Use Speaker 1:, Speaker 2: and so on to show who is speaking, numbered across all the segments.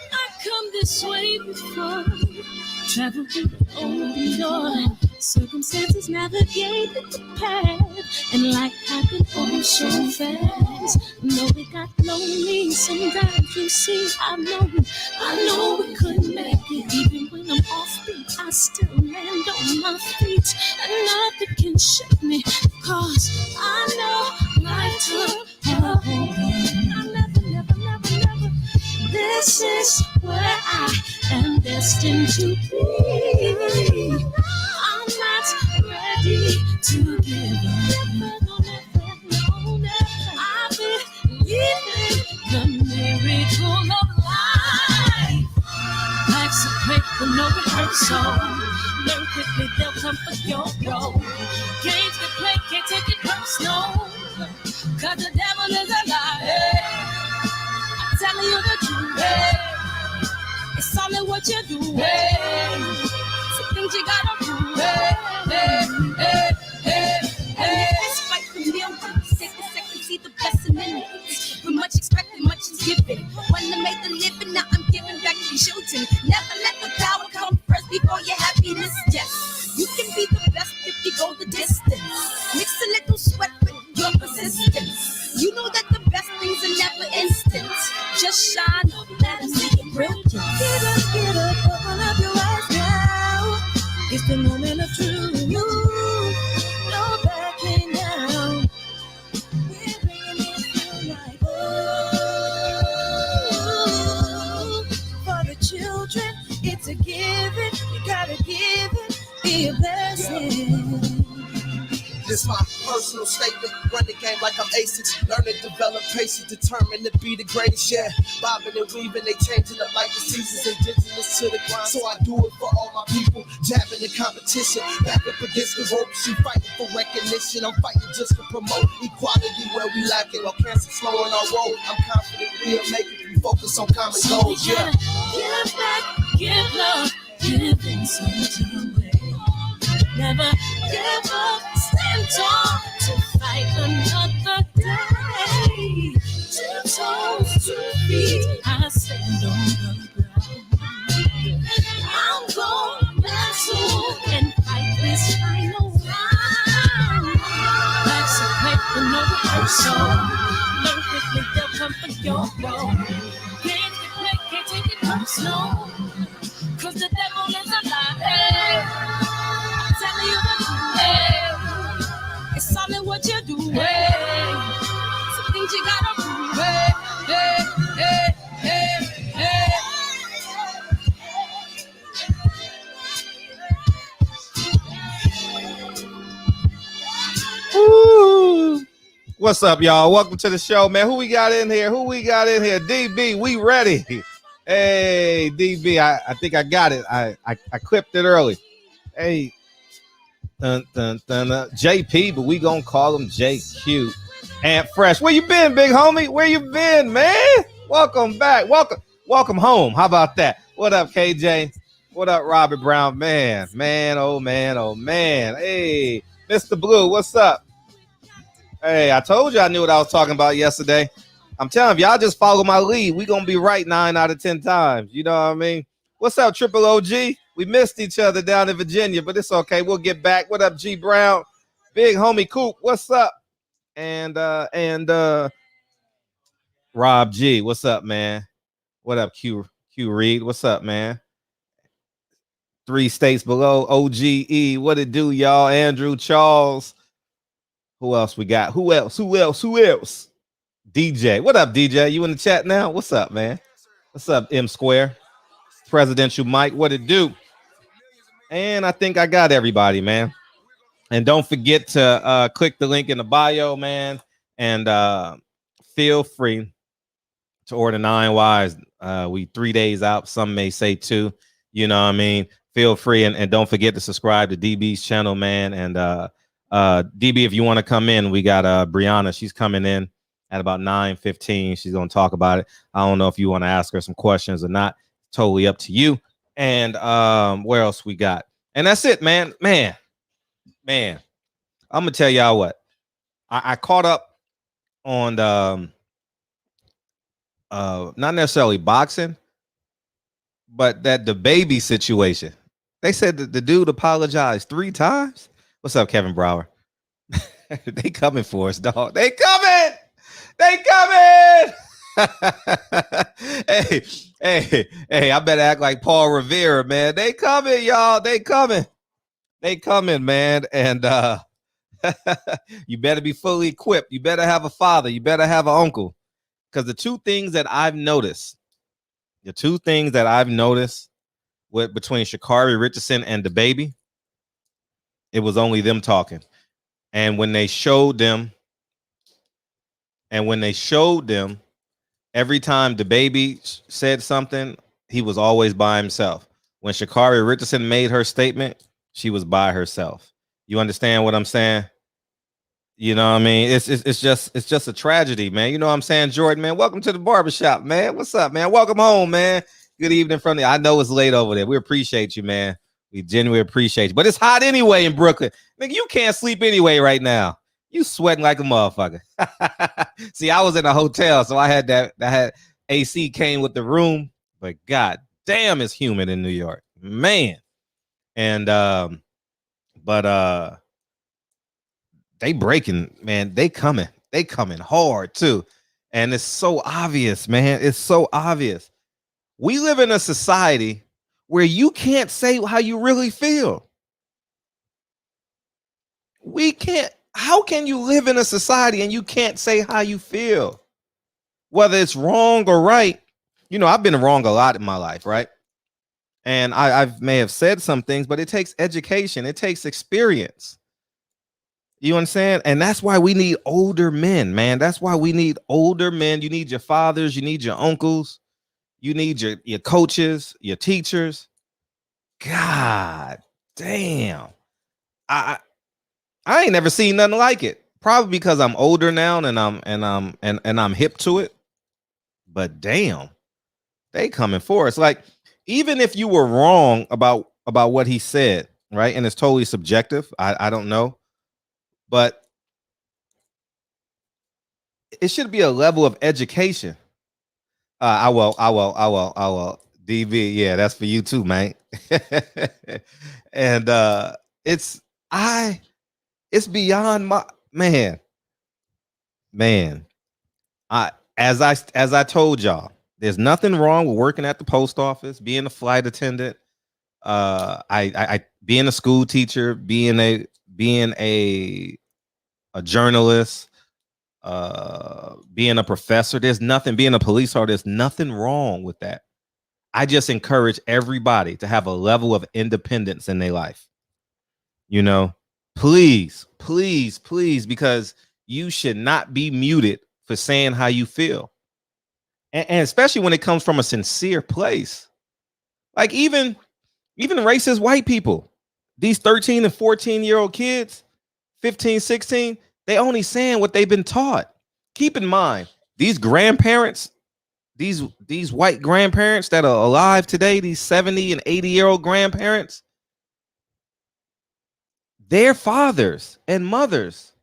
Speaker 1: I come this way before, travel through the open door. Circumstances navigated the path, and life happened all so fast. No, it got lonely sometimes. You see, I know we couldn't make it. Even when I'm offbeat, I still land on my feet, and nothing can shake me. Cause I know life took a hold of me. I never. This is where I am destined to be. I'm not ready to give up. No. I believe in the miracle of life. Life's a break with no rehearsal. Learn quickly, they'll come for your role. Games to play, can't take it personal. Cause the devil is a liar. I'm telling you the truth. It's all in what you do. Some things you gotta do. Fight for millions. Take a second, see the blessing in it. With much expected, much is given. When I made the living, now I'm giving back to children. Never let the power come first before your happiness. Yes, you can be the best if you go the distance. Mix a little sweat with your persistence. You know that the best things are never instant. Just shine, let them see your brilliance. Get up, open up your eyes now. It's the moment of truth. No backing down. We're bringing it to life. For the children, it's a given. You gotta give it, be a blessing.
Speaker 2: This my personal statement. Run the game like I'm ASICs. Learn and develop patience, determined to be the greatest. Yeah, bobbing and weaving, they changing up like the seasons. Indigenous to the grind, so I do it for all my people. Jabbing the competition, back up against the ropes. She fighting for recognition. I'm fighting just to promote equality where we lacking. While cancer slowing our road, I'm confident we'll make it. We focus on common goals. Yeah.
Speaker 1: Give back, give love, giving something away. Never give up, stand tall to fight another day. 2 toes, 2 feet, I stand on the ground. I'm going wrestle and fight this final round. Life's a paper, no rehearsal. Learn quickly, they'll come for your role. Games to play, can't take it personal. Cause the devil is a lie. Tell you the truth. It's all in what you do. Some things you gotta do.
Speaker 3: Woo. What's up, y'all? Welcome to the show, man. Who we got in here? DB, we ready. Hey, DB, I think I got it. I clipped it early. Hey, JP, but we gonna call him JQ. And Fresh, where you been, big homie? Where you been, man? Welcome back. Welcome home. How about that? What up, KJ? What up, Robert Brown? Man. Hey, Mr. Blue, what's up? Hey, I told you I knew what I was talking about yesterday. I'm telling you, y'all just follow my lead. We gonna be right 9 out of 10 times. You know what I mean? What's up, Triple OG? We missed each other down in Virginia, but it's okay. We'll get back. What up, G Brown? Big homie Coop, what's up? And Rob G, what's up, man? What up, Q Reed? What's up, man? 3 states below, OGE. What it do, y'all? Andrew Charles. Who else we got? Who else? DJ. What up, DJ? You in the chat now? What's up, man? What's up, M Square? Presidential Mike, what it do? And I think I got everybody, man. And don't forget to click the link in the bio, man. And feel free to order 9 Wise. We 3 days out. Some may say 2. You know what I mean? Feel free. And don't forget to subscribe to DB's channel, man. And DB, if you want to come in, we got Brianna. She's coming in at about 9:15. She's going to talk about it. I don't know if you want to ask her some questions or not. Totally up to you. And where else we got? And that's it, man. I'm gonna tell y'all what. I caught up on not necessarily boxing, but that the baby situation. They said that the dude apologized 3 times. What's up, Kevin Brower? They coming for us, dog. They coming. They coming. hey, hey, I better act like Paul Revere, man. They coming, y'all. They coming. They coming, man. And you better be fully equipped. You better have a father. You better have an uncle. Because the two things that I've noticed with between Sha'Carri Richardson and the baby, it was only them talking. And when they showed them, every time the baby said something, he was always by himself. When Sha'Carri Richardson made her statement, she was by herself. You understand what I'm saying? You know what I mean? It's just a tragedy, man. You know what I'm saying, Jordan, man? Welcome to the barbershop, man. What's up, man? Welcome home, man. Good evening from I know it's late over there. We appreciate you, man. We genuinely appreciate you. But it's hot anyway in Brooklyn. Nigga, you can't sleep anyway right now. You sweating like a motherfucker. See, I was in a hotel, so I had AC came with the room, but god damn, it's humid in New York, man. And they breaking, man. They coming hard too, and it's so obvious, man. It's so obvious. We live in a society where you can't say how you really feel. We can't. How can you live in a society and you can't say how you feel? Whether it's wrong or right. You know, I've been wrong a lot in my life, right? And I may have said some things, but it takes education. It takes experience. You understand? And that's why we need older men, man. That's why we need older men. You need your fathers. You need your uncles. You need your coaches, your teachers. God damn. I ain't never seen nothing like it. Probably because I'm older now and I'm hip to it. But damn, they coming for us. Like, even if you were wrong about what he said, right? And it's totally subjective. I don't know. But it should be a level of education. I will. DV, yeah, that's for you too, man. And it's beyond my man. As I told y'all, there's nothing wrong with working at the post office, being a flight attendant, I being a school teacher, being a journalist, being a professor. There's nothing, being a police officer, there's nothing wrong with that. I just encourage everybody to have a level of independence in their life. You know, please, because you should not be muted for saying how you feel. And especially when it comes from a sincere place. Like even racist white people, these 13 and 14-year-old kids, 15, 16, they only saying what they've been taught. Keep in mind, these grandparents, these white grandparents that are alive today, these 70 and 80-year-old grandparents, their fathers and mothers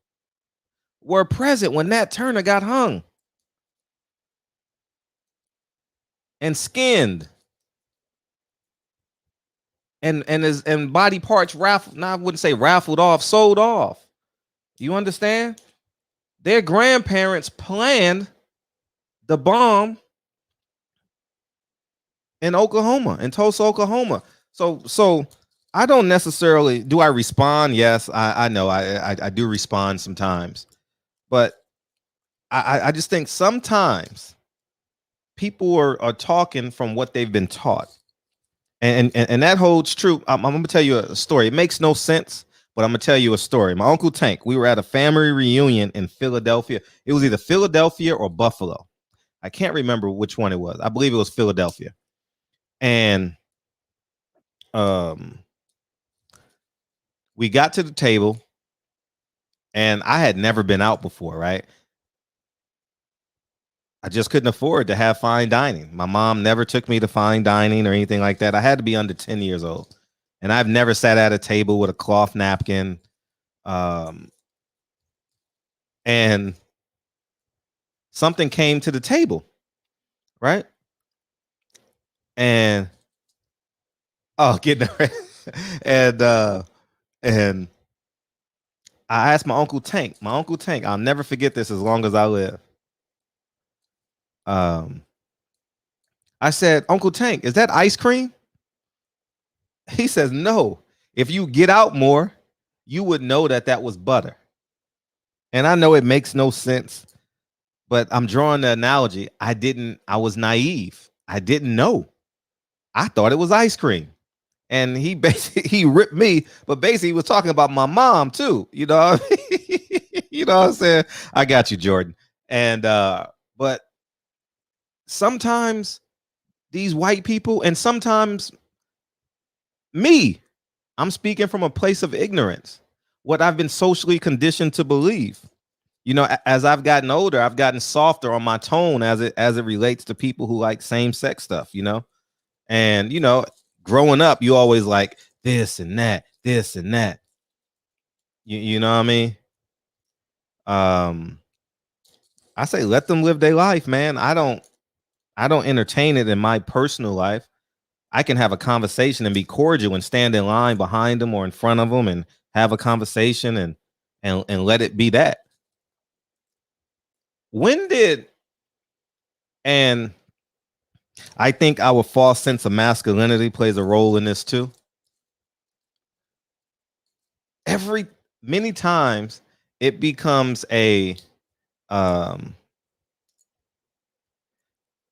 Speaker 3: were present when Nat Turner got hung and skinned and body parts raffled. Now I wouldn't say raffled off, sold off. You understand? Their grandparents planned the bomb in Oklahoma, in Tulsa, Oklahoma. So I don't necessarily, do I respond? Yes, I know I do respond sometimes, but I just think sometimes people are talking from what they've been taught. And that holds true. I'm gonna tell you a story. It makes no sense, but I'm gonna tell you a story. My Uncle Tank, we were at a family reunion in Philadelphia. It was either Philadelphia or Buffalo. I can't remember which one it was. I believe it was Philadelphia. And we got to the table, and I had never been out before, right? I just couldn't afford to have fine dining. My mom never took me to fine dining or anything like that. I had to be under 10 years old. And I've never sat at a table with a cloth napkin. And something came to the table. right? And oh, getting and I asked my Uncle Tank. My Uncle Tank, I'll never forget this as long as I live. Um, I said, Uncle Tank, is that ice cream? He says, no. If you get out more, you would know that that was butter. And I know it makes no sense, but I'm drawing the analogy. I was naive. I didn't know. I thought it was ice cream. And he basically he ripped me, but basically he was talking about my mom too. You know what I mean? You know what I'm saying? I got you, Jordan. And but sometimes these white people, and sometimes me, I'm speaking from a place of ignorance, what I've been socially conditioned to believe. You know, as I've gotten older, I've gotten softer on my tone as it relates to people who like same sex stuff, you know. And you know, growing up, you always like this and that, this and that. You know what I mean? Um, I say let them live their life, man. I don't entertain it in my personal life. I can have a conversation and be cordial and stand in line behind them or in front of them and have a conversation and let it be that. When did and I think our false sense of masculinity plays a role in this too. Every Many times it becomes a um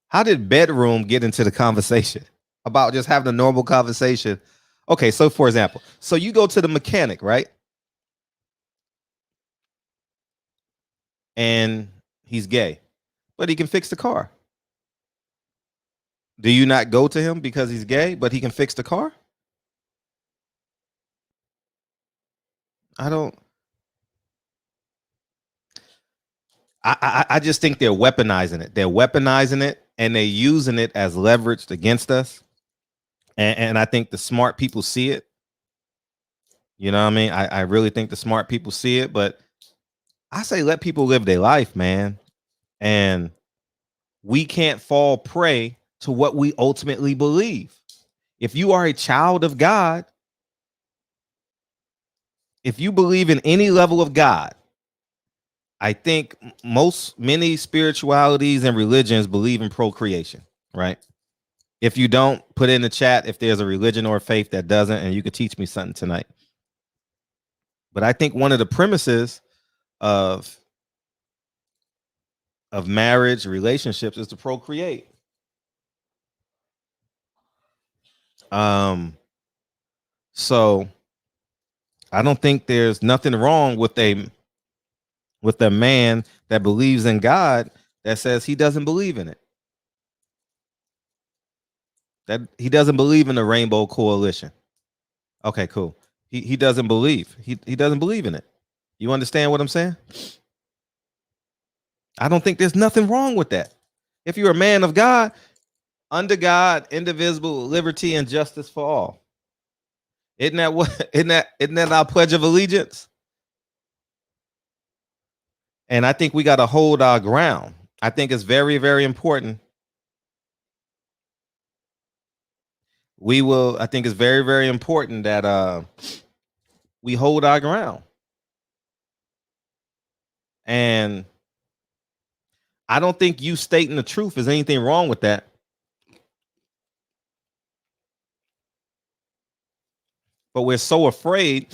Speaker 3: how did bedroom get into the conversation about just having a normal conversation? Okay, so for example, so you go to the mechanic, right? And he's gay, but he can fix the car. Do you not go to him because he's gay, but he can fix the car? I don't. I just think they're weaponizing it. They're weaponizing it, and they're using it as leverage against us. And I think the smart people see it. You know what I mean? I really think the smart people see it, but I say let people live their life, man. And we can't fall prey to what we ultimately believe. If you are a child of God, if you believe in any level of God, I think many spiritualities and religions believe in procreation, right? If you don't, put in the chat if there's a religion or a faith that doesn't, and you could teach me something tonight. But I think one of the premises of marriage relationships is to procreate. Um, so I don't think there's nothing wrong with a man that believes in God that says he doesn't believe in it. That he doesn't believe in the Rainbow Coalition. Okay, cool. He doesn't believe. He doesn't believe in it. You understand what I'm saying? I don't think there's nothing wrong with that. If you're a man of God, under God, indivisible, liberty and justice for all. Isn't that what? Isn't that our pledge of allegiance? And I think we got to hold our ground. I think it's very, very important. I think it's very, very important that we hold our ground. And I don't think you stating the truth is anything wrong with that. But we're so afraid.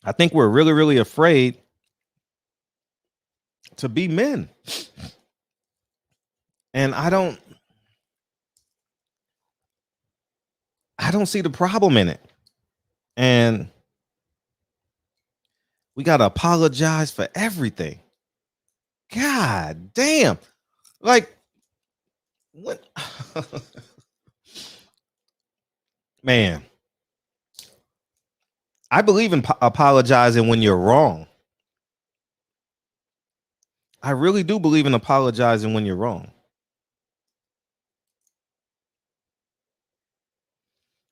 Speaker 3: I think we're really, really afraid to be men. And I don't see the problem in it. And we got to apologize for everything. God damn. Like, what? Man, I believe in apologizing when you're wrong. I really do believe in apologizing when you're wrong.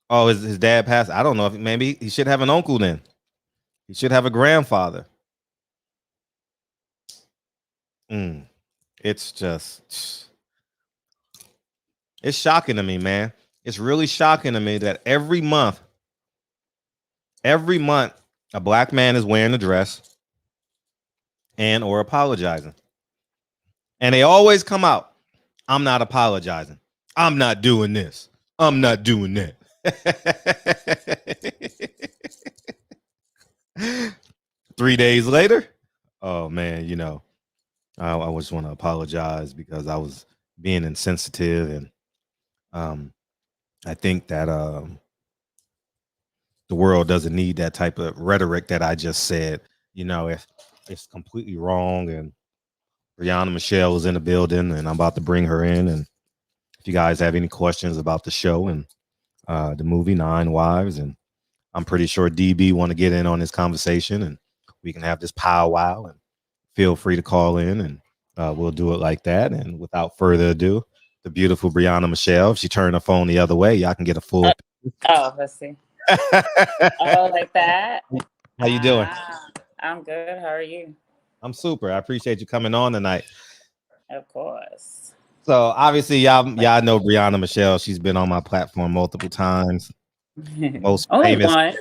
Speaker 3: Oh, his dad passed. I don't know if maybe he should have an uncle then. He should have a grandfather. It's just It's shocking to me, man. It's really shocking to me that every month, a black man is wearing a dress and or apologizing. And they always come out, I'm not apologizing. I'm not doing this. I'm not doing that. 3 days later, oh man, I just want to apologize because I was being insensitive, and I think that the world doesn't need that type of rhetoric that I just said. If it's completely wrong, and Brianna Michelle is in the building, and I'm about to bring her in. And if you guys have any questions about the show and the movie Nine Wives, and I'm pretty sure DB want to get in on this conversation, and we can have this powwow. And feel free to call in, and we'll do it like that. And without further ado, the beautiful Brianna Michelle. If she turned her phone the other way, y'all can get a full.
Speaker 4: Let's see. Oh, like that.
Speaker 3: How you doing?
Speaker 4: I'm good. How are you?
Speaker 3: I'm super. I appreciate you coming on tonight.
Speaker 4: Of course.
Speaker 3: So obviously, y'all know Brianna Michelle. She's been on my platform multiple times. Most
Speaker 4: only
Speaker 3: famous.
Speaker 4: Once.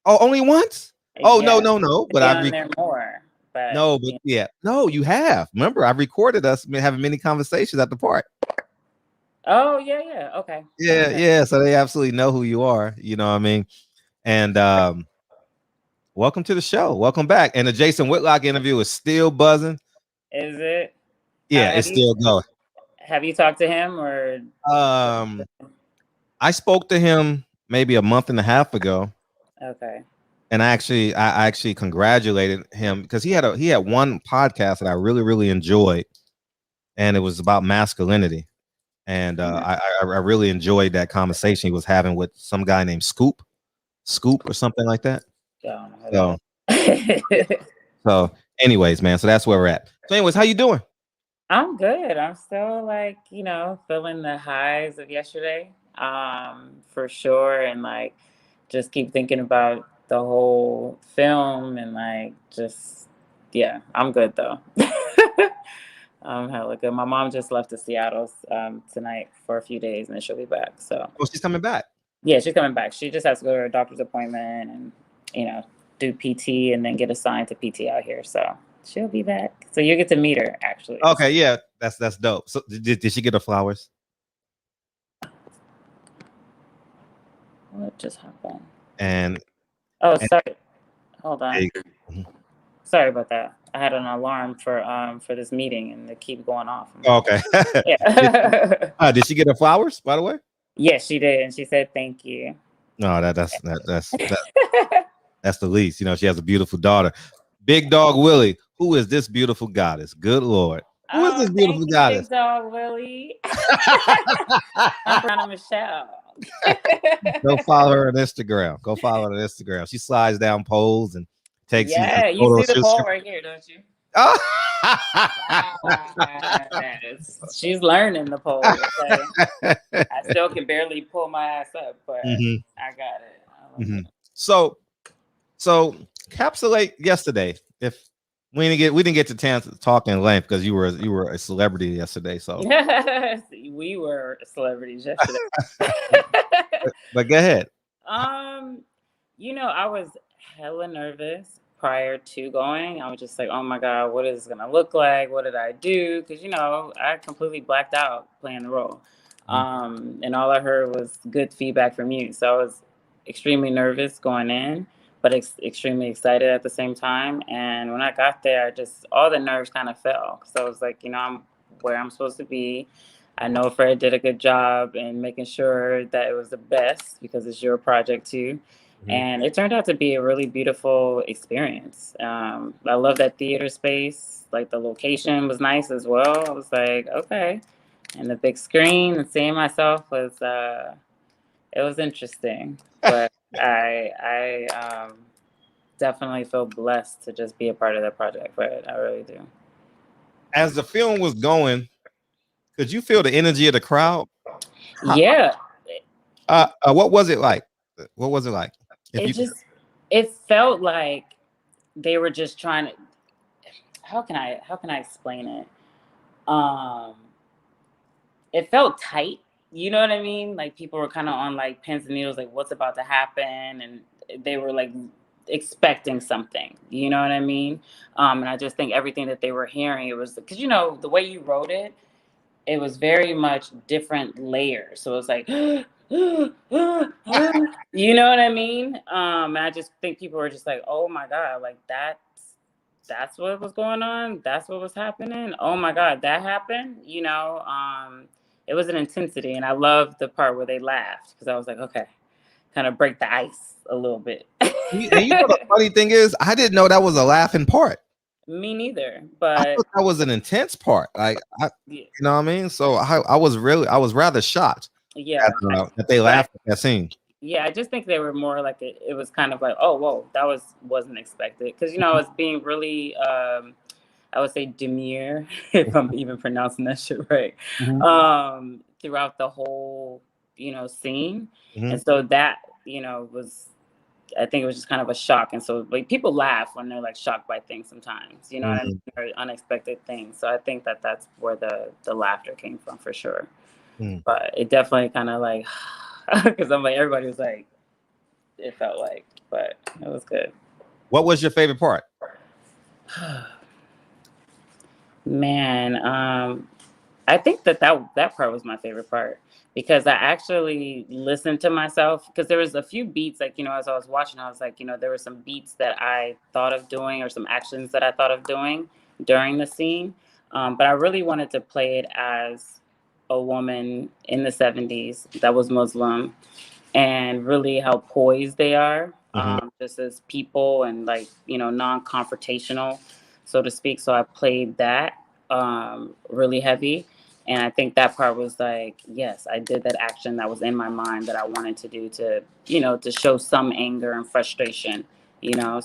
Speaker 3: Oh, only once? Oh,
Speaker 4: yeah.
Speaker 3: no. But I've
Speaker 4: there more. But
Speaker 3: no, but yeah, no, you have. Remember, I've recorded us having many conversations at the park.
Speaker 4: Oh yeah. Okay.
Speaker 3: Yeah. So they absolutely know who you are. You know what I mean? And welcome to the show. Welcome back. And the Jason Whitlock interview is still buzzing.
Speaker 4: Is it?
Speaker 3: Yeah, it's still going.
Speaker 4: Have you talked to him or?
Speaker 3: I spoke to him maybe a month and a half ago.
Speaker 4: Okay.
Speaker 3: And I actually congratulated him because he had one podcast that I really, really enjoyed, and it was about masculinity. And I really enjoyed that conversation he was having with some guy named Scoop or something like that. So anyways, man, so that's where we're at. So anyways, how you doing?
Speaker 4: I'm good. I'm still feeling the highs of yesterday, for sure. And just keep thinking about the whole film and I'm good though. I'm hella good. My mom just left to Seattle tonight for a few days, and then she'll be back. So
Speaker 3: she's coming back.
Speaker 4: Yeah, she's coming back. She just has to go to her doctor's appointment and do PT and then get assigned to PT out here. So she'll be back. So you get to meet her actually.
Speaker 3: Okay, yeah, that's dope. So did she get her flowers?
Speaker 4: What just happened?
Speaker 3: Sorry.
Speaker 4: Hold on. Sorry about that. I had an alarm for this meeting and they keep going off.
Speaker 3: Okay.
Speaker 4: Yeah.
Speaker 3: Did she get her flowers, by the way?
Speaker 4: Yes, she did, and she said thank you.
Speaker 3: No, that's the least. She has a beautiful daughter. Big Dog Willie. Who is this beautiful goddess? Good Lord. Who is this beautiful goddess?
Speaker 4: Big Dog Willie. I'm Brianna Michelle.
Speaker 3: Go follow her on Instagram. She slides down poles and takes.
Speaker 4: Yeah, you see the pole right here, don't you?
Speaker 3: Oh.
Speaker 4: She's learning the pole. Okay? I still can barely pull my ass up, but I got it.
Speaker 3: So capsulate yesterday. If we didn't get to chance to talk in length because you were a celebrity yesterday. So
Speaker 4: we were celebrities yesterday.
Speaker 3: but go ahead.
Speaker 4: I was hella nervous prior to going. I was just like, oh my God, what is it gonna look like? What did I do? Because I completely blacked out playing the role. And all I heard was good feedback from you. So I was extremely nervous going in, but extremely excited at the same time. And when I got there, all the nerves kind of fell. So I was like, I'm where I'm supposed to be. I know Fred did a good job in making sure that it was the best because it's your project too. And it turned out to be a really beautiful experience. I love that theater space. The location was nice as well. I was like, okay. And the big screen and seeing myself was, it was interesting. But I definitely feel blessed to just be a part of that project, Fred. I really do.
Speaker 3: As the film was going, could you feel the energy of the crowd?
Speaker 4: Yeah.
Speaker 3: What was it like?
Speaker 4: It felt like they were just trying to, how can I explain it? it felt tight. You know what I mean? Like people were kind of on like pins and needles, like what's about to happen, and they were like expecting something. You know what I mean? And I just think everything that they were hearing, it was because the way you wrote it, it was very much different layers. So it was like, you know what I mean? And I just think people were just like, oh my God, like that's what was going on. That's what was happening. Oh my God, that happened. It was an intensity. And I loved the part where they laughed because I was like, okay, kind of break the ice a little bit.
Speaker 3: And you know the funny thing is, I didn't know that was a laughing part.
Speaker 4: Me neither,
Speaker 3: I
Speaker 4: but
Speaker 3: thought that was an intense part. Like,
Speaker 4: yeah,
Speaker 3: you know what I mean? So I was rather shocked that they laughed at that scene.
Speaker 4: Yeah, I just think they were more like it was kind of like, oh, whoa, that wasn't expected because I was being really, I would say demure if I'm even pronouncing that shit right, throughout the whole scene, and so that was. I think it was just kind of a shock, and so like people laugh when they're like shocked by things sometimes, what I mean, or unexpected things. So I think that that's where the laughter came from for sure. But it definitely kind of like because I'm like everybody was like it felt like, but it was good.
Speaker 3: What was your favorite part?
Speaker 4: Man, I think that part was my favorite part because I actually listened to myself because there was a few beats like as I was watching I was like there were some beats that I thought of doing or some actions that I thought of doing during the scene, but I really wanted to play it as a woman in the 70s that was Muslim and really how poised they are, just as people and like non-confrontational, so to speak. So I played that really heavy, and I think that part was like, yes, I did that action that was in my mind that I wanted to do to to show some anger and frustration.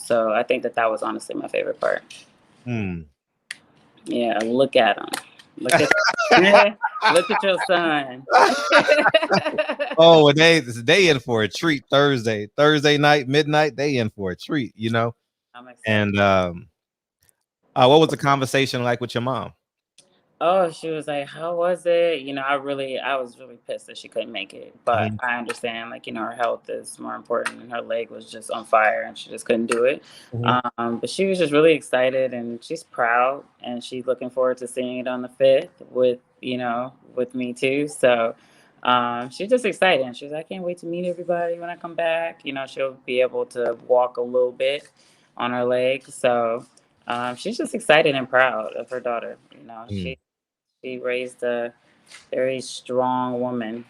Speaker 4: So I think that was honestly my favorite part. Yeah, look at him. Look at look at your son.
Speaker 3: Oh, and they in for a treat Thursday night, midnight. They in for a treat,
Speaker 4: I'm excited.
Speaker 3: And what was the conversation like with your mom?
Speaker 4: Oh, she was like, "How was it?" I was really pissed that she couldn't make it, but I understand, like, her health is more important, and her leg was just on fire, and she just couldn't do it. But she was just really excited, and she's proud, and she's looking forward to seeing it on the 5th with me too. So, she's just excited, and she's like, "I can't wait to meet everybody when I come back." She'll be able to walk a little bit on her leg, so. She's just excited and proud of her daughter. She raised a very strong woman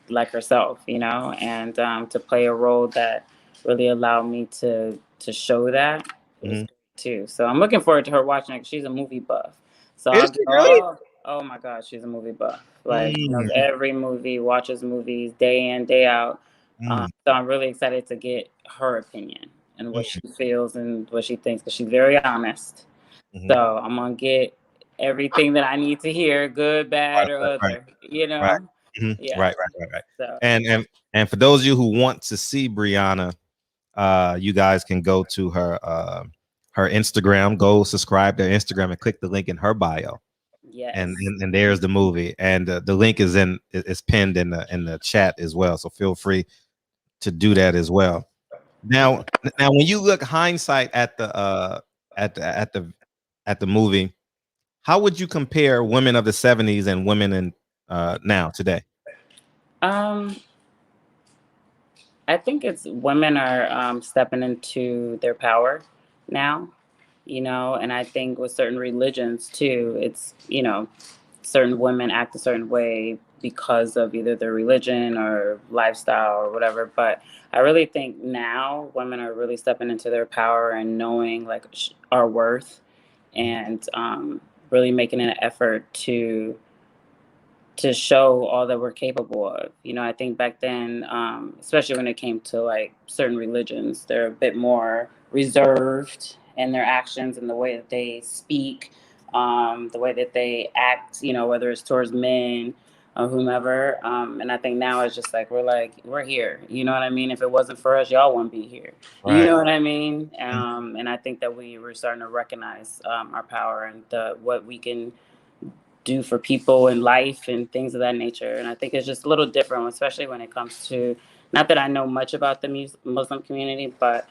Speaker 4: like herself, and to play a role that really allowed me to show that was great too. So I'm looking forward to her watching it. She's a movie buff. So
Speaker 3: Is she really?
Speaker 4: oh my God, she's a movie buff. Like knows every movie, watches movies day in, day out. So I'm really excited to get her opinion and what she feels and what she thinks because she's very honest. So I'm gonna get everything that I need to hear, good, bad, or other.
Speaker 3: Right.
Speaker 4: Yeah.
Speaker 3: Right.
Speaker 4: So.
Speaker 3: And for those of you who want to see Brianna, you guys can go to her Instagram. Go subscribe to her Instagram and click the link in her bio.
Speaker 4: Yes.
Speaker 3: And there's the movie, and the link is pinned in the chat as well. So feel free to do that as well. Now when you look hindsight at the movie, how would you compare women of the 70s and women in now today?
Speaker 4: I think it's women are stepping into their power now, and I think with certain religions too, it's certain women act a certain way because of either their religion or lifestyle or whatever. But I really think now women are really stepping into their power and knowing like our worth and really making an effort to show all that we're capable of. I think back then, especially when it came to like certain religions, they're a bit more reserved in their actions and the way that they speak, the way that they act, whether it's towards men or whomever. And I think now it's just like, we're here. You know what I mean? If it wasn't for us, y'all wouldn't be here. Right. You know what I mean? And I think that we're starting to recognize our power and what we can do for people in life and things of that nature. And I think it's just a little different, especially when it comes to, not that I know much about the Muslim community, but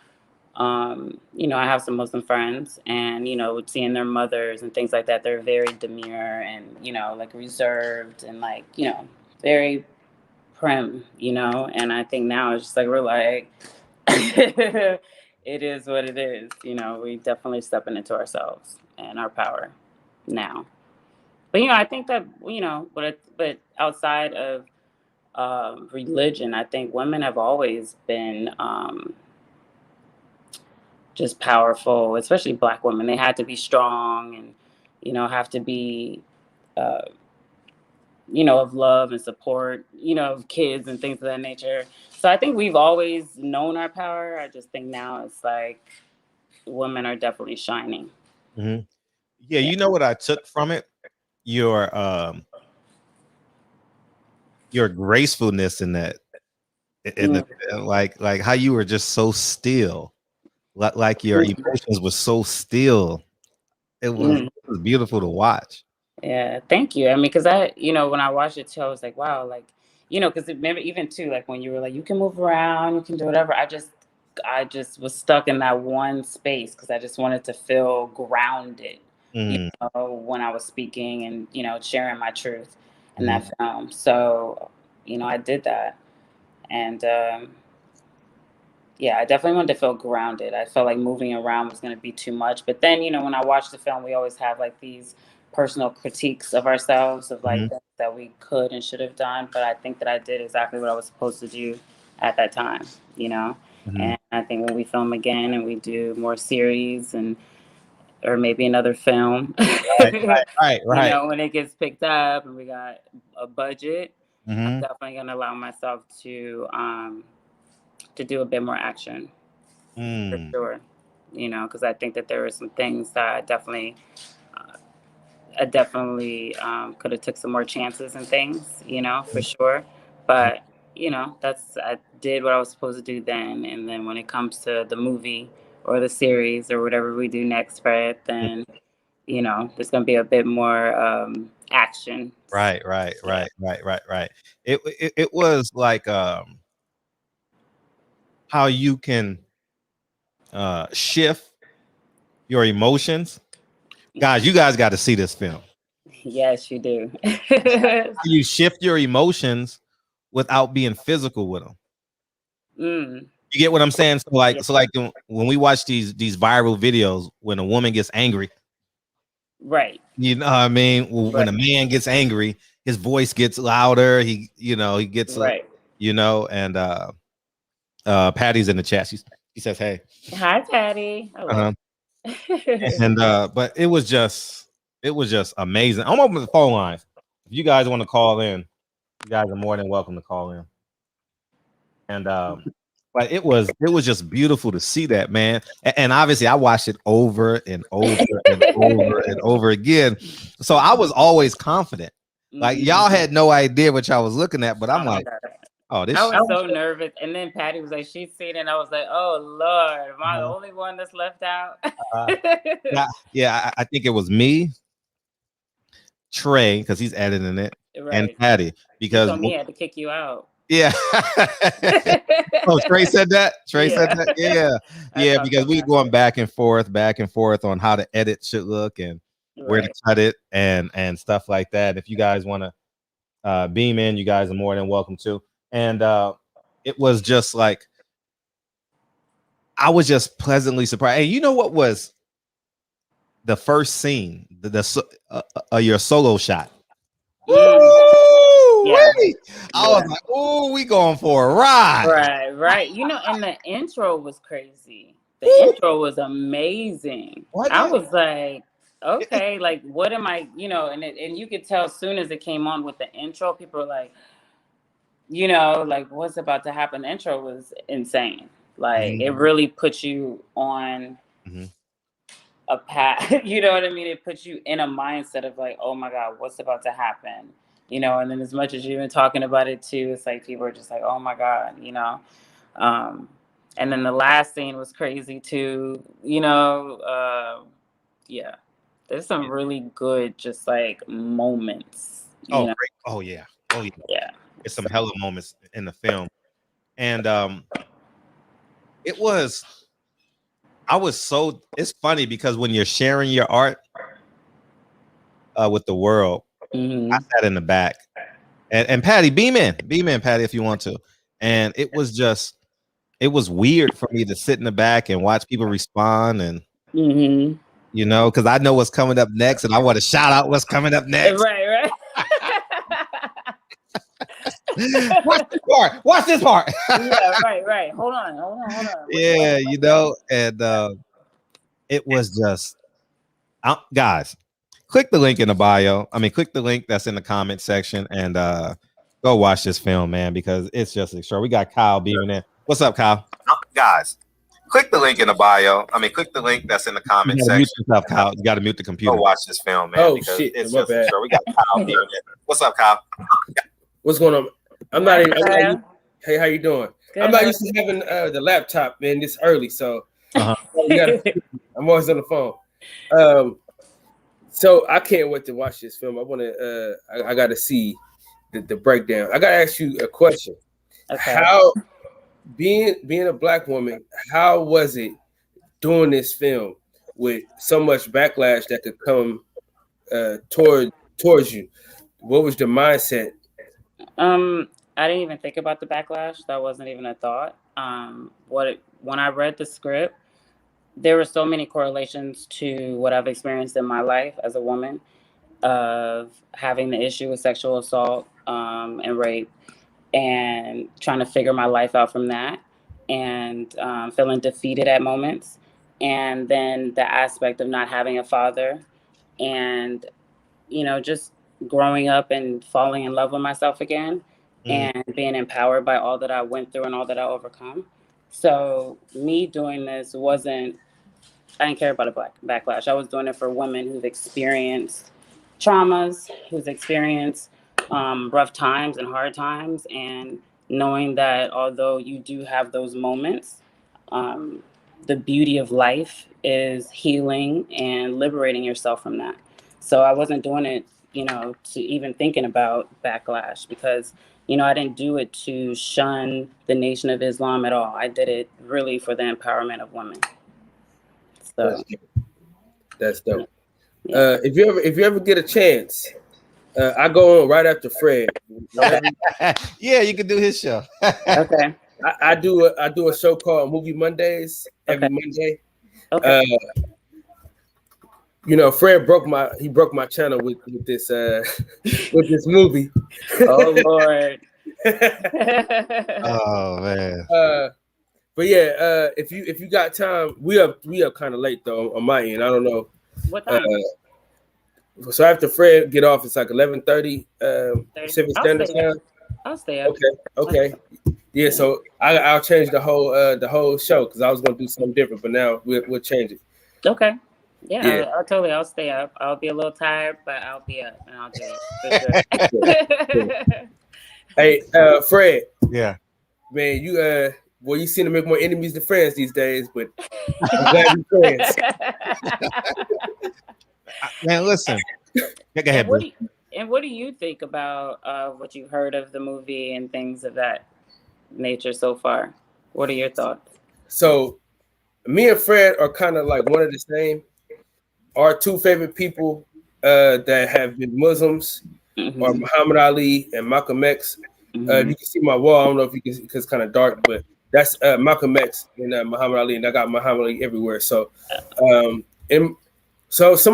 Speaker 4: I have some Muslim friends, and seeing their mothers and things like that, they're very demure and like reserved and like very prim, and I think now it's just like we're like it is what it is. We definitely stepping into ourselves and our power now. But I think that but outside of religion, I think women have always been just powerful, especially Black women. They had to be strong and have to be uh, of love and support, of kids and things of that nature. So I think we've always known our power. I just think now it's like women are definitely shining.
Speaker 3: Mm-hmm. Yeah, you know what I took from it? Your gracefulness in that, like how you were just so still, like your emotions were so still. It was beautiful to watch.
Speaker 4: Yeah, thank you. I mean, because when I watched it too, I was like, wow, like, because remember even too, like when you were like, you can move around, you can do whatever. I just was stuck in that one space because I just wanted to feel grounded, when I was speaking and sharing my truth in that film. So, I did that, and yeah, I definitely wanted to feel grounded. I felt like moving around was going to be too much. But then, when I watch the film, we always have like these personal critiques of ourselves, of like things that we could and should have done. But I think that I did exactly what I was supposed to do at that time, And I think when we film again and we do more series or maybe another film,
Speaker 3: right.
Speaker 4: When it gets picked up and we got a budget, I'm definitely going to allow myself to do a bit more action, for sure. Because I think that there were some things that I definitely could have took some more chances and things, for sure. But I did what I was supposed to do then, and then when it comes to the movie or the series or whatever we do next, Fred, then there's gonna be a bit more action.
Speaker 3: Right. It was like how you can shift your emotions. Guys, you guys got to see this film.
Speaker 4: Yes, you do.
Speaker 3: You shift your emotions without being physical with them. You get what I'm saying? So like when we watch these viral videos, when a woman gets angry,
Speaker 4: right?
Speaker 3: You know what I mean? When a man gets angry, his voice gets louder. He gets
Speaker 4: right.
Speaker 3: And Patty's in the chat. She says, "Hey,
Speaker 4: hi, Patty."
Speaker 3: And but it was just amazing. I'm opening the phone lines. If you guys want to call in, you guys are more than welcome to call in. And but it was just beautiful to see that, man. And obviously I watched it over and over and over and over again. So I was always confident. Like y'all had no idea what y'all was looking at, but I'm like, oh, this.
Speaker 4: I was so nervous. And then Patty was like, she's seen it. And I was like, oh Lord, am I the only one that's left out?
Speaker 3: Yeah, I think it was me, Trey, because he's editing it, and Patty, because
Speaker 4: he told me he had to kick you out.
Speaker 3: Yeah. Oh, Trey said that. Said that. Yeah, because we going back and forth on how the edit should look and where to cut it and stuff like that. If you guys want to beam in, you guys are more than welcome to. And it was just like I was just pleasantly surprised. And you know what was the first scene, your solo shot?
Speaker 4: Yeah.
Speaker 3: I was like, oh, we going for a ride.
Speaker 4: Right. And the intro was crazy. The intro was amazing. I was like, okay, like what am I, and you could tell as soon as it came on with the intro, people were like, like what's about to happen. The intro was insane. Like it really puts you on a path, you know what I mean? It puts you in a mindset of like, oh my God, what's about to happen? And then as much as you've been talking about it too, it's like people are just like, oh my God, and then the last scene was crazy too, yeah. There's some really good, just like moments.
Speaker 3: Oh,
Speaker 4: You know?
Speaker 3: great. Oh yeah. Oh yeah.
Speaker 4: Yeah.
Speaker 3: There's some hella moments in the film. And it was, it's funny because when you're sharing your art with the world, I sat in the back. And Patty, beam in, Patty, if you want to. And it was weird for me to sit in the back and watch people respond, and you know, because I know what's coming up next, and I want to shout out what's coming up next.
Speaker 4: Right.
Speaker 3: Watch this part.
Speaker 4: Yeah, right. Hold on.
Speaker 3: Yeah, you know, and it was just, guys, click the link in the bio. I mean, click the link that's in the comment section and go watch this film, man, because it's just extraordinary. We got Kyle beaming in. What's up, Kyle? Guys, click the link in the bio. I mean, click the link that's in the comment section. Mute yourself, Kyle. You got to mute the computer. Go watch this film, man.
Speaker 5: Oh,
Speaker 3: because
Speaker 5: shit.
Speaker 3: it's just extraordinary. We got Kyle beaming in. What's up, Kyle?
Speaker 5: What's going on? I'm not even. Hey, how you doing?
Speaker 4: Good.
Speaker 5: I'm not used to having the laptop, man, this early, so I'm always on the phone. So I can't wait to watch this film. I want to. I got to see the breakdown. I got to ask you a question.
Speaker 4: Okay.
Speaker 5: How being a black woman, how was it doing this film with so much backlash that could come towards you? What was the mindset?
Speaker 4: I didn't even think about the backlash. That wasn't even a thought. When I read the script, there were so many correlations to what I've experienced in my life as a woman, of having the issue with sexual assault and rape, and trying to figure my life out from that, and feeling defeated at moments, and then the aspect of not having a father, and just growing up and falling in love with myself again, and being empowered by all that I went through and all that I overcome. So me doing this I didn't care about a backlash. I was doing it for women who've experienced traumas, who's experienced rough times and hard times, and knowing that although you do have those moments, the beauty of life is healing and liberating yourself from that. So I wasn't doing it, to even thinking about backlash, because, I didn't do it to shun the Nation of Islam at all. I did it really for the empowerment of women. So
Speaker 5: that's dope. Yeah. If you ever get a chance, I go on right after Fred.
Speaker 3: Yeah, you can do his show.
Speaker 4: Okay.
Speaker 5: I do a show called Movie Mondays every Monday.
Speaker 4: Okay.
Speaker 5: Fred broke my channel with this with this movie.
Speaker 4: Oh Lord.
Speaker 3: Oh man.
Speaker 5: But yeah, if you got time, we are kind of late though on my end. I don't know
Speaker 4: what time.
Speaker 5: So after Fred get off, it's like 11:30 Pacific Standard Time.
Speaker 4: I'll stay up.
Speaker 5: Okay. Yeah, so I'll change the whole show because I was gonna do something different, but now we'll change it.
Speaker 4: Okay. Yeah. I'll stay up. I'll be a little tired, but I'll be up and I'll do it.
Speaker 5: Hey, Fred.
Speaker 3: Yeah.
Speaker 5: Man, you seem to make more enemies than friends these days, but I'm glad we're friends.
Speaker 3: Man, listen. Go ahead,
Speaker 4: what do you think about what you've heard of the movie and things of that nature so far? What are your thoughts?
Speaker 5: So, me and Fred are kind of like one of the same. Our two favorite people that have been Muslims are Muhammad Ali and Malcolm X. You can see my wall. I don't know if you can, because it's kind of dark, but that's Malcolm X and Muhammad Ali, and I got Muhammad Ali everywhere. So, most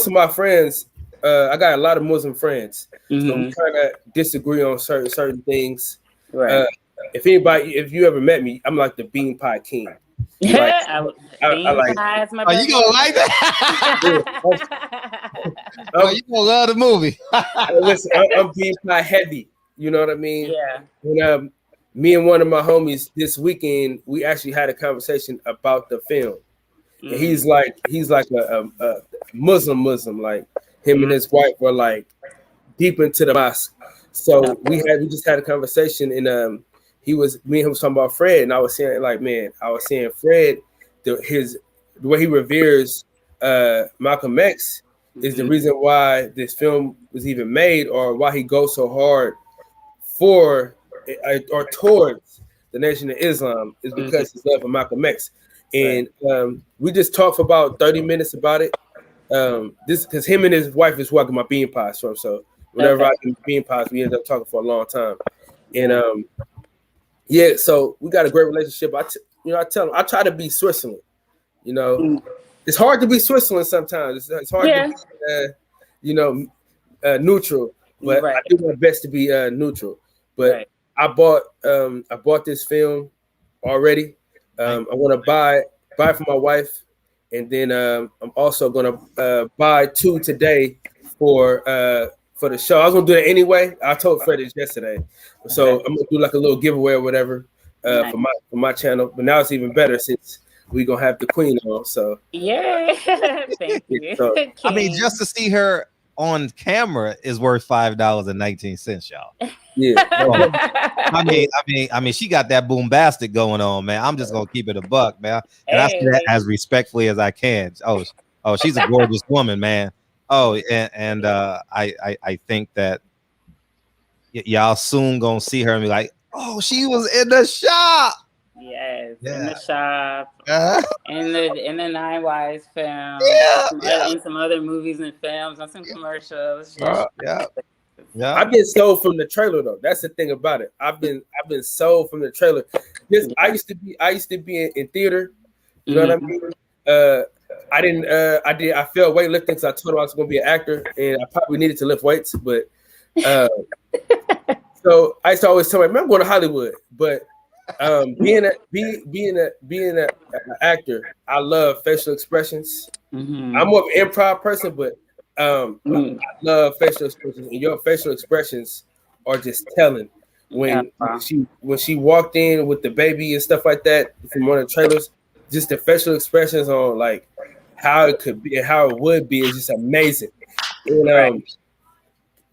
Speaker 5: of my friends, I got a lot of Muslim friends, so we kind of disagree on certain things.
Speaker 4: Right.
Speaker 5: If you ever met me, I'm like the bean pie king. Like, I like.
Speaker 4: My
Speaker 3: you gonna like that? You gonna love the movie.
Speaker 5: Listen, I'm bean pie heavy. You know what I mean?
Speaker 4: Yeah.
Speaker 5: And me and one of my homies this weekend, we actually had a conversation about the film. And he's like a Muslim, like him and his wife were like deep into the mosque. So we just had a conversation, and me and him was talking about Fred, and I was saying Fred, the way he reveres Malcolm X, is the reason why this film was even made, or why he goes so hard for or towards the Nation of Islam, is because his love for Malcolm X. And we just talked for about 30 minutes about it. This because him and his wife is walking my bean pies from. So whenever I do bean pies, we end up talking for a long time. And yeah, so we got a great relationship. I tell him I try to be Switzerland. You know, it's hard to be Switzerland sometimes. It's hard to be, neutral. But I do my best to be neutral. But I bought this film already. I want to buy it for my wife, and then I'm also gonna buy 2 today for the show. I was gonna do it anyway. I told Fred this yesterday, so I'm gonna do like a little giveaway or whatever for my channel. But now it's even better since we're gonna have the Queen on. So
Speaker 4: thank you.
Speaker 5: So,
Speaker 3: I mean, just to see her on camera is worth $5.19, y'all.
Speaker 5: Yeah.
Speaker 3: I mean, she got that boombastic going on, man. I'm just gonna keep it a buck, man, and I say that as respectfully as I can. Oh, she's a gorgeous woman, man. Oh, and I think that y'all soon gonna see her and be like, oh, she was in the shop.
Speaker 4: Yes, in the shop, in the Nine Wise film, and some other movies and films, and some commercials.
Speaker 5: I've been sold from the trailer though. That's the thing about it. I've been sold from the trailer. I used to be in theater. You know what I mean? I failed weightlifting because I told him I was going to be an actor, and I probably needed to lift weights. But so I used to always tell my man, I'm going to Hollywood. But being an actor, I love facial expressions. I'm more of an improv person, but I love facial expressions, and your facial expressions are just telling. When she walked in with the baby and stuff like that from one of the trailers, just the facial expressions on like how it could be and how it would be is just amazing. And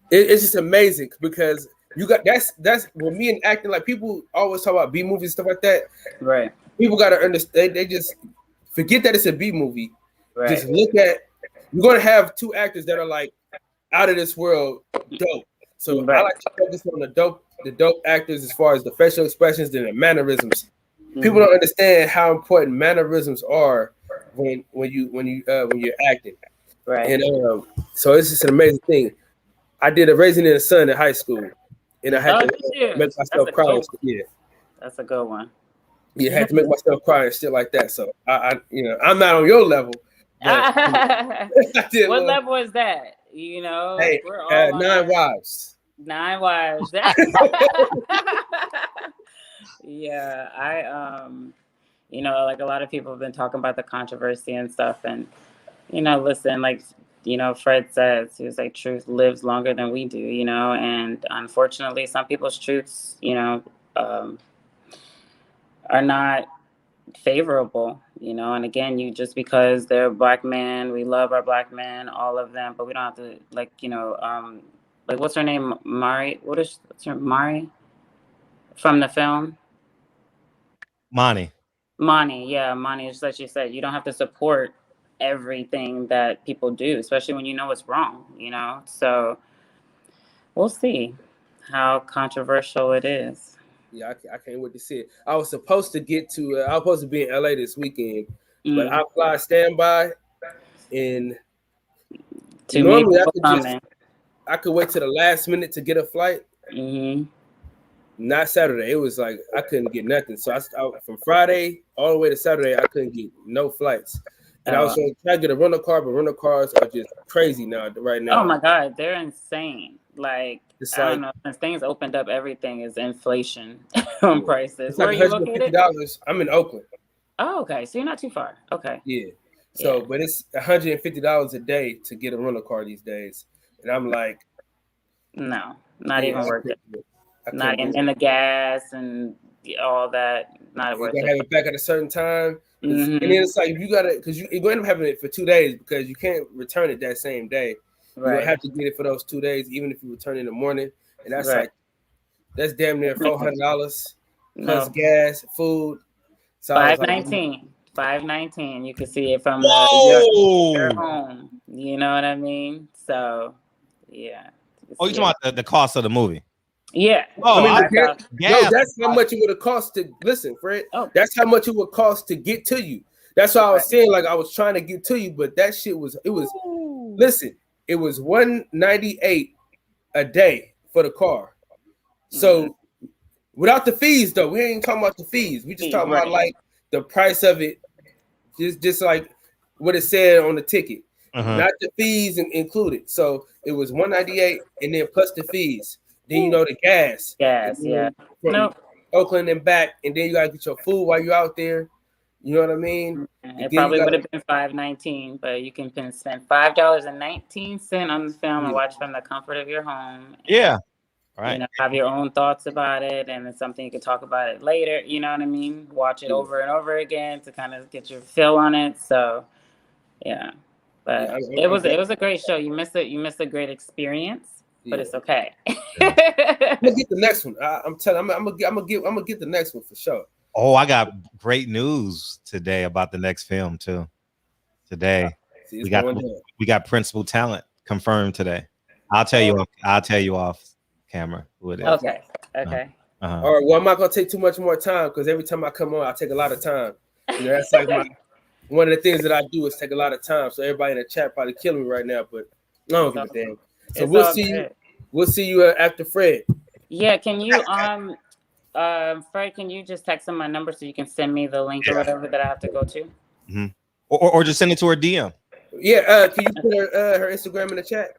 Speaker 5: it's just amazing because you got that's when me and acting, like people always talk about B movies and stuff like that.
Speaker 4: Right.
Speaker 5: People gotta understand, they just forget that it's a B movie. Right. Just look at, you're gonna have 2 actors that are like out of this world dope. So I like to focus on the dope actors as far as the facial expressions and the mannerisms. People don't understand how important mannerisms are when you're acting. Right. And so it's just an amazing thing. I did a Raising in the Sun in high school, and I had to make myself cry. Yeah,
Speaker 4: that's a good one.
Speaker 5: Yeah, I had to make myself cry and shit like that. So I'm not on your level. But,
Speaker 4: what level is that? You know,
Speaker 5: hey,
Speaker 4: we're all
Speaker 5: 9 Wives.
Speaker 4: 9 Wives. Yeah, I like a lot of people have been talking about the controversy and stuff, and listen, like Fred says, he was like, truth lives longer than we do, and unfortunately some people's truths are not favorable, and again, just because they're a Black man, we love our Black men, all of them, but we don't have to like what's her name, Mari, what's her, Mari from the film
Speaker 3: Monty,
Speaker 4: just like you said, you don't have to support everything that people do, especially when it's wrong, so we'll see how controversial it is.
Speaker 5: Yeah, I can't wait to see it. I was supposed to be in LA this weekend, but I fly standby, and normally I could wait to the last minute to get a flight. Not Saturday. It was like I couldn't get nothing. So I from Friday all the way to Saturday, I couldn't get no flights. And I was trying to get a rental car, but rental cars are just crazy right now.
Speaker 4: Oh my God, they're insane. Like, I don't know, since things opened up, everything is inflation on prices.
Speaker 5: It's like $150. I'm in Oakland.
Speaker 4: Oh, okay. So you're not too far. Okay.
Speaker 5: Yeah. So, but it's $150 a day to get a rental car these days. And I'm like,
Speaker 4: no, not even worth it. Not in the gas and all that. Not worth it.
Speaker 5: You gotta have it back at a certain time. And then it's like you gotta, because you're going to end up having it for 2 days because you can't return it that same day. Right. You have to get it for those 2 days, even if you return in the morning. And that's that's damn near $400 plus gas, food. So
Speaker 4: $519. $519. You can see it from your home. You know what I mean? So, yeah.
Speaker 3: Oh, you talking about the cost of the movie?
Speaker 4: Yeah.
Speaker 3: Oh,
Speaker 5: I mean,
Speaker 3: gas.
Speaker 5: that's how much it would have cost to listen, Fred.
Speaker 4: Oh.
Speaker 5: That's how much it would cost to get to you. That's why I was saying, like I was trying to get to you, but that shit was listen, it was $198 a day for the car. So without the fees, though, we ain't talking about the fees. We just talking about like the price of it, just like what it said on the ticket, not the fees included. So it was $198, and then plus the fees. Then the gas. From Oakland and back, and then you gotta get your food while you're out there. You know what I mean?
Speaker 4: It probably would have been $5.19, but you can spend $5.19 on the film and watch from the comfort of your home.
Speaker 3: Yeah. Right.
Speaker 4: You know, have your own thoughts about it, and it's something you can talk about it later. You know what I mean? Watch it over and over again to kind of get your feel on it. So, yeah, but it was a great show. You missed a great experience, but it's okay.
Speaker 5: I'm gonna get the next one. I'm telling. I'm gonna get the next one for sure.
Speaker 3: Oh, I got great news today about the next film too. Today we got principal talent confirmed today. I'll tell you off camera who it is.
Speaker 4: Okay.
Speaker 5: All right. Well, I'm not gonna take too much more time because every time I come on, I take a lot of time. That's like one of the things that I do is take a lot of time. So everybody in the chat probably killing me right now, but I don't give a damn. So we'll see you. We'll see you after Fred.
Speaker 4: Yeah. Can you Fred? Can you just text him my number so you can send me the link or whatever that I have to go to?
Speaker 3: Mm-hmm. Or just send it to her DM.
Speaker 5: Yeah. Can you put her Instagram in the chat?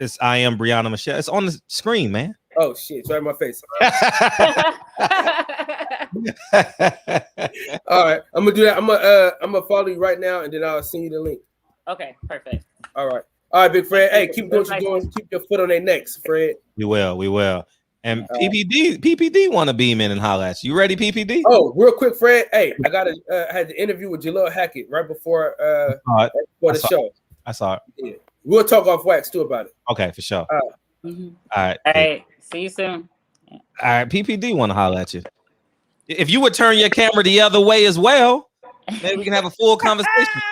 Speaker 3: It's I am Brianna Michelle. It's on the screen, man.
Speaker 5: Oh shit! It's right in my face. All right, I'm gonna do that. I'm gonna follow you right now, and then I'll send you the link.
Speaker 4: Okay, perfect.
Speaker 5: All right, Big Fred. Hey, keep doing what you're doing. Keep your foot on their necks, Fred.
Speaker 3: We will. And PPD want to beam in and holler at you. You ready, PPD?
Speaker 5: Oh, real quick, Fred. Hey, I had the interview with Jalil Hackett right before the show.
Speaker 3: I saw it.
Speaker 5: Yeah. We'll talk off wax too about it.
Speaker 3: Okay, for sure.
Speaker 4: All right. Hey, see you soon.
Speaker 3: All right, PPD want to holler at you. If you would turn your camera the other way as well, maybe we can have a full conversation.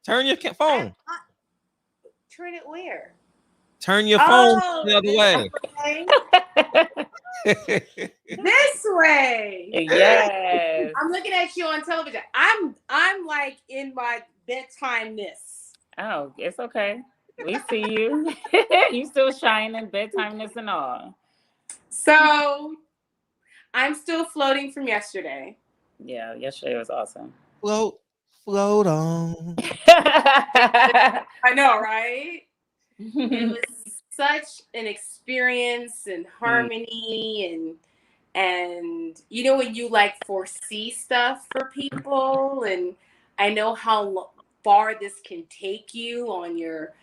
Speaker 3: Turn your phone.
Speaker 6: Turn it where?
Speaker 3: Turn your phone the other way.
Speaker 6: This way.
Speaker 4: Yes.
Speaker 6: I'm looking at you on television. I'm like in my bedtime-ness.
Speaker 4: Oh, it's okay. We see you. You still shining, bedtimeness and all.
Speaker 6: So I'm still floating from yesterday.
Speaker 4: Yeah, yesterday was awesome.
Speaker 3: Float on.
Speaker 6: I know, right? It was such an experience and harmony and you know when you like foresee stuff for people, and I know how far this can take you on your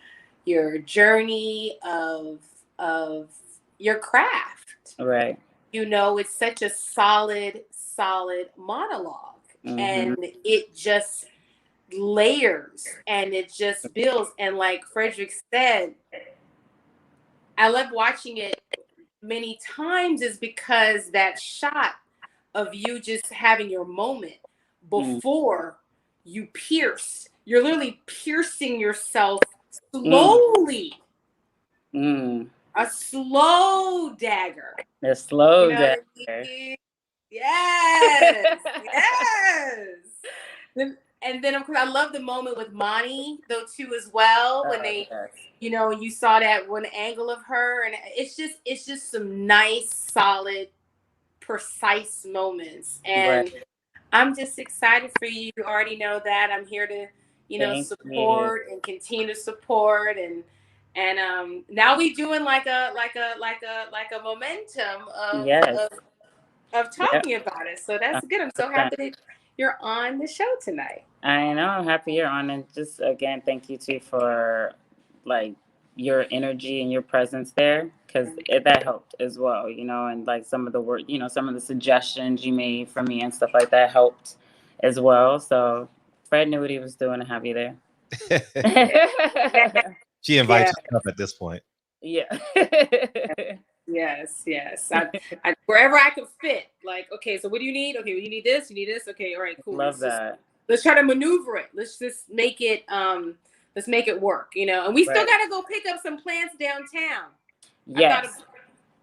Speaker 6: journey of your craft.
Speaker 4: Right.
Speaker 6: You know, it's such a solid monologue, and it just layers and it just builds. And like Frederick said, I love watching it many times is because that shot of you just having your moment before you pierce, you're literally piercing yourself slowly. A slow dagger.
Speaker 4: A slow dagger.
Speaker 6: I mean? Yes. And then of course I love the moment with Monty though too as well, when they you saw that one angle of her, and it's just some nice, solid, precise moments. And I'm just excited for you. You already know that. I'm here to, support and continue to support, and now we doing like a momentum of talking about it. So that's good. I'm so happy that you're on the show tonight.
Speaker 4: I know. I'm happy you're on, and just again, thank you too for like your energy and your presence there, because that helped as well, and like some of the work, some of the suggestions you made for me and stuff like that helped as well. So Fred knew what he was doing to have you there.
Speaker 3: She invites you up at this point.
Speaker 4: Yeah.
Speaker 6: Yes. Wherever I can fit. Like, okay, so what do you need? Okay, well, you need this. Okay, all right, cool.
Speaker 4: Love that.
Speaker 6: Let's try to maneuver it. Let's just make it work, you know. And we still got to go pick up some plants downtown.
Speaker 4: Yes.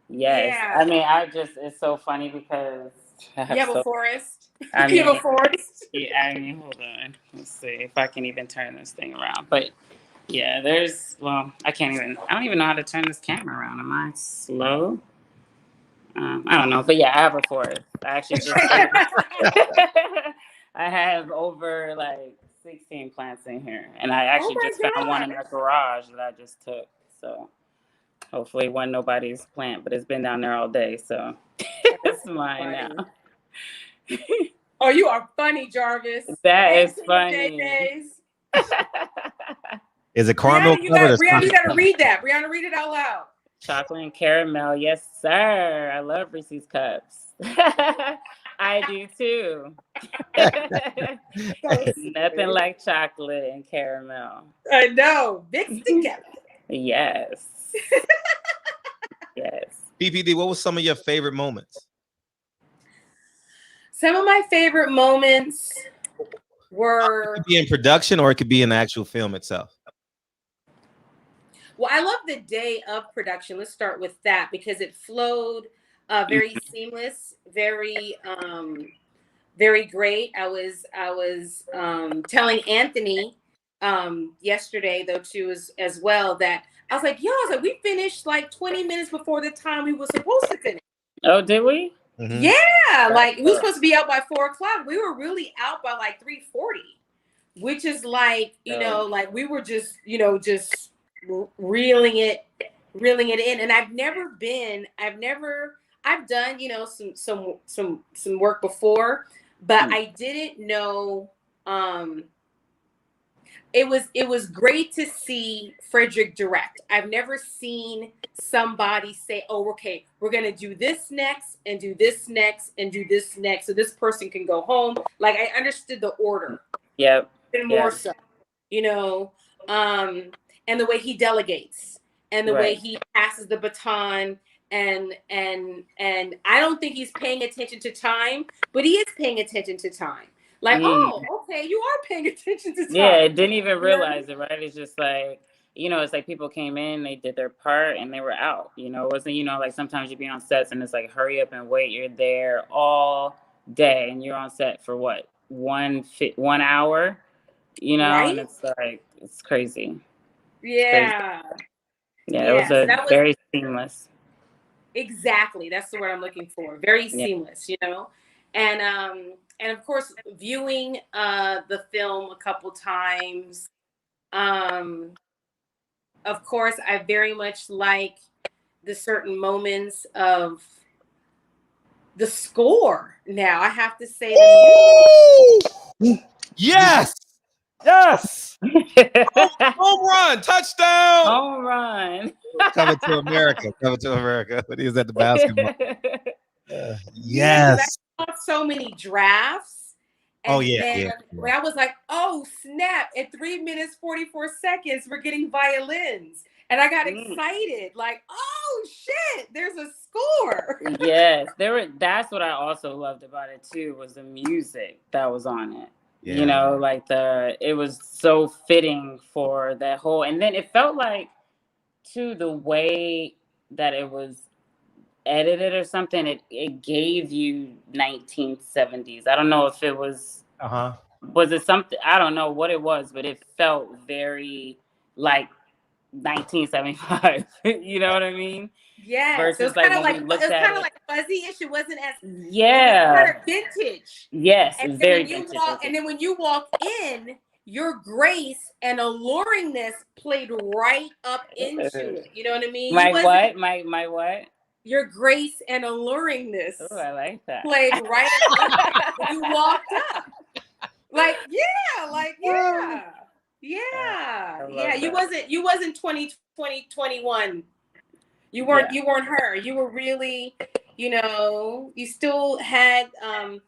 Speaker 4: Yes.
Speaker 6: Yeah.
Speaker 4: I mean, it's so funny because
Speaker 6: you have a forest.
Speaker 4: I mean,
Speaker 6: you have a forest.
Speaker 4: Yeah, I mean, hold on. Let's see if I can even turn this thing around. But yeah, I don't even know how to turn this camera around. Am I slow? I don't know. But yeah, I have a forest. I actually just, I have over like 16 plants in here. And I actually just found one in our garage that I just took. So hopefully it wasn't nobody's plant, but it's been down there all day. So it's mine now.
Speaker 6: Oh, you are funny, Jarvis.
Speaker 4: That is funny.
Speaker 3: Is it caramel?
Speaker 6: Brianna, you gotta read that. Brianna, read it out loud.
Speaker 4: Chocolate and caramel. Yes, sir. I love Reese's Cups. I do too. Nothing like chocolate and caramel.
Speaker 6: I know. Mixed together.
Speaker 4: Yes. Yes.
Speaker 3: PPD, what was some of your favorite moments?
Speaker 6: Some of my favorite moments were...
Speaker 3: It could be in production or it could be in the actual film itself.
Speaker 6: Well, I love the day of production. Let's start with that because it flowed very seamless, very great. I was telling Anthony yesterday, though, too, as well, that I was like, we finished like 20 minutes before the time we were supposed to finish.
Speaker 4: Oh, did we?
Speaker 6: Mm-hmm. Yeah, like we were supposed to be out by 4:00. We were really out by like 3:40, which is like, like we were just, just reeling it in. And I've done, some work before, but I didn't know, it was great to see Frederick direct. I've never seen somebody say, oh, okay, we're going to do this next and do this next and do this next. So this person can go home. Like I understood the order.
Speaker 4: Yep.
Speaker 6: And more so, and the way he delegates and the way he passes the baton and I don't think he's paying attention to time, but he is paying attention to time. Like, oh, okay, you are paying attention to time.
Speaker 4: Yeah, didn't even realize it, right? It's just like, it's like people came in, they did their part, and they were out. It wasn't, like sometimes you'd be on sets and it's like, hurry up and wait. You're there all day and you're on set for what, 1 hour,
Speaker 6: right?
Speaker 4: And it's like, it's crazy.
Speaker 6: Yeah.
Speaker 4: It's crazy. Yeah, it was very seamless.
Speaker 6: Exactly. That's the word I'm looking for. Very seamless, And of course, viewing the film a couple times. Of course, I very much like the certain moments of the score. Now, I have to say
Speaker 3: Yes. Home run, touchdown.
Speaker 4: Home run.
Speaker 3: Coming to America. But he was at the basketball. Yes.
Speaker 6: I saw so many drafts. And when I was like, oh, snap, at 3 minutes, 44 seconds, we're getting violins. And I got excited, like, oh, shit, there's a score.
Speaker 4: Yes, that's what I also loved about it, too, was the music that was on it. Yeah. Like it was so fitting for that whole, and then it felt like, too, the way that it was edited or something, it gave you 1970s. I don't know if it was was it something, I don't know what it was, but it felt very like 1975. You know what I mean?
Speaker 6: Yeah.
Speaker 4: Versus
Speaker 6: so it's kind of like fuzzy-ish. It wasn't as
Speaker 4: kind
Speaker 6: of vintage.
Speaker 4: Yes,
Speaker 6: and
Speaker 4: very
Speaker 6: vintage.
Speaker 4: vintage.
Speaker 6: And then when you walk in, your grace and alluringness played right up into it. You know what I mean?
Speaker 4: My what? My what?
Speaker 6: Your grace and alluringness.
Speaker 4: Oh, I like that.
Speaker 6: Played right up when you walked up. Yeah. You wasn't 2021. You weren't her. You were really, you still had a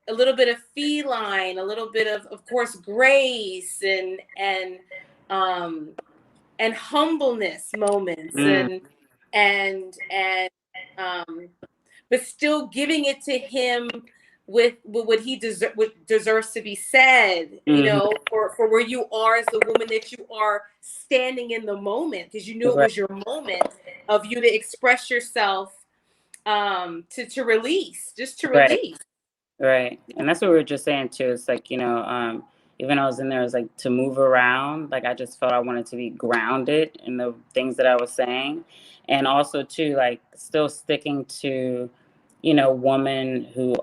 Speaker 6: little bit of feline, a little bit of course, grace and humbleness moments but still giving it to him with what he deserves to be said, you know, for where you are as the woman that you are, standing in the moment, because you knew it was your moment of you to express yourself, to release, just to release.
Speaker 4: Right. And that's what we were just saying too. It's like, you know, even I was in there, it was like to move around. Like I just felt I wanted to be grounded in the things that I was saying. And also too, like still sticking to, you know, women who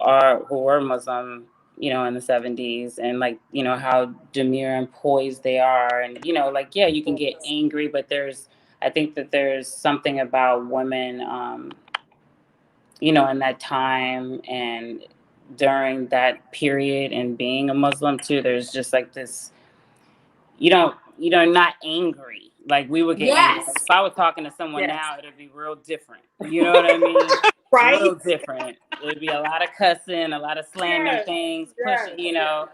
Speaker 4: were Muslim, you know, in the 70s, and like, you know, how demure and poised they are. And, you know, like, yeah, you can get angry, but I think that there's something about women, you know, in that time and during that period, and being a Muslim too, there's just like this, not angry. Like we would get angry. Like if I was talking to someone now, it'd be real different. You know what I mean?
Speaker 6: Right?
Speaker 4: Real different. It'd be a lot of cussing, a lot of slamming things, pushing, you know.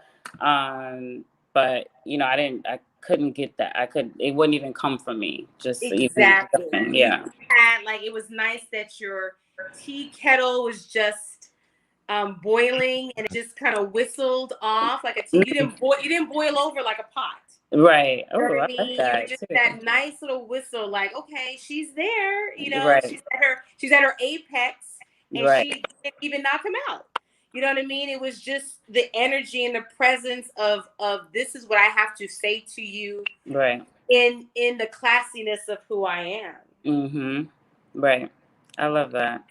Speaker 4: But you know, I couldn't get that. It wouldn't even come from me. Just
Speaker 6: exactly.
Speaker 4: Even, yeah.
Speaker 6: Like it was nice that your tea kettle was just boiling, and it just kind of whistled off like a tea. You didn't boil over like a pot.
Speaker 4: Right.
Speaker 6: You know
Speaker 4: Oh,
Speaker 6: what
Speaker 4: I
Speaker 6: I mean?
Speaker 4: like that.
Speaker 6: Just
Speaker 4: too.
Speaker 6: that nice little whistle, like, okay, she's there. You know,
Speaker 4: Right.
Speaker 6: she's at her apex, and
Speaker 4: Right.
Speaker 6: she didn't even knock him out. You know what I mean? It was just the energy and the presence of this is what I have to say to you.
Speaker 4: Right.
Speaker 6: In the classiness of who I am.
Speaker 4: Mm-hmm. Right. I love that.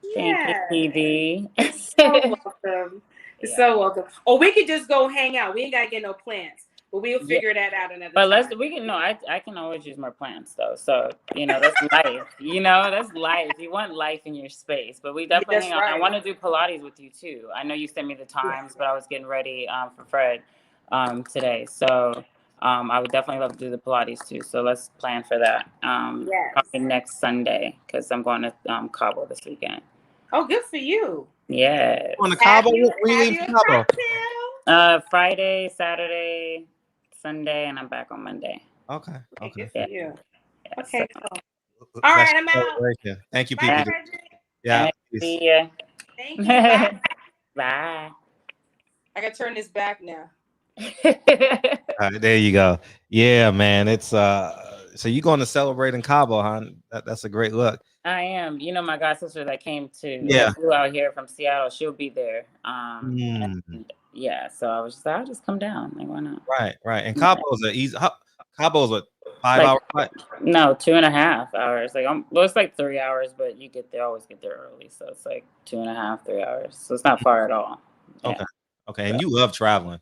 Speaker 6: Yeah.
Speaker 4: Thank you, PD.
Speaker 6: You're so welcome. You're so welcome. Or we could just go hang out. We ain't gotta get no plants. But we'll figure that out another time.
Speaker 4: But I can always use more plants though. So, you know, that's life. You know, that's life. You want life in your space. But we definitely hang out. Right. I want to do Pilates with you too. I know you sent me the times, but I was getting ready for Fred today. So I would definitely love to do the Pilates too. So let's plan for that. Probably next Sunday, because I'm going to Cabo this weekend.
Speaker 6: Oh, good for you.
Speaker 4: Yeah.
Speaker 3: On the Cabo?
Speaker 4: Friday, Saturday, Sunday, and I'm back on Monday.
Speaker 3: Okay.
Speaker 6: Good for you.
Speaker 4: Okay.
Speaker 6: So. All right, I'm out.
Speaker 3: Thank you,
Speaker 6: Bye,
Speaker 3: PPD. Yeah.
Speaker 4: See ya.
Speaker 6: Thank you. Bye.
Speaker 4: Bye.
Speaker 6: I gotta turn this back now.
Speaker 3: There you go. Yeah, man. It's so you going to celebrate in Cabo, huh? That's a great look.
Speaker 4: I am. You know, my god sister that flew out here from Seattle, she'll be there. And, so I was just like, I'll just come down. Like, why not?
Speaker 3: Right. And Cabo's Cabo's a 5-hour flight?
Speaker 4: No, 2.5 hours. Like it's like 3 hours, but you always get there early. So it's like 2.5, 3 hours. So it's not far at all.
Speaker 3: Yeah. Okay. And you love traveling.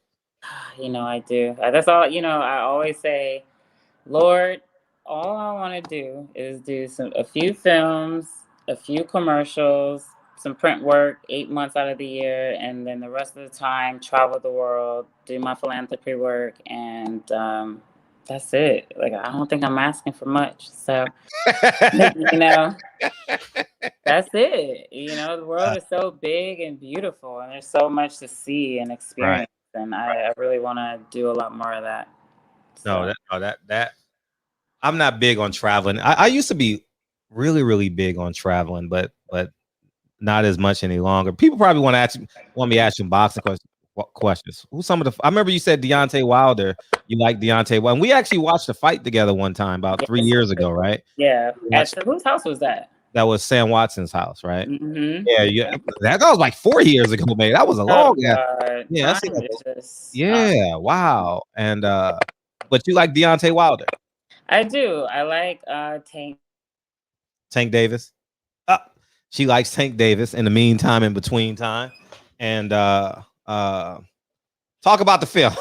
Speaker 4: You know, I do. That's all, you know, I always say, Lord, all I want to do is do a few films, a few commercials, some print work 8 months out of the year, and then the rest of the time travel the world, do my philanthropy work, and that's it. Like, I don't think I'm asking for much. So, you know, that's it. You know, the world is so big and beautiful, and there's so much to see and experience, and I really want to do a lot more of that.
Speaker 3: So. No, that I'm not big on traveling. I used to be really, really big on traveling, but not as much any longer. People probably want me to ask you boxing questions. Who's some of the? I remember you said Deontay Wilder. You like Deontay Wilder. And we actually watched a fight together one time about 3 years ago, right?
Speaker 4: Yeah. Whose house was that?
Speaker 3: That was Sam Watson's house, right?
Speaker 4: Mm-hmm.
Speaker 3: Yeah. That was like 4 years ago, man. That was a long time. Yeah. Yeah. Wow. And but you like Deontay Wilder?
Speaker 4: I do. I like
Speaker 3: Tank Davis. She likes Tank Davis in the meantime, in between time. And talk about the film.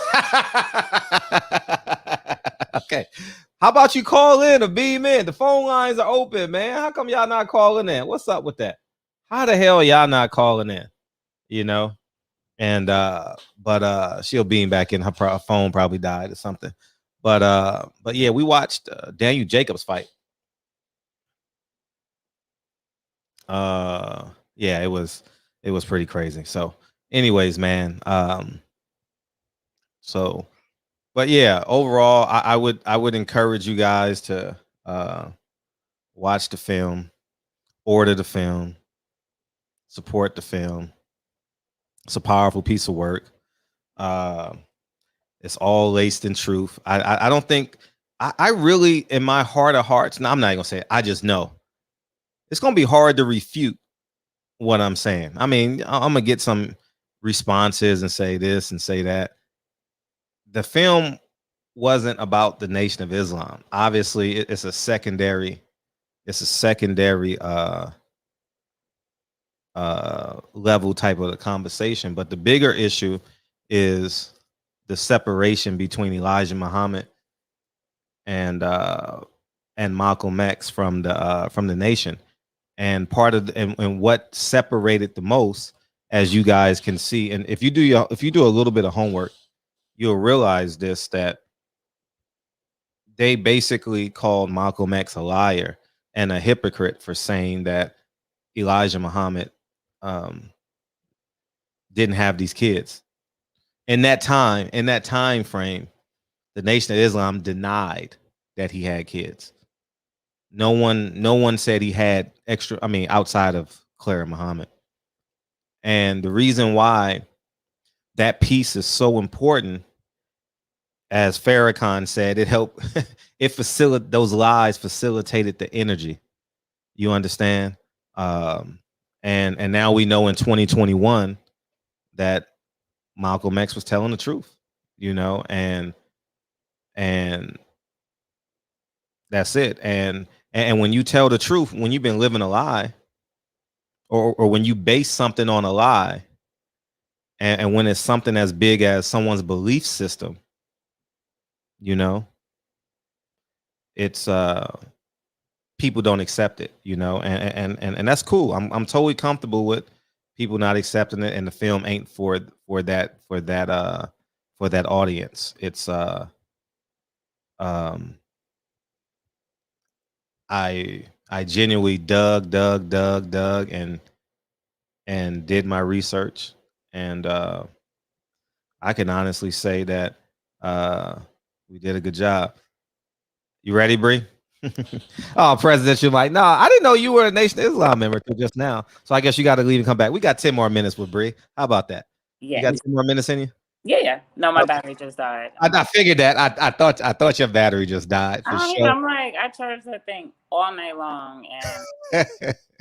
Speaker 3: Okay. How about you call in or beam in? The phone lines are open, man. How come y'all not calling in? What's up with that? How the hell y'all not calling in? You know? And but she'll beam back in. Her phone probably died or something. But yeah, we watched Daniel Jacobs fight. Yeah, it was pretty crazy. So anyways, man, so but yeah, overall I would encourage you guys to watch the film, order the film, support the film, It's a powerful piece of work. It's all laced in truth. I don't think I really, in my heart of hearts, no, I'm not even gonna say it, I just know it's gonna be hard to refute what I'm saying. I mean, I'm gonna get some responses and say this and say that. The film wasn't about the Nation of Islam. Obviously, it's a secondary. It's a secondary level type of the conversation. But the bigger issue is the separation between Elijah Muhammad and Malcolm X from the nation. And part of and what separated the most, as you guys can see, and if you do a little bit of homework, you'll realize this, that they basically called Malcolm X a liar and a hypocrite for saying that Elijah Muhammad didn't have these kids. In that time frame, the Nation of Islam denied that he had kids. No one said he had extra, I mean, outside of Clara Muhammad. And the reason why that piece is so important, as Farrakhan said, it helped those lies facilitated the energy. You understand? And now we know in 2021 that Malcolm X was telling the truth, and that's it. And when you tell the truth, when you've been living a lie, or when you base something on a lie, and when it's something as big as someone's belief system, it's people don't accept it, and that's cool. I'm totally comfortable with people not accepting it, and the film ain't for that audience. It's I genuinely dug and did my research, and I can honestly say that we did a good job. You ready, Bree? Oh, President, you might. No, I didn't know you were a Nation of Islam member till just now. So I guess you got to leave and come back. We got 10 more minutes with Bree. How about that?
Speaker 4: Yeah.
Speaker 3: You got 10 more minutes in you?
Speaker 4: Yeah. No, my battery just died.
Speaker 3: I figured that. I thought your battery just died for sure.
Speaker 4: I'm like, I charge that thing all night long and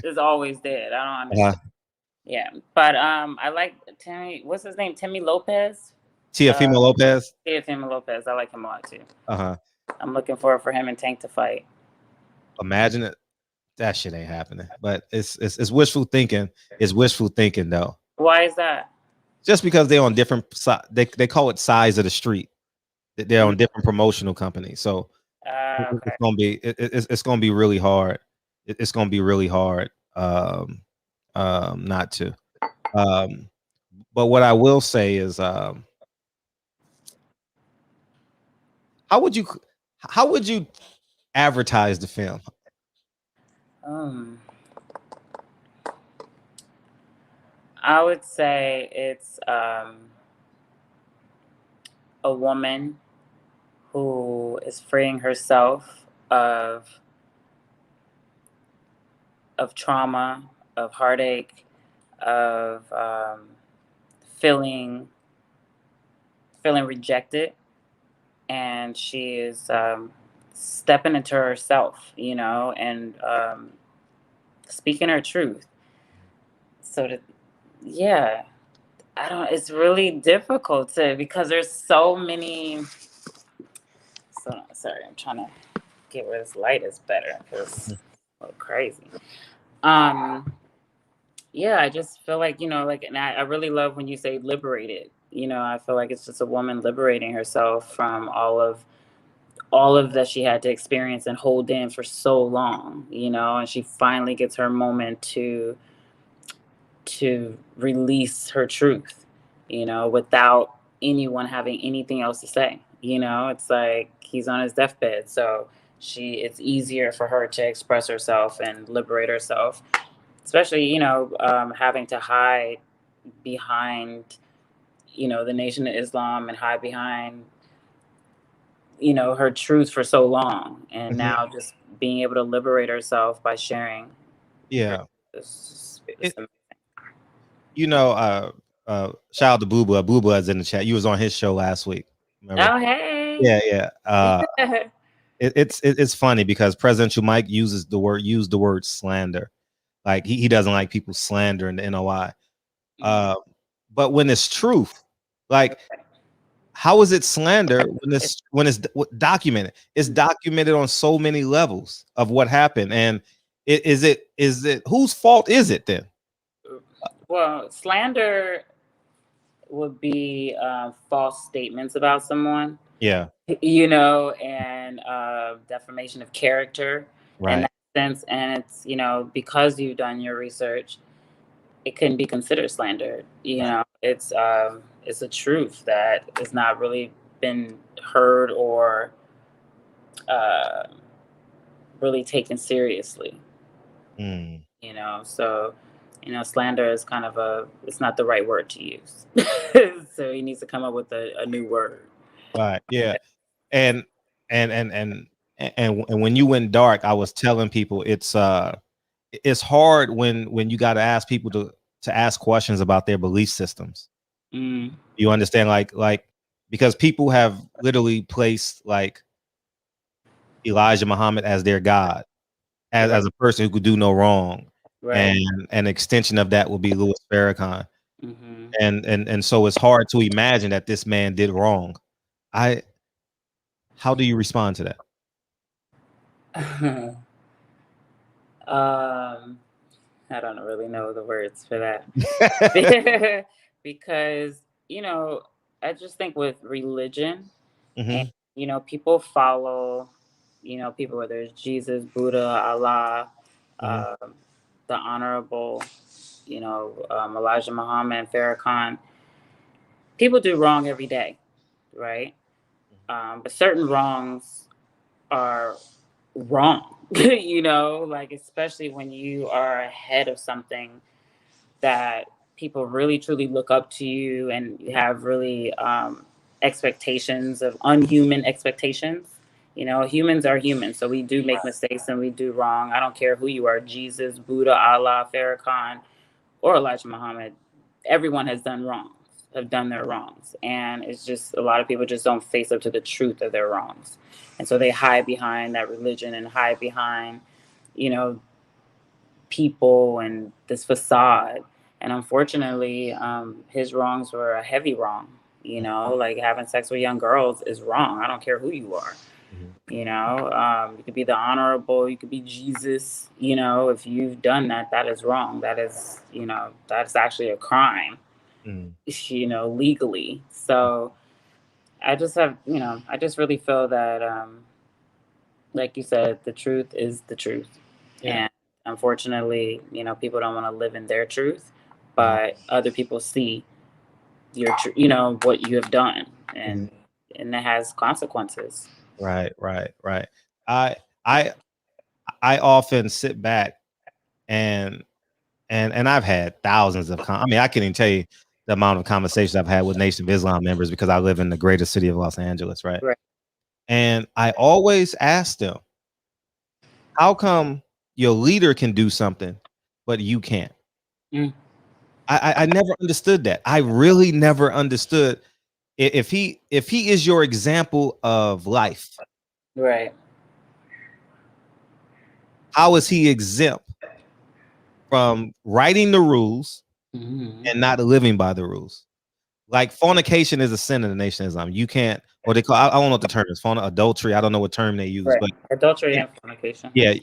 Speaker 4: it's always dead. I don't understand. Yeah. But I like Timmy, what's his name? Timmy Lopez?
Speaker 3: Teofimo Lopez?
Speaker 4: Teofimo Lopez. I like him a lot too.
Speaker 3: Uh-huh.
Speaker 4: I'm looking forward for him and Tank to fight.
Speaker 3: Imagine it. That shit ain't happening. But it's wishful thinking. It's wishful thinking though.
Speaker 4: Why is that?
Speaker 3: Just because they're on different they call it size of the street. They're on different promotional companies. So
Speaker 4: okay.
Speaker 3: it's gonna be really hard. It's gonna be really hard not to. But what I will say is how would you advertise the film?
Speaker 4: I would say it's a woman who is freeing herself of trauma, of heartache, of feeling rejected, and she is stepping into herself, and speaking her truth. So it's really difficult because there's so many. So sorry, I'm trying to get where this light is better because it's crazy. Yeah, I just feel like, and I really love when you say liberated. I feel like it's just a woman liberating herself from all of that she had to experience and hold in for so long, and she finally gets her moment to release her truth, without anyone having anything else to say. It's like he's on his deathbed, so it's easier for her to express herself and liberate herself, especially, having to hide behind, the Nation of Islam and hide behind, her truth for so long. And now just being able to liberate herself by sharing.
Speaker 3: Yeah. shout out to Booba. Booba's in the chat. You was on his show last week. Remember?
Speaker 4: Oh, hey.
Speaker 3: Yeah. It's funny because Presidential Mike used the word slander. Like he doesn't like people slandering the NOI. But when it's truth, like how is it slander when it's documented? It's documented on so many levels of what happened. And is it whose fault is it then?
Speaker 4: Well, slander would be false statements about someone.
Speaker 3: Yeah.
Speaker 4: You know, and defamation of character in that sense. And it's, you know, because you've done your research, it couldn't be considered slander. You know, it's a truth that has not really been heard or really taken seriously. You know, so you know, slander is kind of it's not the right word to use. So he needs to come up with a new word.
Speaker 3: Right. Yeah. And when you went dark, I was telling people it's hard when you got to ask people to ask questions about their belief systems. You understand, like because people have literally placed like Elijah Muhammad as their God, as a person who could do no wrong, and an extension of that will be Louis Farrakhan, and so it's hard to imagine that this man did wrong. How do you respond to that?
Speaker 4: I don't really know the words for that. Because, you know, I just think with religion, and, you know, people follow, you know, people, whether it's Jesus, Buddha, Allah, the Honorable, you know, Elijah Muhammad, Farrakhan. People do wrong every day, right? But certain wrongs are wrong, you know, like especially when you are ahead of something that people really truly look up to you and have really expectations of unhuman expectations. You know, humans are humans, so we do make mistakes and we do wrong. I don't care who you are, Jesus, Buddha, Allah, Farrakhan, or Elijah Muhammad. Everyone has done wrongs, have done their wrongs. And it's just a lot of people just don't face up to the truth of their wrongs. And so they hide behind that religion and hide behind, you know, people and this facade. And unfortunately, his wrongs were a heavy wrong. You know, like having sex with young girls is wrong. I don't care who you are. You know, you could be the Honorable, you could be Jesus. You know, if you've done that, that is wrong. That is, you know, that's actually a crime. You know, legally. So I just have, you know, I just really feel that, like you said, the truth is the truth. And unfortunately, you know, people don't want to live in their truth, but other people see your, you know, what you have done, and it has consequences.
Speaker 3: Right. I often sit back and I've had thousands of I mean, I can't even tell you the amount of conversations I've had with Nation of Islam members because I live in the greater city of Los Angeles, right? And I always ask them, how come your leader can do something, but you can't? I never understood that. I really never understood if he is your example of life,
Speaker 4: right?
Speaker 3: How is he exempt from writing the rules and not living by the rules? Like fornication is a sin in the Nation of Islam. You can't, or they call, I don't know what the term is, adultery. I don't know what term they use, but
Speaker 4: adultery and fornication.
Speaker 3: Yeah,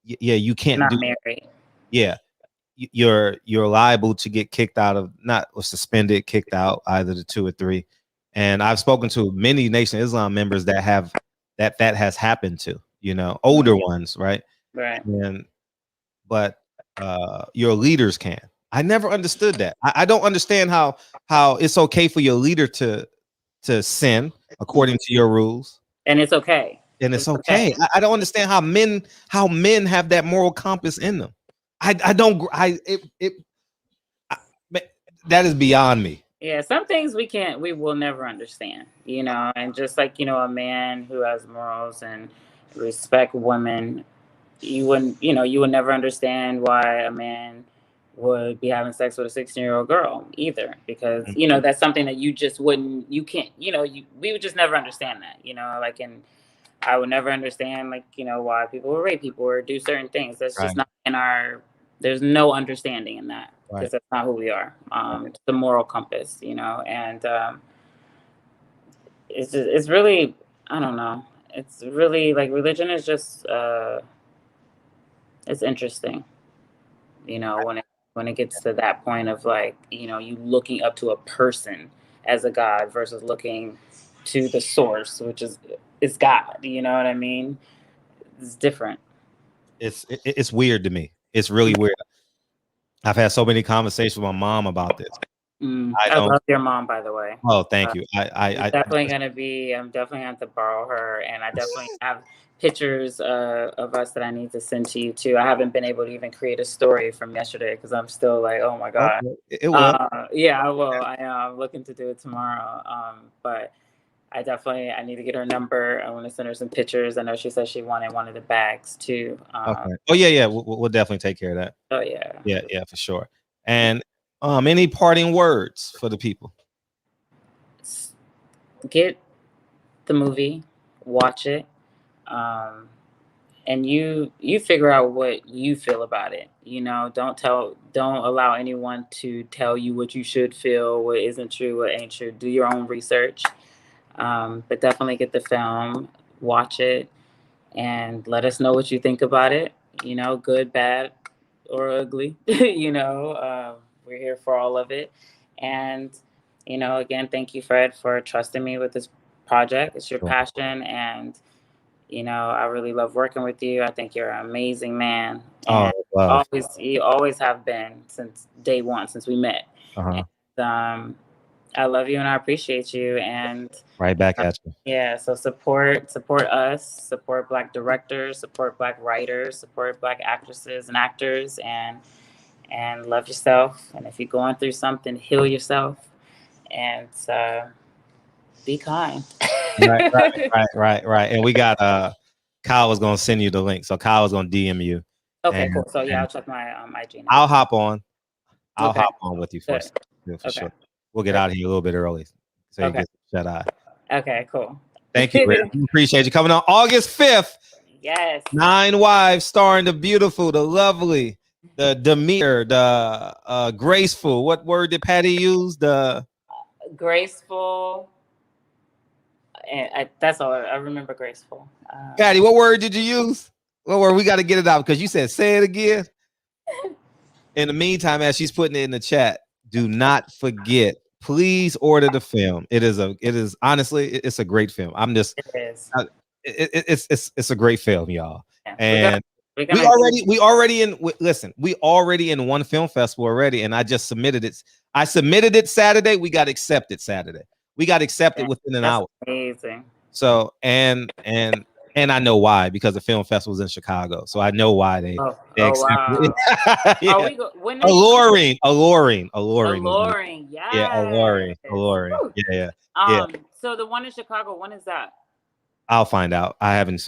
Speaker 3: you can't
Speaker 4: not
Speaker 3: do.
Speaker 4: Married.
Speaker 3: Yeah, you're liable to get kicked out of, not or suspended, kicked out, either the two or three. And I've spoken to many Nation of Islam members that have that has happened to, you know, older ones, right?
Speaker 4: Right.
Speaker 3: But your leaders can. I never understood that. I don't understand how it's okay for your leader to sin according to your rules,
Speaker 4: and it's okay.
Speaker 3: And it's okay. I don't understand how men have that moral compass in them. I don't. That is beyond me.
Speaker 4: Yeah, some things we will never understand, you know, and just like, you know, a man who has morals and respect women, you would never understand why a man would be having sex with a 16-year-old girl either, because
Speaker 3: Mhm.
Speaker 4: you know that's something that you just wouldn't, you can't, you know, we would just never understand that, you know, like, and I would never understand, like, you know, why people would rape people or do certain things. That's just
Speaker 3: Right.
Speaker 4: not in our. There's no understanding in that,
Speaker 3: Right.
Speaker 4: because that's not who we are. It's the moral compass, you know, and it's really, I don't know. It's really like religion is just it's interesting, you know, when it gets to that point of like, you know, you looking up to a person as a god versus looking to the source, which is God. You know what I mean? It's different.
Speaker 3: It's weird to me. It's really weird. I've had so many conversations with my mom about this.
Speaker 4: I love your mom, by the way.
Speaker 3: Oh, thank you.
Speaker 4: I'm definitely gonna have to borrow her, and I definitely have pictures of us that I need to send to you too. I haven't been able to even create a story from yesterday because I'm still like, oh my god.
Speaker 3: It will.
Speaker 4: Yeah, I will. I'm looking to do it tomorrow. But I need to get her number. I want to send her some pictures. I know she said she wanted one of the bags too.
Speaker 3: Okay. Oh yeah. We'll definitely take care of that.
Speaker 4: Oh yeah.
Speaker 3: Yeah, for sure. And any parting words for the people?
Speaker 4: Get the movie, watch it, and you figure out what you feel about it. You know, don't allow anyone to tell you what you should feel, what isn't true, what ain't true. Do your own research, but definitely get the film, watch it, and let us know what you think about it. You know, good, bad, or ugly. You know, we're here for all of it. And, you know, again, thank you, Fred, for trusting me with this project. It's your passion. And, you know, I really love working with you. I think you're an amazing man. And
Speaker 3: wow.
Speaker 4: you always have been since day one, since we met.
Speaker 3: Uh-huh.
Speaker 4: And, I love you and I appreciate you. And
Speaker 3: right back at you.
Speaker 4: Yeah, so support us, support Black directors, support Black writers, support Black actresses and actors, and love yourself. And if you're going through something, heal yourself, and be kind.
Speaker 3: Right. And we got Kyle was gonna send you the link, so Kyle was gonna DM you.
Speaker 4: Okay, cool. So yeah, I'll check my IG now.
Speaker 3: I'll hop on. I'll hop on with you first. For
Speaker 4: Okay.
Speaker 3: Sure. We'll get out of here a little bit early, so you get shut eye.
Speaker 4: Okay, cool.
Speaker 3: Thank you, Rick. Appreciate you coming on August 5th.
Speaker 4: Yes.
Speaker 3: 9 Wives, starring the beautiful, the lovely, the demure, the graceful. What word did Patty use? The
Speaker 4: graceful. And that's all I remember. Graceful.
Speaker 3: Patty, what word did you use? What word? We got to get it out because you said say it again. In the meantime, as she's putting it in the chat, do not forget. Please order the film. It is honestly, it's a great film. I'm just, it's a great film, y'all. Yeah, and we already in one film festival already, and I just submitted it. I submitted it Saturday. We got accepted Saturday. We got accepted within an hour.
Speaker 4: Amazing.
Speaker 3: So and I know why, because the film festival is in Chicago, so I know why they accepted it. Yeah. Alluring. Yeah, alluring. Yeah.
Speaker 4: So the one in Chicago, when is that?
Speaker 3: I'll find out. I haven't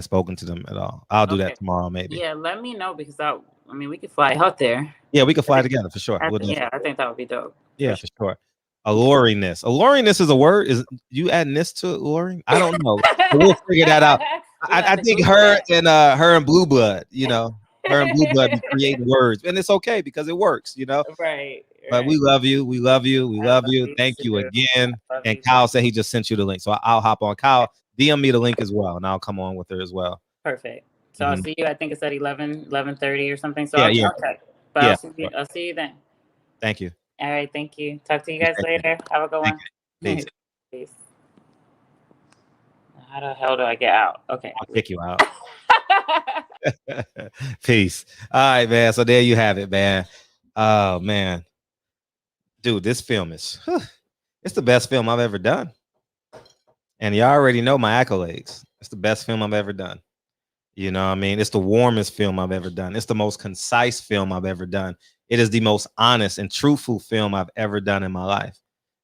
Speaker 3: spoken to them at all. I'll do that tomorrow, maybe.
Speaker 4: Yeah, let me know, because we could fly out there.
Speaker 3: Yeah, we could fly together for sure.
Speaker 4: I think that would be dope.
Speaker 3: Yeah, for sure. Alluringness is a word. Is you adding this to alluring? I don't know. We'll figure that out. I think her and Blue Blood, you know, her and Blue Blood be creating words, and it's okay because it works, you know.
Speaker 4: Right.
Speaker 3: But we love you. We love you. Thank you again. And Kyle said he just sent you the link, so I'll hop on. Kyle, DM me the link as well, and I'll come on with her as well.
Speaker 4: Perfect. So I'll see you. I think it's at 11:30 or something. So
Speaker 3: yeah.
Speaker 4: Okay. But I'll see you then.
Speaker 3: Thank you.
Speaker 4: All right. Thank you. Talk to you guys later. Have a good one.
Speaker 3: Peace.
Speaker 4: Peace. How the hell do I get out? Okay.
Speaker 3: I'll kick you out. Peace. All right, man. So there you have it, man. Oh man, dude, this film is it's the best film I've ever done. And you already know my accolades. It's the best film I've ever done. You know what I mean? It's the warmest film I've ever done. It's the most concise film I've ever done. It is the most honest and truthful film I've ever done in my life.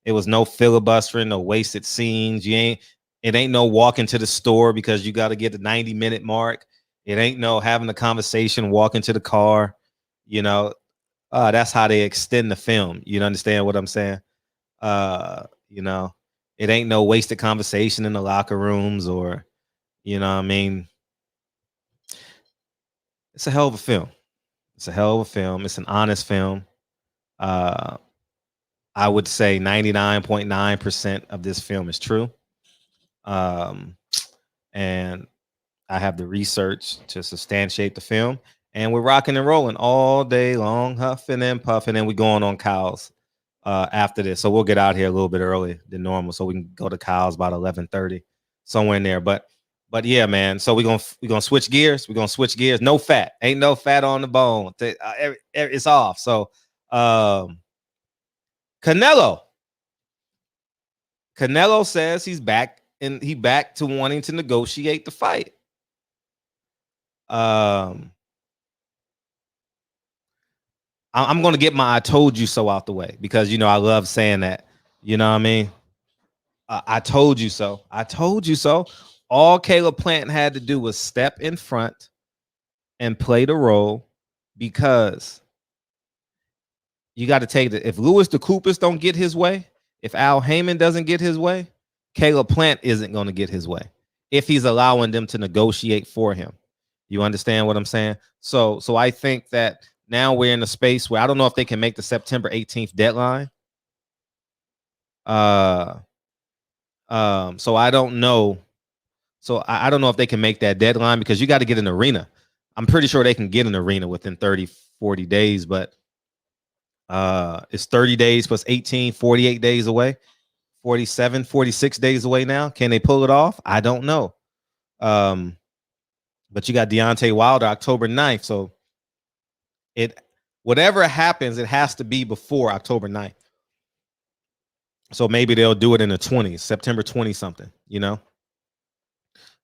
Speaker 3: It was no filibustering, no wasted scenes. It ain't no walking to the store because you got to get the 90-minute mark. It ain't no having a conversation, walking to the car. You know, That's how they extend the film. You understand what I'm saying? You know, it ain't no wasted conversation in the locker rooms, or you know what I mean. It's a hell of a film. It's a hell of a film. It's an honest film. Uh, I would say 99.9% of this film is true. And I have the research to substantiate the film. And we're rocking and rolling all day long, huffing and puffing. And we're going on Kyle's after this. So we'll get out here a little bit earlier than normal, so we can go to Kyle's about 11:30, somewhere in there. But yeah, man. So we're gonna switch gears. We're gonna switch gears. No fat. Ain't no fat on the bone. It's off. So Canelo says he's back, and he back to wanting to negotiate the fight. I'm going to get my "I told you so" out the way, because I love saying that. You know what I mean? I told you so. I told you so. All Caleb Plant had to do was step in front and play the role, because you got to take it. If Louis DeCoopus don't get his way, if Al Heyman doesn't get his way, Caleb Plant isn't going to get his way if he's allowing them to negotiate for him. You understand what I'm saying? So I think that now we're in a space where I don't know if they can make the September 18th deadline. So I don't know. So I don't know if they can make that deadline, because you got to get an arena. I'm pretty sure they can get an arena within 30, 40 days, but it's 30 days plus 18, 48 days away, 47, 46 days away now. Can they pull it off? I don't know. But you got Deontay Wilder October 9th. So whatever happens, it has to be before October 9th. So maybe they'll do it in the 20s, September 20 something,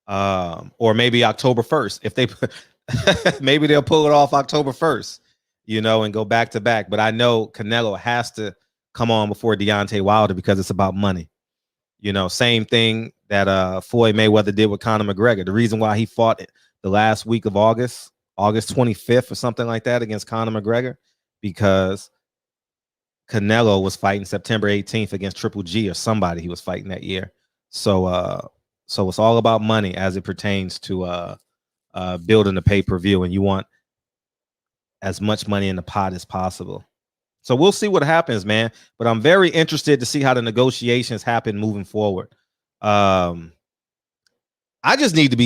Speaker 3: or maybe October 1st. If they maybe they'll pull it off October 1st, and go back to back. But I know Canelo has to come on before Deontay Wilder, because it's about money. Same thing that Floyd Mayweather did with Conor McGregor. The reason why he fought the last week of August 25th or something like that against Conor McGregor, because Canelo was fighting September 18th against Triple G or somebody he was fighting that year. So it's all about money as it pertains to building the pay-per-view, and you want as much money in the pot as possible. So we'll see what happens, man. But I'm very interested to see how the negotiations happen moving forward. I just need to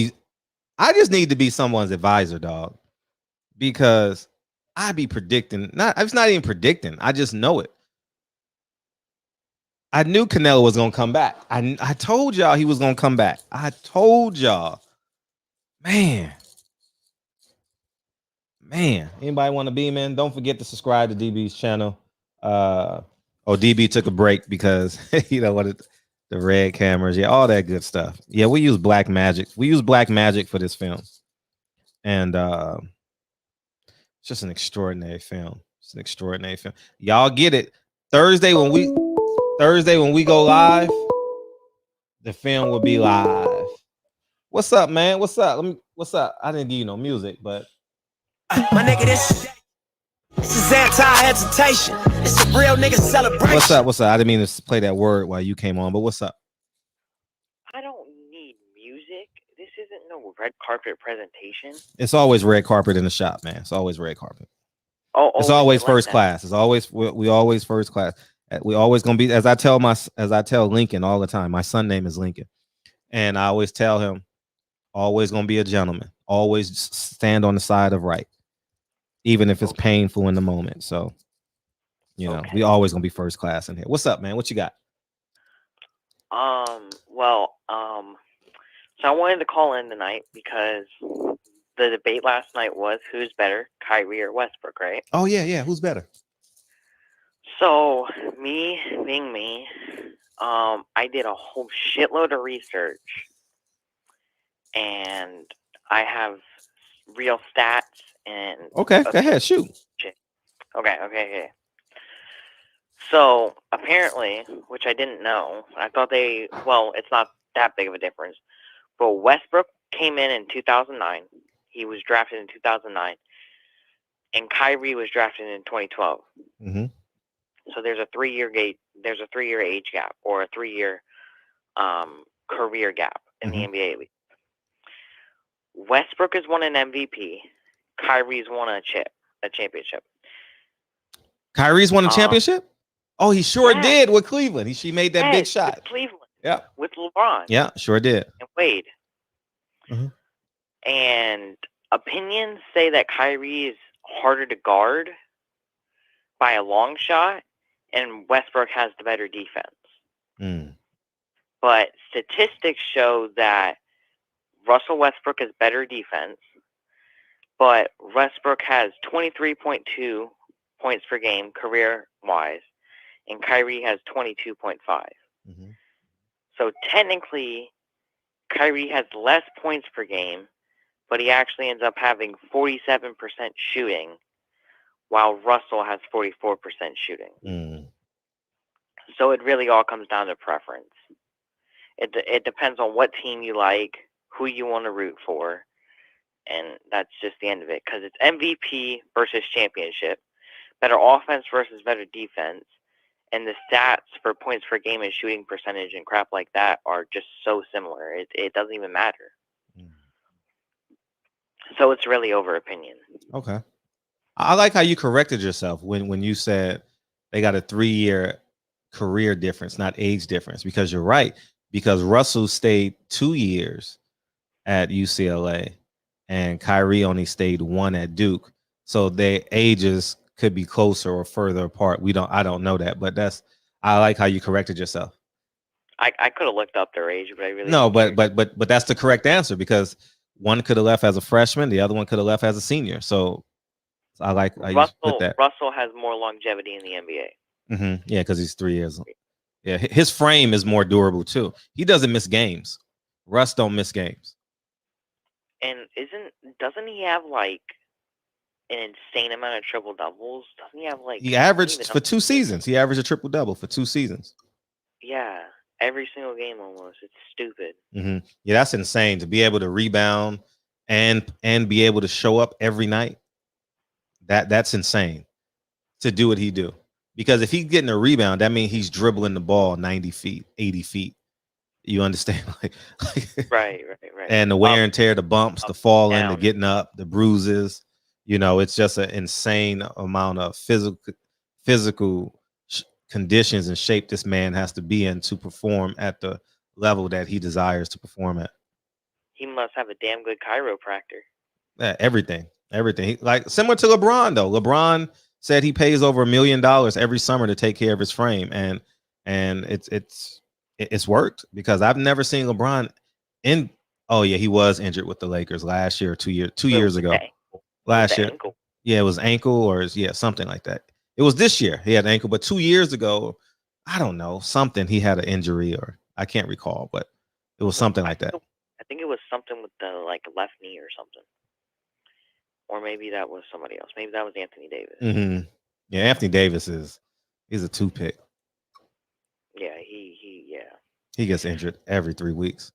Speaker 3: be someone's advisor, dog, because I be predicting. It's not even predicting. I just know it. I knew Canelo was gonna come back. I told y'all he was gonna come back. I told y'all, man. Anybody want to be, man? Don't forget to subscribe to DB's channel. DB took a break because what the red cameras, all that good stuff. Yeah, we use black magic. We use black magic for this film, and it's just an extraordinary film. It's an extraordinary film. Y'all get it. Thursday when we go live, the film will be live. What's up, man? What's up? What's up? I didn't give you no music, but
Speaker 7: my nigga, this is anti-hesitation. It's a real nigga celebration.
Speaker 3: What's up? I didn't mean to play that word while you came on, but what's up?
Speaker 8: I don't need music. This isn't no red carpet presentation.
Speaker 3: It's always red carpet in the shop, man. It's always red carpet. It's always first class. It's always we always first class. We always gonna be, as I tell Lincoln all the time. My son name is Lincoln, and I always tell him, always gonna be a gentleman. Always stand on the side of right, even if it's painful in the moment. So, we always gonna be first class in here. What's up, man? What you got?
Speaker 8: So I wanted to call in tonight because the debate last night was who's better, Kyrie or Westbrook, right?
Speaker 3: Oh yeah. Who's better?
Speaker 8: So me being me, I did a whole shitload of research, and I have real stats and.
Speaker 3: Okay, go ahead, shoot.
Speaker 8: Okay. So apparently, which I didn't know, I thought it's not that big of a difference. But Westbrook came in 2009. He was drafted in 2009. and Kyrie was drafted in 2012.
Speaker 3: Mm-hmm.
Speaker 8: So there's a 3-year age gap, or a 3-year career gap in the NBA league. Westbrook has won an MVP. Kyrie's won a championship.
Speaker 3: Kyrie's won a championship? Oh, he sure did with Cleveland. She made that big shot.
Speaker 8: With Cleveland.
Speaker 3: Yeah.
Speaker 8: With LeBron.
Speaker 3: Yeah, sure did.
Speaker 8: And Wade. And opinions say that Kyrie is harder to guard by a long shot, and Westbrook has the better defense. But statistics show that Russell Westbrook has better defense, but Westbrook has 23.2 points per game career-wise, and Kyrie has 22.5. So technically, Kyrie has less points per game, but he actually ends up having 47% shooting, while Russell has 44% shooting. So it really all comes down to preference. It depends on what team you like, who you want to root for, and that's just the end of it. Because it's MVP versus championship, better offense versus better defense, and the stats for points per game and shooting percentage and crap like that are just so similar. It doesn't even matter. So it's really over opinion.
Speaker 3: Okay. I like how you corrected yourself when you said they got a 3-year career difference, not age difference, because you're right. Because Russell stayed 2 years at UCLA and Kyrie only stayed 1 at Duke. So their ages could be closer or further apart. I don't know that, but I like how you corrected yourself.
Speaker 8: I could have looked up their age, but I really
Speaker 3: no, but that's the correct answer, because one could have left as a freshman, the other one could have left as a senior. So I like how you put that.
Speaker 8: Russell has more longevity in the NBA.
Speaker 3: Yeah, because he's 3 years. Yeah, his frame is more durable too. He doesn't miss games. Russ don't miss games.
Speaker 8: And doesn't he have like an insane amount of triple doubles? Doesn't he have like
Speaker 3: he averaged for 2 seasons? He averaged a triple double for 2 seasons.
Speaker 8: Yeah, every single game almost. It's stupid.
Speaker 3: Yeah, that's insane to be able to rebound and be able to show up every night. That's insane to do what he do. Because if he's getting a rebound, that means he's dribbling the ball 90 feet, 80 feet. You understand?
Speaker 8: Right.
Speaker 3: And the wear and tear, the bumps, the falling, the getting up, the bruises. It's just an insane amount of physical conditions and shape this man has to be in to perform at the level that he desires to perform at.
Speaker 8: He must have a damn good chiropractor.
Speaker 3: Everything. Like similar to LeBron, though. LeBron said he pays over $1 million every summer to take care of his frame, and it's worked, because I've never seen LeBron in. Oh yeah, he was injured with the Lakers last year, 2 years ago. Last year, yeah, it was ankle or something like that. It was this year he had an ankle, but 2 years ago, I don't know, something, he had an injury, or I can't recall, but it was something like that.
Speaker 8: I think it was something with the left knee or something. Or maybe that was somebody else. Maybe that was Anthony Davis.
Speaker 3: Yeah, Anthony Davis he's a 2-pick.
Speaker 8: Yeah,
Speaker 3: he gets injured every 3 weeks.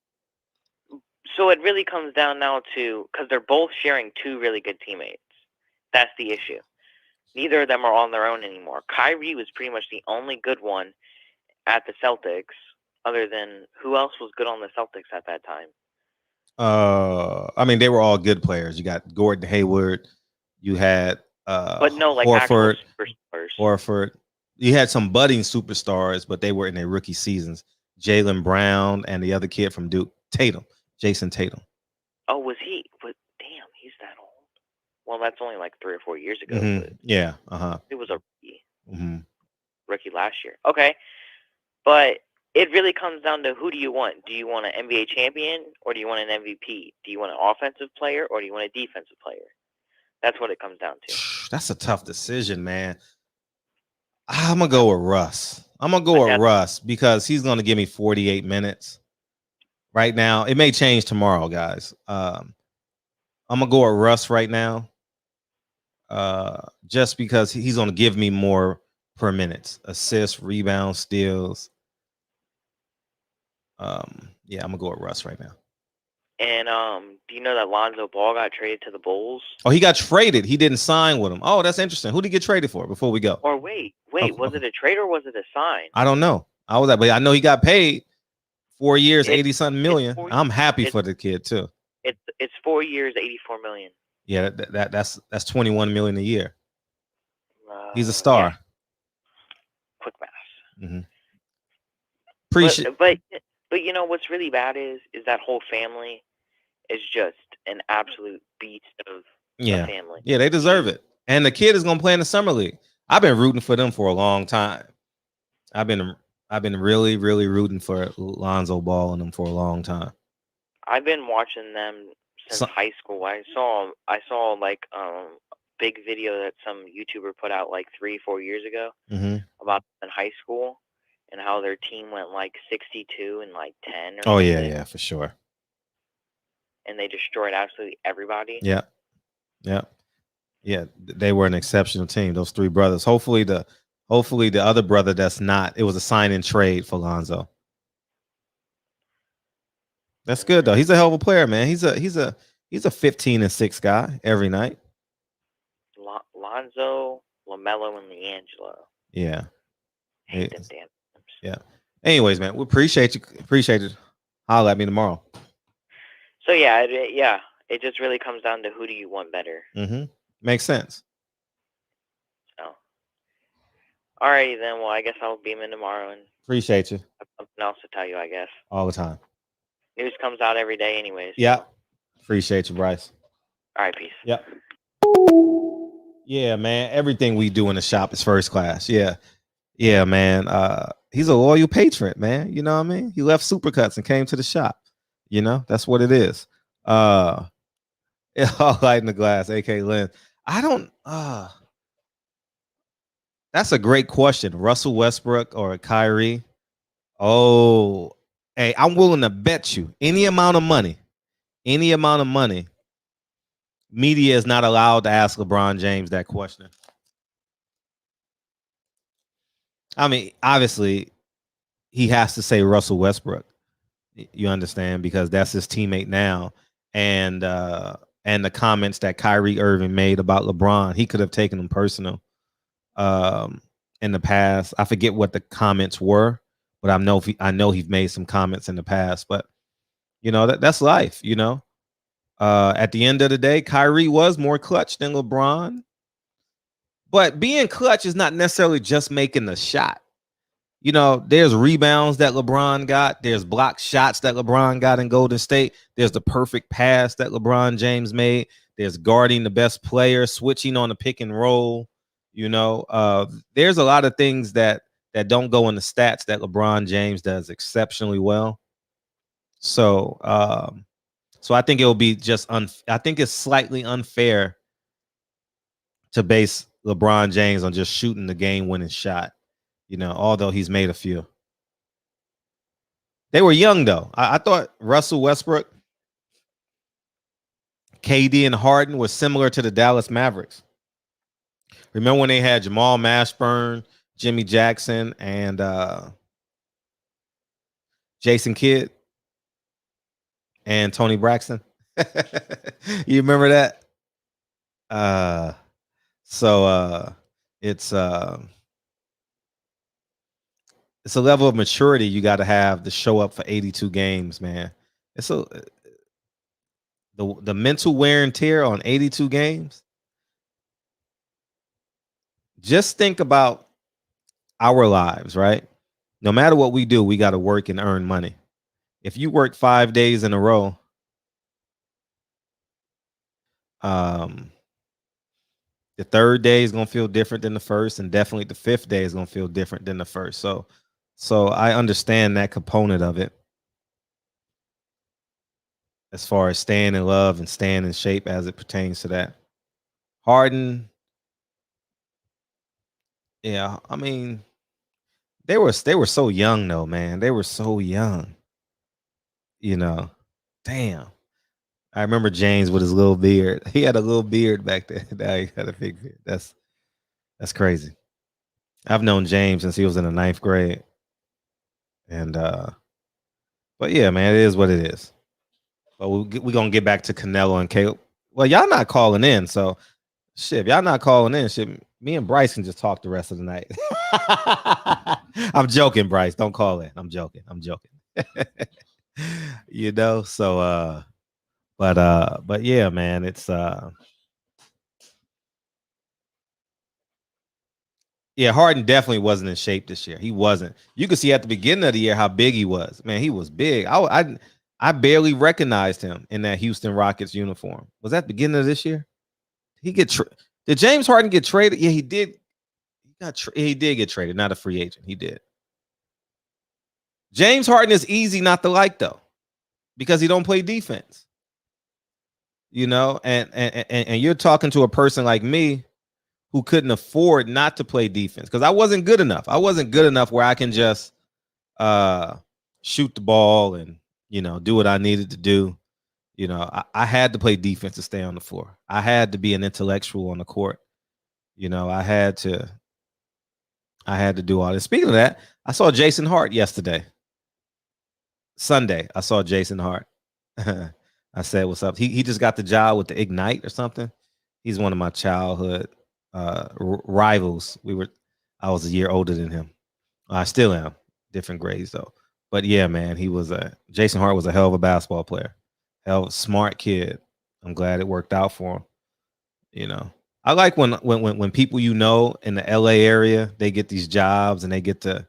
Speaker 8: So it really comes down now to, because they're both sharing 2 really good teammates. That's the issue. Neither of them are on their own anymore. Kyrie was pretty much the only good one at the Celtics, other than who else was good on the Celtics at that time?
Speaker 3: I mean, they were all good players. You got Gordon Hayward, you had
Speaker 8: but no,
Speaker 3: Horford,
Speaker 8: superstars.
Speaker 3: Horford. You had some budding superstars, but they were in their rookie seasons. Jaylen Brown and the other kid from Duke, Jason Tatum.
Speaker 8: Oh, was he? Damn, he's that old. Well, that's only 3 or 4 years ago. But
Speaker 3: yeah.
Speaker 8: It was a rookie. Rookie last year. Okay, but it really comes down to, who do you want? Do you want an NBA champion, or do you want an MVP? Do you want an offensive player, or do you want a defensive player? That's what it comes down to.
Speaker 3: That's a tough decision, man. I'm going to go with Russ. Russ because he's going to give me 48 minutes. Right now, it may change tomorrow, guys. I'm going to go with Russ right now. Just because he's going to give me more per minute. Assists, rebounds, steals. Yeah, I'm gonna go with Russ right now.
Speaker 8: And do you know that Lonzo Ball got traded to the Bulls?
Speaker 3: Oh, he got traded. He didn't sign with him. Oh, that's interesting. Who did he get traded for before we go?
Speaker 8: Or wait, was
Speaker 3: Okay.
Speaker 8: it a trade or was it a sign?
Speaker 3: I don't know. But I know he got paid 4 years, 80-something million. I'm happy for the kid too.
Speaker 8: It's 4 years, 84 million.
Speaker 3: Yeah, that's 21 million a year. He's a star.
Speaker 8: Yeah. Quick math.
Speaker 3: Mm-hmm.
Speaker 8: But you know what's really bad is that whole family is just an absolute beast of a family.
Speaker 3: Yeah, they deserve it. And the kid is gonna play in the summer league. I've been rooting for them for a long time. I've been really, really rooting for Lonzo Ball and them for a long time.
Speaker 8: I've been watching them since high school. I saw like big video that some YouTuber put out like 3-4 years ago about in high school and how their team went like 62 and like 10 or something.
Speaker 3: Yeah, for sure.
Speaker 8: And they destroyed absolutely everybody.
Speaker 3: Yeah. They were an exceptional team. Those three brothers. Hopefully the other brother that's not. It was a sign and trade for Lonzo. That's good though. He's a hell of a player, man. He's a 15-6 guy every night.
Speaker 8: Lonzo, LaMelo, and LiAngelo.
Speaker 3: Yeah.
Speaker 8: Hate them damn teams.
Speaker 3: Yeah. Anyways, man, we appreciate you. Appreciate it. Holler at me tomorrow.
Speaker 8: So it just really comes down to who do you want better.
Speaker 3: Makes sense.
Speaker 8: So, alrighty then. Well, I guess I'll beam in tomorrow and
Speaker 3: appreciate you.
Speaker 8: Have something else to tell you, I guess.
Speaker 3: All the time.
Speaker 8: News comes out every day, anyways.
Speaker 3: Yeah. Appreciate you, Bryce.
Speaker 8: All right, peace.
Speaker 3: Yep. Yeah, man. Everything we do in the shop is first class. Yeah. Yeah, man. He's a loyal patron, man. You know what I mean? He left Supercuts and came to the shop. You know, that's what it is. All light in the glass, AK Lynn. I don't that's a great question. Russell Westbrook or Kyrie? Oh, hey, I'm willing to bet you any amount of money. Media is not allowed to ask LeBron James that question. I mean, obviously, he has to say Russell Westbrook. You understand? Because that's his teammate now. And the comments that Kyrie Irving made about LeBron, he could have taken them personal in the past. I forget what the comments were, but I know he's made some comments in the past. But you know, that's life, you know. At the end of the day, Kyrie was more clutch than LeBron. But being clutch is not necessarily just making the shot. You know, there's rebounds that LeBron got. There's block shots that LeBron got in Golden State. There's the perfect pass that LeBron James made. There's guarding the best player, switching on the pick and roll. You know, there's a lot of things that don't go in the stats that LeBron James does exceptionally well. So I think it will be I think it's slightly unfair to base LeBron James on just shooting the game-winning shot. You know, although he's made a few. They were young, though. I thought Russell Westbrook, KD, and Harden were similar to the Dallas Mavericks. Remember when they had Jamal Mashburn, Jimmy Jackson, and Jason Kidd and Tony Braxton? You remember that? It's a level of maturity you got to have to show up for 82 games, man. It's the mental wear and tear on 82 games. Just think about our lives, right? No matter what we do, we got to work and earn money. If you work 5 days in a row, the third day is going to feel different than the first, and definitely the fifth day is going to feel different than the first. So I understand that component of it as far as staying in love and staying in shape as it pertains to that. Harden, yeah, I mean, they were so young though, man. They were so young. You know, damn. I remember James with his little beard. He had a little beard back then. Now he got a big beard. That's crazy. I've known James since he was in the 9th grade. And but yeah, man, it is what it is. But we're gonna get back to Canelo and Caleb. Well, y'all not calling in, so shit. If y'all not calling in, shit. Me and Bryce can just talk the rest of the night. I'm joking, Bryce. Don't call in. I'm joking. You know. So, but yeah, man. It's yeah. Harden definitely wasn't in shape this year. He wasn't. You could see at the beginning of the year how big he was. Man, he was big. I barely recognized him in that Houston Rockets uniform. Was that the beginning of this year? Did James Harden get traded? Yeah, he did. He did get traded, not a free agent. He did. James Harden is easy not to like though, because he don't play defense. You know, and you're talking to a person like me who couldn't afford not to play defense because I wasn't good enough. I wasn't good enough where I can just shoot the ball and do what I needed to do. You know, I had to play defense to stay on the floor. I had to be an intellectual on the court. You know, I had to do all this. Speaking of that, I saw Jason Hart yesterday. Sunday, I saw Jason Hart. I said, "What's up?" He just got the job with the Ignite or something. He's one of my childhood rivals. I was a year older than him. I still am. Different grades though. But yeah, man, Jason Hart was a hell of a basketball player. Hell of a smart kid. I'm glad it worked out for him. You know, I like when people in the LA area, they get these jobs and they get to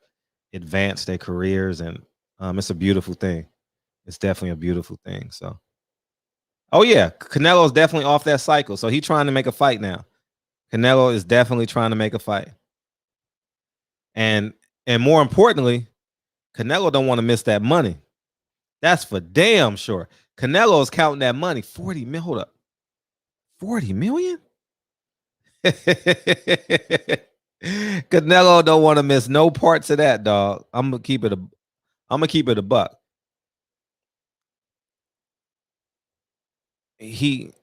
Speaker 3: advance their careers, and it's a beautiful thing. It's definitely a beautiful thing. So, oh yeah, Canelo's definitely off that cycle. So he's trying to make a fight now. Canelo is definitely trying to make a fight, and more importantly, Canelo don't want to miss that money. That's for damn sure. Canelo's counting that money. 40 million. Hold up. 40 million? Canelo don't want to miss no parts of that, dog. I'm gonna keep it a buck. It's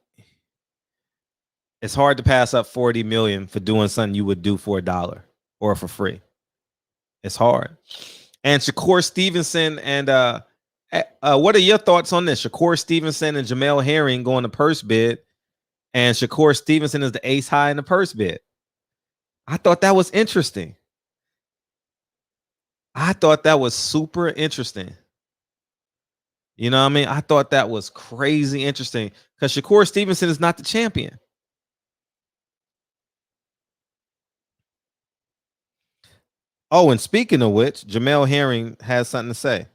Speaker 3: hard to pass up 40 million for doing something you would do for $1 or for free. It's hard. And Shakur Stevenson and what are your thoughts on this? Shakur Stevenson and Jamel Herring going to purse bid, and Shakur Stevenson is the ace high in the purse bid. I thought that was interesting. I thought that was super interesting. You know what I mean? I thought that was crazy interesting because Shakur Stevenson is not the champion. Oh, and speaking of which, Jamel Herring has something to say.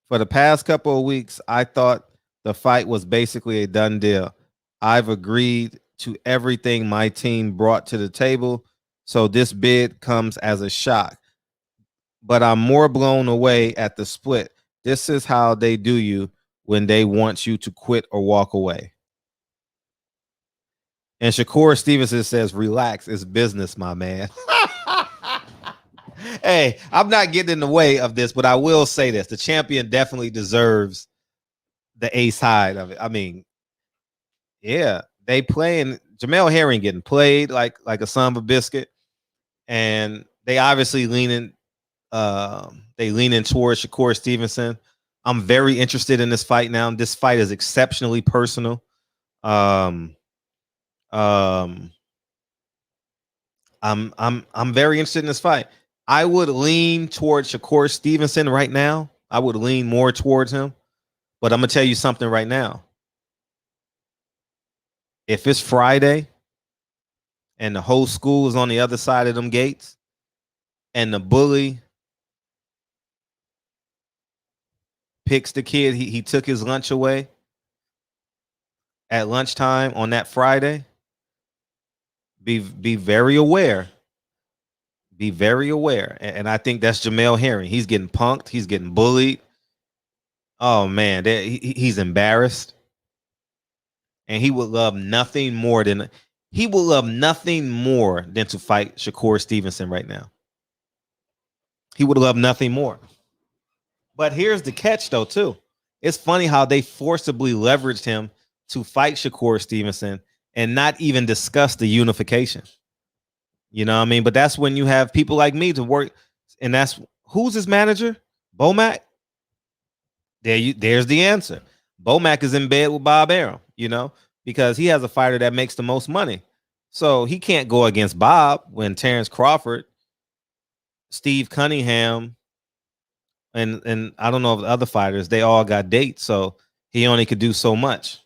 Speaker 3: For the past couple of weeks, I thought the fight was basically a done deal. I've agreed to everything my team brought to the table, so this bid comes as a shock. But I'm more blown away at the split. This is how they do you when they want you to quit or walk away. And Shakur Stevenson says, relax, it's business, my man. Hey, I'm not getting in the way of this, but I will say this. The champion definitely deserves the ace high of it. I mean, yeah, they playing Jamel Herring getting played like a son of a biscuit. And they obviously leaning towards Shakur Stevenson. I'm very interested in this fight now. This fight is exceptionally personal. I'm very interested in this fight. I would lean towards Shakur Stevenson right now. I would lean more towards him. But I'm going to tell you something right now. If it's Friday and the whole school is on the other side of them gates and the bully picks the kid, he took his lunch away at lunchtime on that Friday, be very aware. Be very aware. And I think that's Jamel Herring. He's getting punked. He's getting bullied. Oh, man. He's embarrassed. And he would love nothing more than to fight Shakur Stevenson right now. He would love nothing more. But here's the catch, though, too. It's funny how they forcibly leveraged him to fight Shakur Stevenson and not even discuss the unification. You know what I mean? But that's when you have people like me to work. And that's who's his manager? Bomac? There's the answer. Bomac is in bed with Bob Arum, you know, because he has a fighter that makes the most money. So he can't go against Bob when Terrence Crawford, Steve Cunningham, and I don't know if the other fighters, they all got dates, so he only could do so much.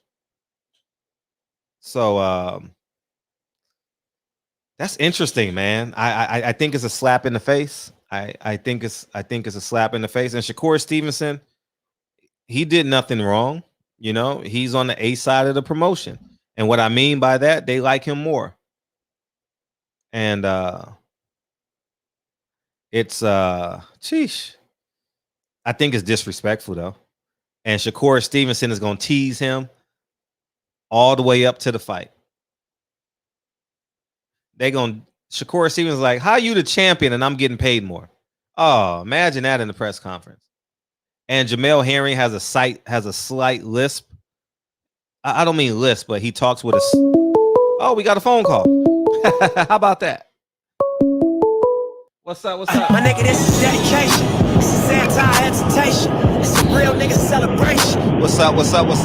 Speaker 3: So that's interesting, man. I think it's a slap in the face. I think it's a slap in the face. And Shakur Stevenson, he did nothing wrong. You know, he's on the A side of the promotion. And what I mean by that, they like him more. And it's sheesh. I think it's disrespectful though. And Shakur Stevenson is gonna tease him all the way up to the fight. Shakur Stevens like, how you the champion and I'm getting paid more? Oh, imagine that in the press conference. And Jamel Herring has a slight lisp. I don't mean lisp, but he talks with a. Oh, we got a phone call. How about that? What's up?
Speaker 7: My nigga, this is dedication. This is anti-hesitation. It's a real nigga celebration.
Speaker 3: What's up?
Speaker 9: What's happening,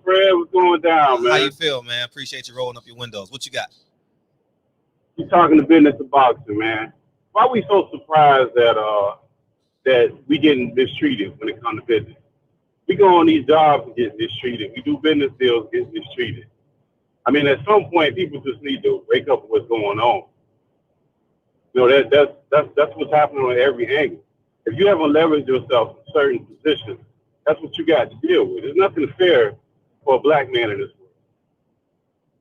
Speaker 9: Fred? What's going down, man?
Speaker 3: How you feel, man? Appreciate you rolling up your windows. What you got?
Speaker 9: You talking the business of boxing, man. Why are we so surprised that we getting mistreated when it comes to business? We go on these jobs and get mistreated. We do business deals, get mistreated. I mean, at some point, people just need to wake up to what's going on. You know, that's what's happening on every angle. If you haven't leveraged yourself in certain positions, that's what you got to deal with. There's nothing fair for a black man in this world.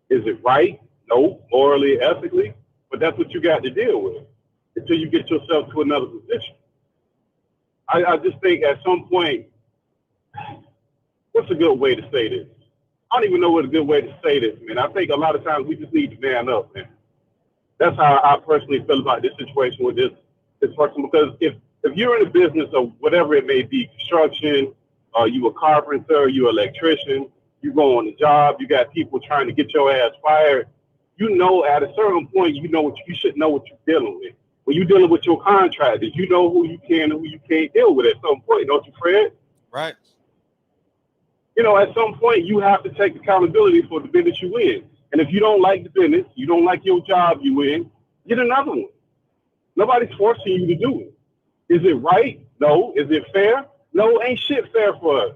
Speaker 9: Is it right? No, morally, ethically, but that's what you got to deal with until you get yourself to another position. I just think at some point, what's a good way to say this? I don't even know what a good way to say this, man. I think a lot of times we just need to man up, man. That's how I personally feel about this situation with this person. Because if you're in the business of whatever it may be, construction, you a carpenter, you an electrician, you go on the job, you got people trying to get your ass fired, you know at a certain point, you should know what you're dealing with. When you're dealing with your contractors, you know who you can and who you can't deal with at some point, don't you, Fred?
Speaker 3: Right.
Speaker 9: You know, at some point, you have to take accountability for the business you in. And if you don't like the business, you don't like your job you in, get another one. Nobody's forcing you to do it. Is it right? No. Is it fair? No, ain't shit fair for us.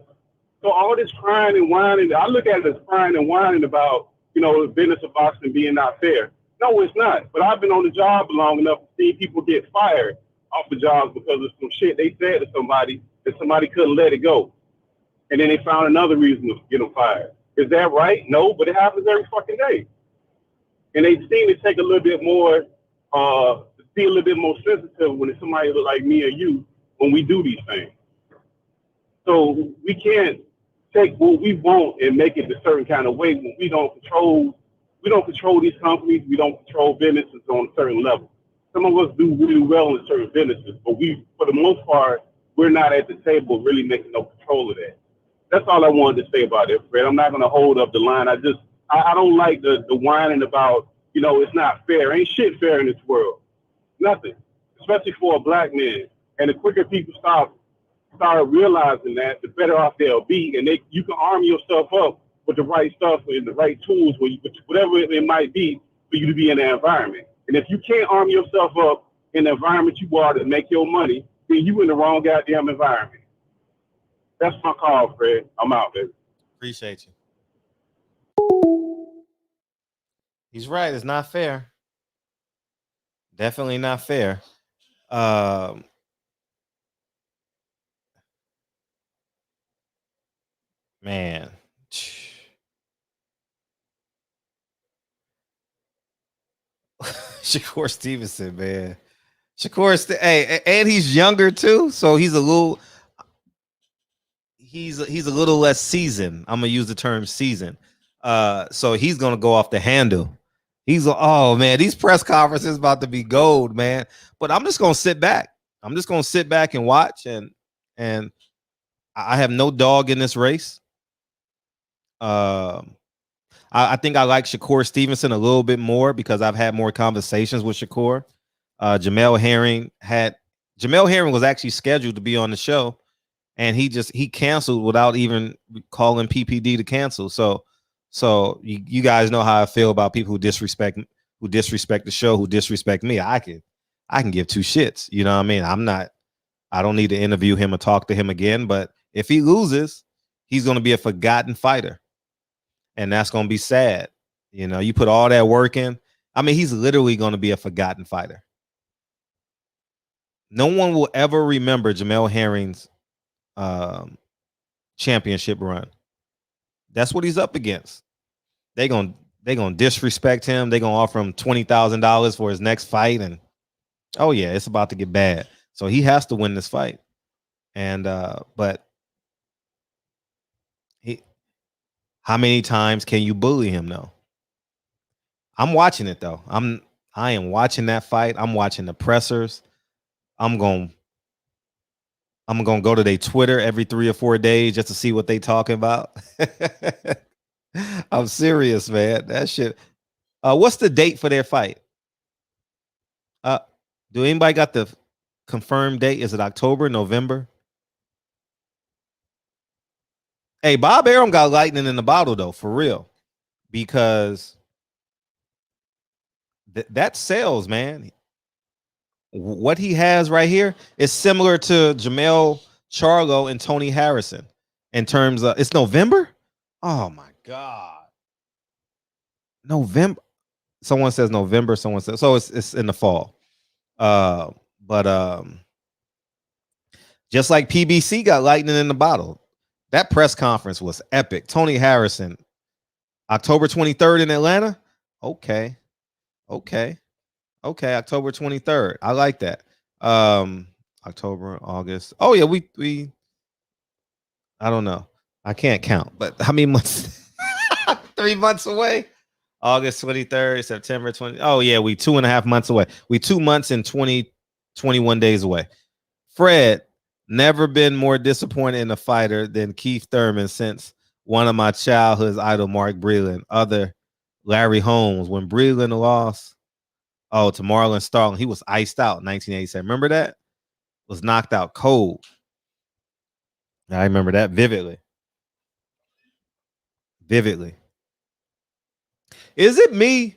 Speaker 9: So all this crying and whining, I look at it as crying and whining about, you know, the business of boxing being not fair. No, it's not. But I've been on the job long enough to see people get fired off the jobs because of some shit they said to somebody and somebody couldn't let it go. And then they found another reason to get them fired. Is that right? No, but it happens every fucking day. And they seem to take a little bit more, be a little bit more sensitive when it's somebody like me or you when we do these things. So we can't take what we want and make it a certain kind of way when we don't control these companies, we don't control businesses on a certain level. Some of us do really well in certain businesses, but for the most part, we're not at the table really making no control of that. That's all I wanted to say about it, Fred. I'm not going to hold up the line. I don't like the whining about, you know, it's not fair. Ain't shit fair in this world. Nothing, especially for a black man. And the quicker people start realizing that, the better off they'll be. And you can arm yourself up with the right stuff and the right tools, whatever it might be, for you to be in that environment. And if you can't arm yourself up in the environment you are to make your money, then you in the wrong goddamn environment. That's my call, Fred. I'm out, baby.
Speaker 3: Appreciate you. He's right. It's not fair. Definitely not fair. Man. Shakur Stevenson, man. Hey, and he's younger too, so he's a little less seasoned. I'm gonna use the term seasoned. So he's gonna go off the handle. Oh man, these press conferences about to be gold, man. But I'm just gonna sit back. I'm just gonna sit back and watch, and I have no dog in this race. I think I like Shakur Stevenson a little bit more because I've had more conversations with Shakur. Jamel Herring was actually scheduled to be on the show, and he canceled without even calling PPD to cancel. So you guys know how I feel about people who disrespect the show, who disrespect me. I can give two shits. You know what I mean? I don't need to interview him or talk to him again. But if he loses, he's going to be a forgotten fighter, and that's going to be sad. You know, you put all that work in. I mean, he's literally going to be a forgotten fighter. No one will ever remember Jamel Herring's championship run. That's what he's up against. They gonna disrespect him. They gonna offer him $20,000 for his next fight, and oh yeah, it's about to get bad. So he has to win this fight. And but how many times can you bully him though? I'm watching it though. I am watching that fight. I'm watching the pressers. I'm gonna go to their Twitter every 3 or 4 days just to see what they talking about. I'm serious, man. That shit. What's the date for their fight? Do anybody got the confirmed date? Is it October, November? Hey, Bob Arum got lightning in the bottle though, for real, because that sells, man. What he has right here is similar to Jamel Charlo and Tony Harrison in terms of it's November. Oh my God, November. Someone says November. Someone says so. It's in the fall. But just like PBC got lightning in the bottle, that press conference was epic. Tony Harrison, October 23rd in Atlanta. Okay. October 23rd. I like that. October, August. Oh yeah, we. I don't know. I can't count, but how many months? 3 months away. August 23rd, September 20. Oh yeah, we 2.5 months away. We 2 months and 21 days away. Fred, never been more disappointed in a fighter than Keith Thurman since one of my childhood's idol, Mark Breland, other Larry Holmes. When Breland lost, to Marlon Starling, he was iced out in 1987. Remember that? Was knocked out cold. I remember that vividly. Is it me?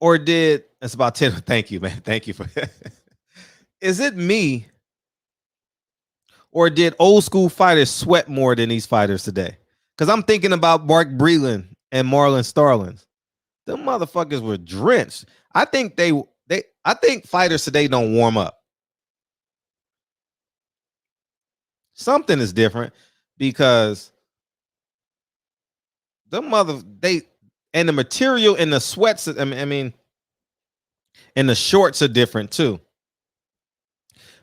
Speaker 3: Or did it's about 10? Thank you, man. Thank you for is it me? Or did old school fighters sweat more than these fighters today? Because I'm thinking about Mark Breland and Marlon Starling. Them motherfuckers were drenched. I think I think fighters today don't warm up. Something is different because and the material and the sweats, I mean, and the shorts are different too.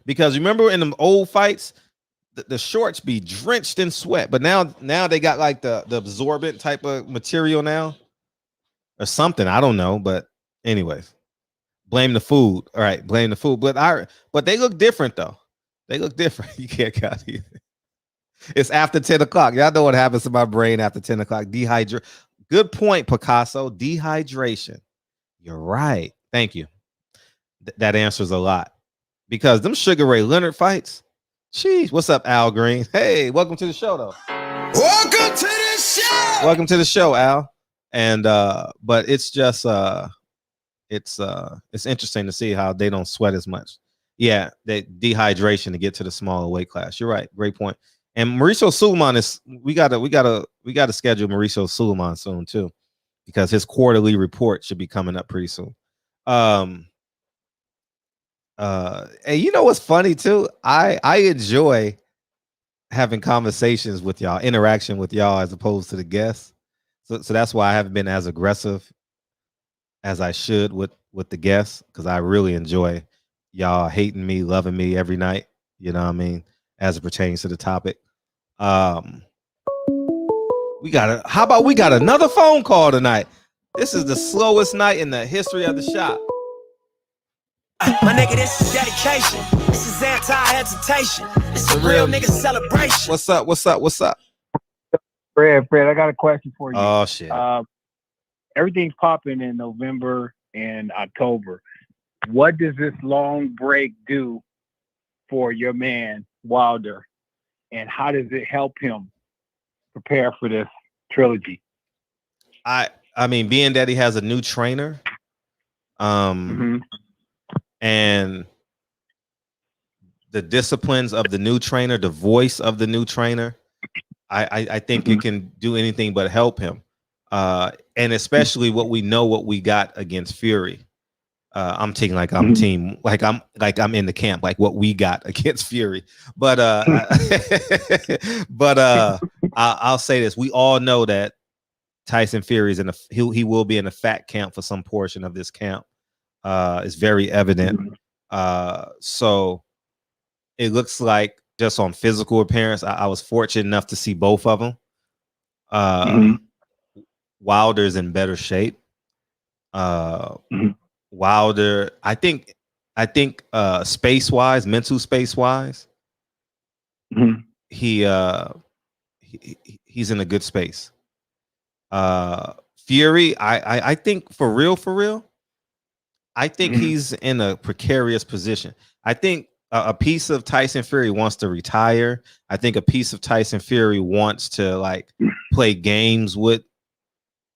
Speaker 3: Because remember in them old fights, the shorts be drenched in sweat, but now they got like the absorbent type of material now or something. I don't know, but anyways, blame the food. All right, blame the food. But they look different though. They look different. You can't count either. It's after 10 o'clock. Y'all know what happens to my brain after 10 o'clock. Good point, Picasso. Dehydration. You're right. Thank you. That answers a lot. Because them Sugar Ray Leonard fights. Jeez, what's up, Al Green? Hey, welcome to the show, though.
Speaker 2: Welcome to the show.
Speaker 3: Welcome to the show, Al. And but it's just it's interesting to see how they don't sweat as much. Yeah, they dehydration to get to the smaller weight class. You're right. Great point. And Mauricio Suleiman is we gotta schedule Mauricio Suleiman soon too, because his quarterly report should be coming up pretty soon. And you know what's funny too? I enjoy having conversations with y'all, interaction with y'all as opposed to the guests. So that's why I haven't been as aggressive as I should with the guests, because I really enjoy y'all hating me, loving me every night. You know what I mean? As it pertains to the topic. How about we got another phone call tonight? This is the slowest night in the history of the shop.
Speaker 7: My nigga, this is dedication. This is anti-hesitation. This is a real nigga celebration.
Speaker 3: What's up?
Speaker 10: Fred, I got a question for you.
Speaker 3: Oh shit.
Speaker 10: Everything's popping in November and October. What does this long break do for your man Wilder, and how does it help him prepare for this trilogy?
Speaker 3: I mean, being that he has a new trainer, and the disciplines of the new trainer, the voice of the new trainer, I think it can do anything but help him. And especially what we got against Fury. I'm taking like I'm team, like I'm in the camp, like what we got against Fury. But I'll say this: we all know that Tyson Fury is he will be in a fat camp for some portion of this camp. It's very evident. So it looks like just on physical appearance, I was fortunate enough to see both of them. Wilder's in better shape. Wilder, I think space wise, mental space wise, he's in a good space. Fury, I think for real, I think he's in a precarious position. I think a piece of Tyson Fury wants to retire. I think a piece of Tyson Fury wants to like play games with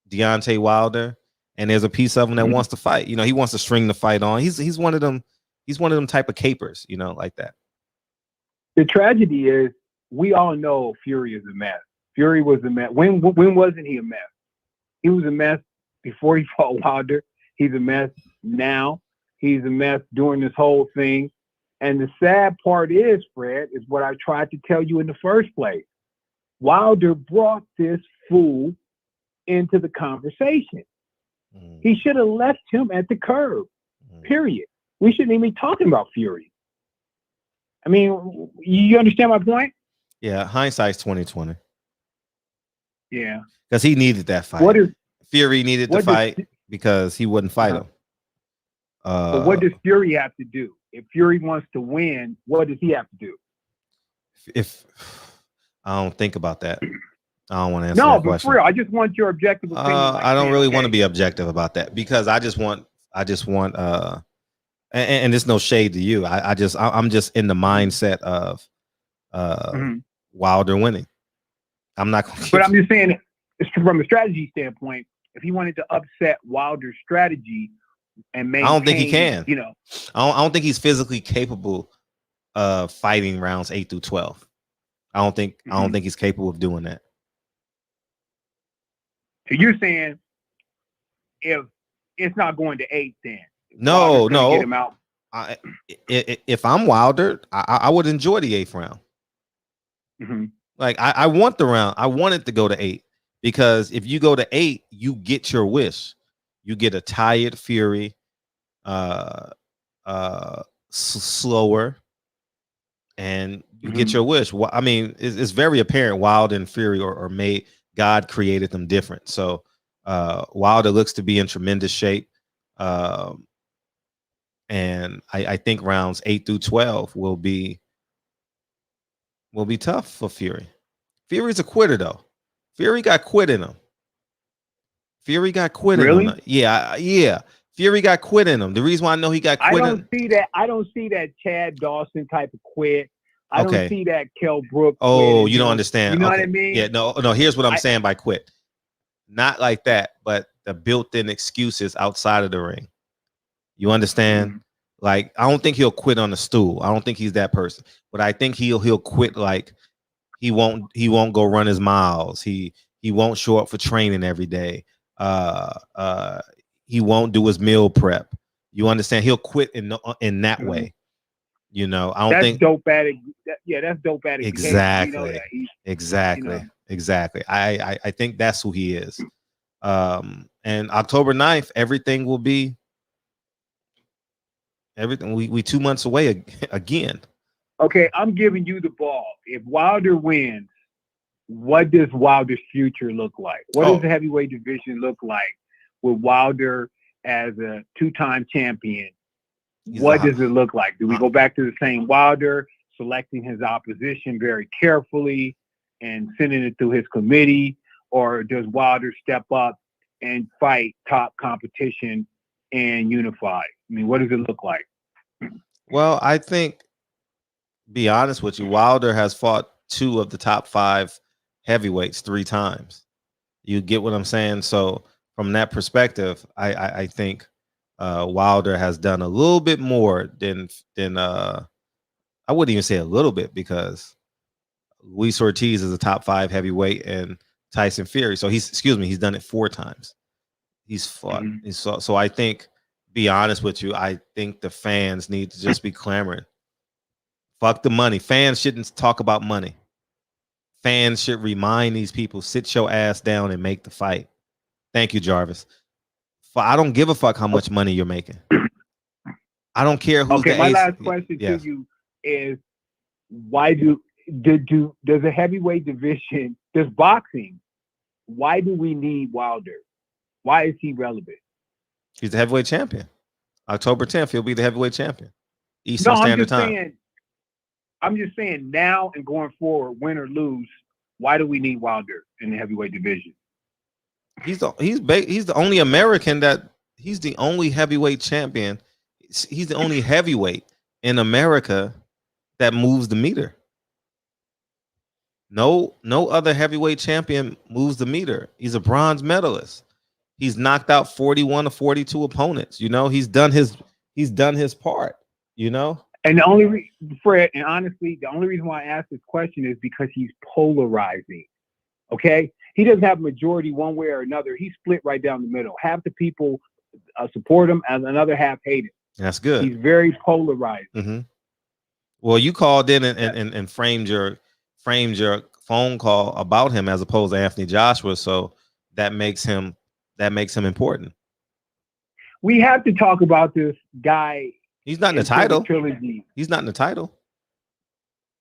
Speaker 3: Deontay Wilder, and there's a piece of him that wants to fight. You know, he wants to string the fight on. He's one of them. He's one of them type of capers. You know, like that.
Speaker 10: The tragedy is we all know Fury is a mess. Fury was a mess. When wasn't he a mess? He was a mess before he fought Wilder. He's a mess now. He's a mess during this whole thing. And the sad part is, Fred, is what I tried to tell you in the first place. Wilder brought this fool into the conversation. He should have left him at the curb, period. We shouldn't even be talking about Fury. I mean, you understand my point?
Speaker 3: Yeah, hindsight's 20/20.
Speaker 10: Yeah.
Speaker 3: Because he needed that fight. Fury needed to fight because he wouldn't fight him.
Speaker 10: But what does Fury have to do? If Fury wants to win, what does he have to do?
Speaker 3: If I don't think about that. I don't want to answer that question. No, but
Speaker 10: for real, I just want your objective opinion.
Speaker 3: I don't really want to be objective about that because I just want and there's no shade to you. I'm just in the mindset of Wilder winning. I'm not gonna
Speaker 10: But I'm just saying from a strategy standpoint, if he wanted to upset Wilder's strategy and maintain,
Speaker 3: I don't think he can.
Speaker 10: You know,
Speaker 3: I don't think he's physically capable of fighting rounds 8 through 12. I don't think he's capable of doing that.
Speaker 10: So you're saying if it's not going to 8, then
Speaker 3: no.
Speaker 10: Get him out.
Speaker 3: If I'm Wilder, I would enjoy the 8th round. Like I want the round. I want it to go to 8 because if you go to 8, you get your wish. You get a tired Fury, slower, and you get your wish. I mean, it's very apparent Wilder and Fury are made. God created them different. So Wilder looks to be in tremendous shape. And I think rounds 8 through 12 will be tough for Fury. Fury's a quitter though. Fury got quit in him. Fury got quit in him. Yeah. Fury got quit in him. The reason why I know he got quit.
Speaker 10: I don't see that Chad Dawson type of quit. I don't see that Kell Brook.
Speaker 3: Oh, you don't understand.
Speaker 10: You know what I mean?
Speaker 3: Yeah, no. Here's what I'm saying by quit. Not like that, but the built-in excuses outside of the ring. You understand? Like, I don't think he'll quit on the stool. I don't think he's that person. But I think he'll quit. Like, he won't go run his miles. He won't show up for training every day. He won't do his meal prep. You understand? He'll quit in that way. You know, I don't think
Speaker 10: dope addict. That's dope addict.
Speaker 3: Exactly. Exactly. I think that's who he is. And October 9th, everything will be everything. We 2 months away again.
Speaker 10: Okay, I'm giving you the ball. If Wilder wins, what does Wilder's future look like? What does the heavyweight division look like with Wilder as a 2-time champion? What does it look like? Do we go back to the same Wilder, selecting his opposition very carefully and sending it through his committee? Or does Wilder step up and fight top competition and unify? I mean, what does it look like?
Speaker 3: Well, I think be honest with you, Wilder has fought 2 of the top 5 heavyweights 3 times. You get what I'm saying? So from that perspective, I think Wilder has done a little bit more than I wouldn't even say a little bit, because Luis Ortiz is a top 5 heavyweight and Tyson Fury. So he's done it 4 times. He's fought. So I think, be honest with you, I think the fans need to just be clamoring. Fuck the money. Fans shouldn't talk about money. Fans should remind these people, sit your ass down and make the fight. Thank you, Jarvis. I don't give a fuck how much money you're making. I don't care who's the
Speaker 10: my
Speaker 3: ace.
Speaker 10: last question to you is, why does a heavyweight division, does boxing, why do we need Wilder? Why is he relevant?
Speaker 3: He's the heavyweight champion. October 10th, he'll be the heavyweight champion. Eastern Standard Time.
Speaker 10: I'm just saying now and going forward, win or lose, why do we need Wilder in the heavyweight division?
Speaker 3: He's the only American he's the only heavyweight champion. He's the only heavyweight in America that moves the meter. No other heavyweight champion moves the meter. He's a bronze medalist. He's knocked out 41 or 42 opponents. You know, he's done his part, you know?
Speaker 10: And the only Fred, and honestly, the only reason why I asked this question is because he's polarizing. Okay? He doesn't have a majority one way or another. He's split right down the middle. Half the people support him and another half hate him.
Speaker 3: That's good.
Speaker 10: He's very polarized.
Speaker 3: Mm-hmm. Well, you called in and framed your phone call about him as opposed to Anthony Joshua, so that makes him important.
Speaker 10: We have to talk about this guy.
Speaker 3: He's not in the title.
Speaker 10: The trilogy.
Speaker 3: He's not in the title.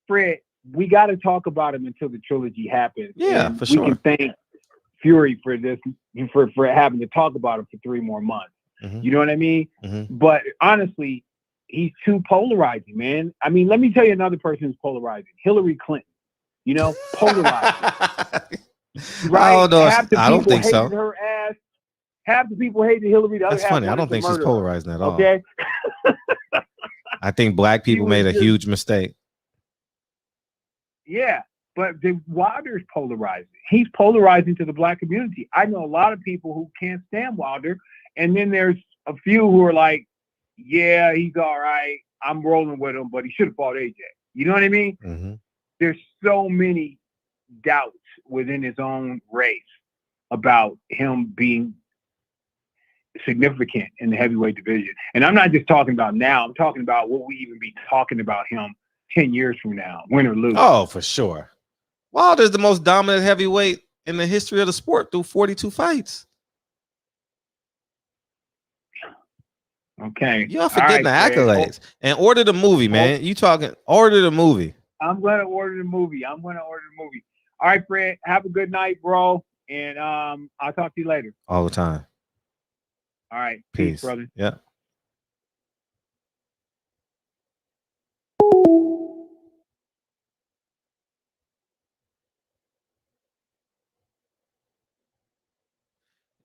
Speaker 10: Fred, we got to talk about him until the trilogy happens.
Speaker 3: Yeah,
Speaker 10: and
Speaker 3: for sure.
Speaker 10: We can thank Fury for this, for having to talk about him for 3 more months.
Speaker 3: Mm-hmm.
Speaker 10: You know what I mean?
Speaker 3: Mm-hmm.
Speaker 10: But honestly, he's too polarizing, man. I mean, let me tell you another person who's polarizing. Hillary Clinton. You know, polarizing. Right?
Speaker 3: Oh, no,
Speaker 10: I
Speaker 3: don't think so.
Speaker 10: Her ass. Half the people hated Hillary. The
Speaker 3: That's
Speaker 10: other
Speaker 3: funny.
Speaker 10: half
Speaker 3: I don't think she's polarizing at all.
Speaker 10: Okay.
Speaker 3: I think black people made a huge mistake.
Speaker 10: Yeah, but Wilder's polarizing. He's polarizing to the black community. I know a lot of people who can't stand Wilder, and then there's a few who are like, yeah, he's all right. I'm rolling with him, but he should have fought AJ. You know what I mean?
Speaker 3: Mm-hmm.
Speaker 10: There's so many doubts within his own race about him being significant in the heavyweight division. And I'm not just talking about now. I'm talking about what we even be talking about him 10 years from now, win or lose.
Speaker 3: Oh, for sure. Wilder's the most dominant heavyweight in the history of the sport through 42 fights.
Speaker 10: Okay.
Speaker 3: Y'all forgetting the accolades. And order the movie, man. You talking, order the movie.
Speaker 10: I'm going to order the movie. All right, Fred. Have a good night, bro. And I'll talk to you later.
Speaker 3: All the time.
Speaker 10: All right.
Speaker 3: Peace,
Speaker 10: brother.
Speaker 3: Yeah.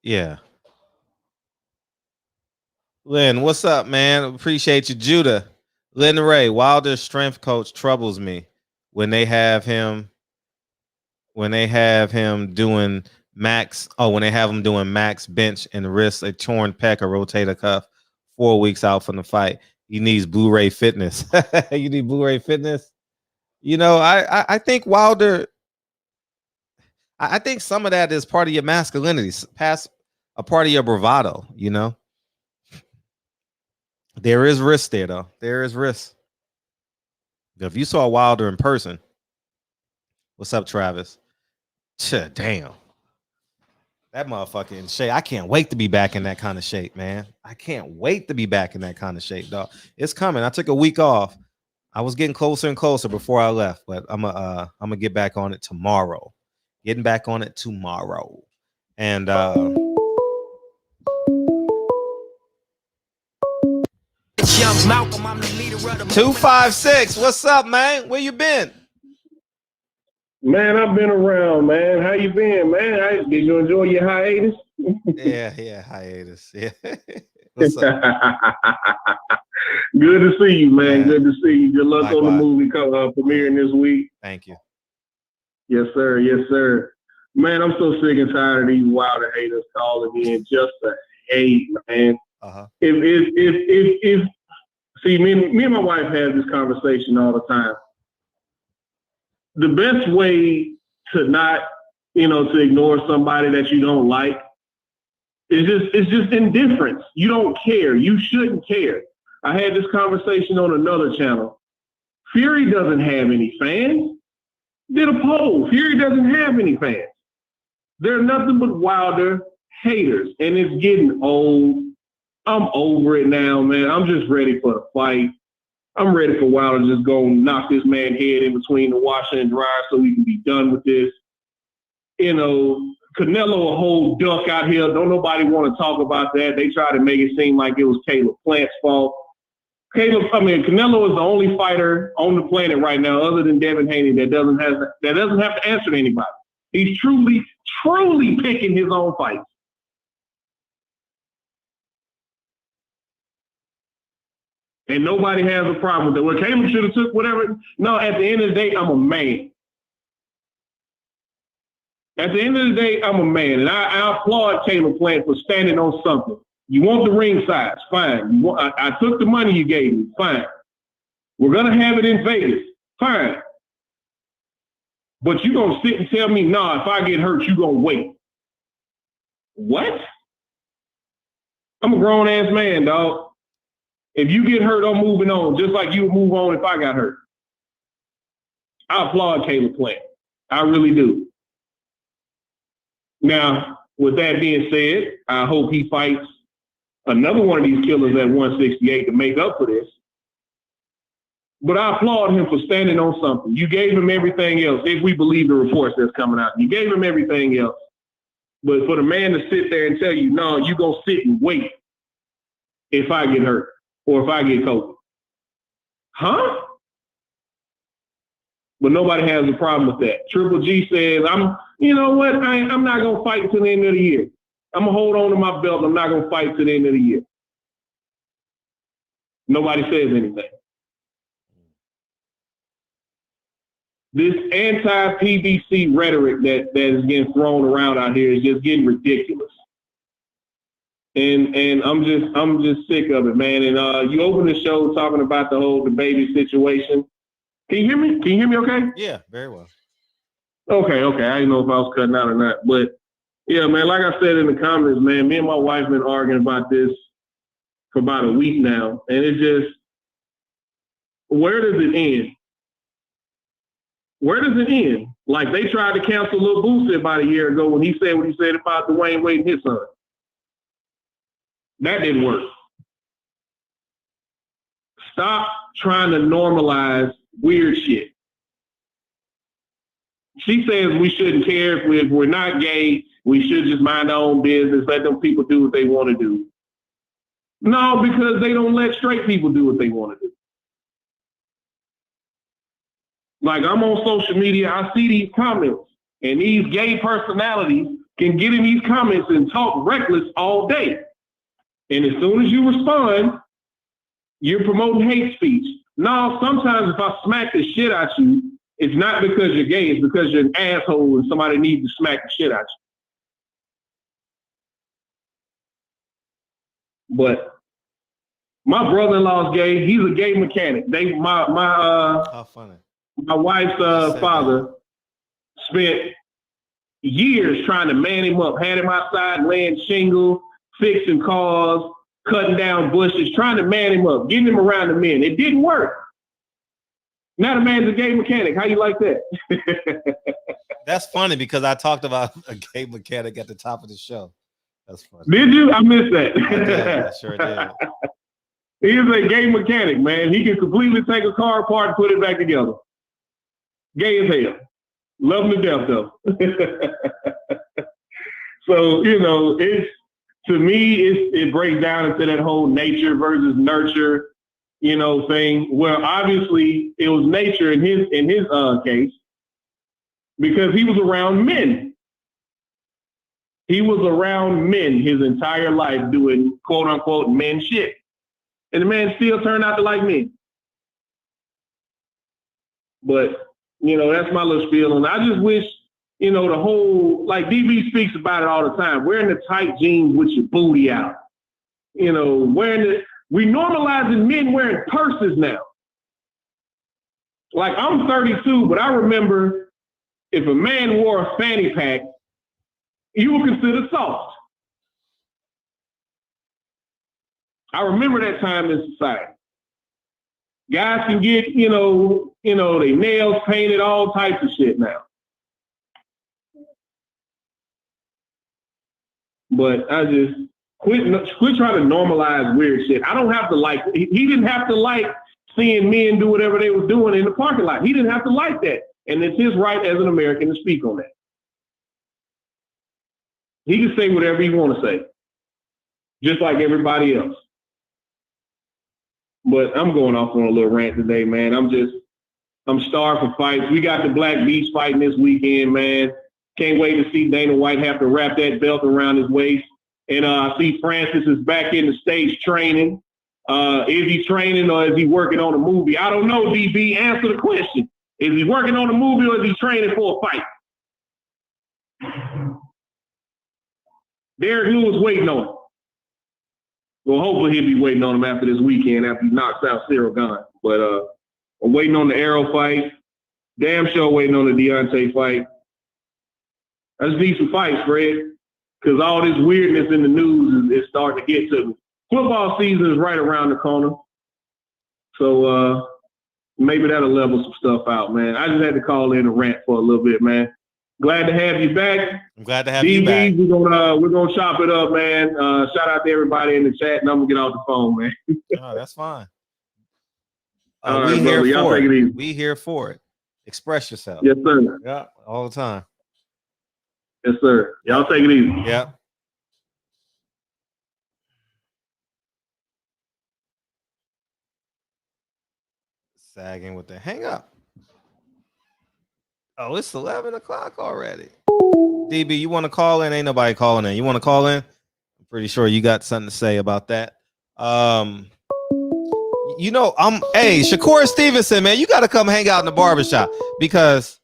Speaker 3: Yeah. Lynn, what's up, man? Appreciate you. Judah. Lynn Ray, Wilder's strength coach troubles me when they have him doing max. Oh, when they have him doing max bench and wrist, a torn pec or rotator cuff 4 weeks out from the fight. He needs Blu-ray fitness. You need Blu-ray fitness. You know, I think Wilder, I think some of that is part of your masculinity, past a part of your bravado, you know. There is risk there, though. There is risk. If you saw Wilder in person, what's up, Travis? Damn. That motherfucker in shape. I can't wait to be back in that kind of shape, man. I can't wait to be back in that kind of shape, dog. It's coming. I took a week off. I was getting closer and closer before I left, but I'm gonna get back on it tomorrow. Getting back on it tomorrow. And 256. What's up, man? Where you been?
Speaker 9: Man, I've been around, man. How you been, man? Did you enjoy your hiatus?
Speaker 3: Yeah, hiatus. Yeah. What's up?
Speaker 9: Good to see you, man. Good to see you. Good luck
Speaker 3: Likewise.
Speaker 9: on the movie premiering this week.
Speaker 3: Thank you.
Speaker 9: Yes, sir. Yes, sir. Man, I'm so sick and tired of these Wilder haters calling in just to hate, man. If see, me and my wife have this conversation all the time. The best way to not, to ignore somebody that you don't like it's just indifference. You don't care. You shouldn't care. I had this conversation on another channel. Fury doesn't have any fans. Did a poll. Fury doesn't have any fans. They're nothing but Wilder haters, and it's getting old. I'm over it now, man. I'm just ready for the fight. I'm ready for Wilder to just go knock this man's head in between the washer and dryer so we can be done with this. Canelo a whole duck out here. Don't nobody want to talk about that. They try to make it seem like it was Caleb Plant's fault. Canelo is the only fighter on the planet right now, other than Devin Haney, that doesn't have to answer to anybody. He's truly picking his own fights. And nobody has a problem with it. Well, Caleb should have took whatever. No, at the end of the day, I'm a man. At the end of the day, I'm a man. And I applaud Caleb Plant for standing on something. You want the ring size? Fine. I took the money you gave me. Fine. We're going to have it in Vegas. Fine. But you're going to sit and tell me, nah, if I get hurt, you're going to wait. What? I'm a grown-ass man, dog. If you get hurt, I'm moving on, just like you would move on if I got hurt. I applaud Caleb Plant. I really do. Now, with that being said, I hope he fights another one of these killers at 168 to make up for this. But I applaud him for standing on something. You gave him everything else, if we believe the reports that's coming out. You gave him everything else. But for the man to sit there and tell you, no, you're going to sit and wait if I get hurt or if I get COVID. Huh? But nobody has a problem with that. Triple G says, you know what? I'm not going to fight until the end of the year. I'm going to hold on to my belt. I'm not going to fight till the end of the year. Nobody says anything. This anti-PBC rhetoric that is getting thrown around out here is just getting ridiculous. And I'm just sick of it, man. And you opened the show talking about the baby situation. Can you hear me? Can you hear me okay?
Speaker 3: Yeah, very well.
Speaker 9: Okay. I didn't know if I was cutting out or not. But yeah, man, like I said in the comments, man, me and my wife have been arguing about this for about a week now. And it's just, where does it end? Where does it end? Like, they tried to cancel Lil Boosie about a year ago when he said what he said about Dwayne Wade and his son. That didn't work. Stop trying to normalize weird shit. She says we shouldn't care if we're not gay. We should just mind our own business, let them people do what they want to do. No, because they don't let straight people do what they want to do. Like, I'm on social media, I see these comments, and these gay personalities can get in these comments and talk reckless all day. And as soon as you respond, you're promoting hate speech. No, sometimes if I smack the shit out you, it's not because you're gay, it's because you're an asshole and somebody needs to smack the shit out you. But my brother-in-law's gay. He's a gay mechanic.
Speaker 3: How funny.
Speaker 9: My wife's father spent years trying to man him up, had him outside laying shingle, fixing cars, cutting down bushes, trying to man him up, getting him around the men. It didn't work. Now the man's a gay mechanic. How you like that?
Speaker 3: That's funny because I talked about a gay mechanic at the top of the show. That's funny.
Speaker 9: Did you? I missed that.
Speaker 3: I did. I sure did.
Speaker 9: He is a gay mechanic, man. He can completely take a car apart and put it back together. Gay as hell. Love him to death, though. So, to me, it breaks down into that whole nature versus nurture, thing. Well, obviously, it was nature in his case because he was around men. He was around men his entire life doing quote unquote men shit.
Speaker 11: And the man still turned out to like me. But, you know, that's my little spiel. And I just wish, you know, the whole, like DB speaks about it all the time, wearing the tight jeans with your booty out. You know, we normalizing men wearing purses now. Like, I'm 32, but I remember if a man wore a fanny pack, you were considered soft. I remember that time in society. Guys can get, you know, their nails painted, all types of shit now. But I just quit trying to normalize weird shit. I don't have to like. He didn't have to like seeing men do whatever they were doing in the parking lot. He didn't have to like that, and it's his right as an American to speak on that. He can say whatever he want to say, just like everybody else. But I'm going off on a little rant today, man. I'm starved for fights. We got the Black Beast fighting this weekend, man. Can't wait to see Dana White have to wrap that belt around his waist. And I see Francis is back in the States training. Is he training or is he working on a movie? I don't know, DB. Answer the question. Is he working on a movie or is he training for a fight? Derek Lewis waiting on him. Well, hopefully he'll be waiting on him after this weekend after he knocks out Cyril Gane. But I'm waiting on the Arrow fight. Damn sure waiting on the Deontay fight. I just need some fights, Fred, because all this weirdness in the news is starting to get to me. Football season is right around the corner. So maybe that'll level some stuff out, man. I just had to call in and rant for a little bit, man. Glad to have you back.
Speaker 3: I'm glad to have you back.
Speaker 11: We're gonna chop it up, man. Shout out to everybody in the chat, and I'm gonna get off the phone, man.
Speaker 3: Oh, that's fine.
Speaker 11: We here for it.
Speaker 3: We here for it. Express yourself.
Speaker 11: Yes, sir.
Speaker 3: Yeah, all the time.
Speaker 11: Yes, sir. Y'all take it easy.
Speaker 3: Yeah. Sagging with the hang up. Oh, it's 11 o'clock already. DB, you want to call in? Ain't nobody calling in. You want to call in? I'm pretty sure you got something to say about that. You know, hey, Shakur Stevenson, man, you got to come hang out in the barbershop because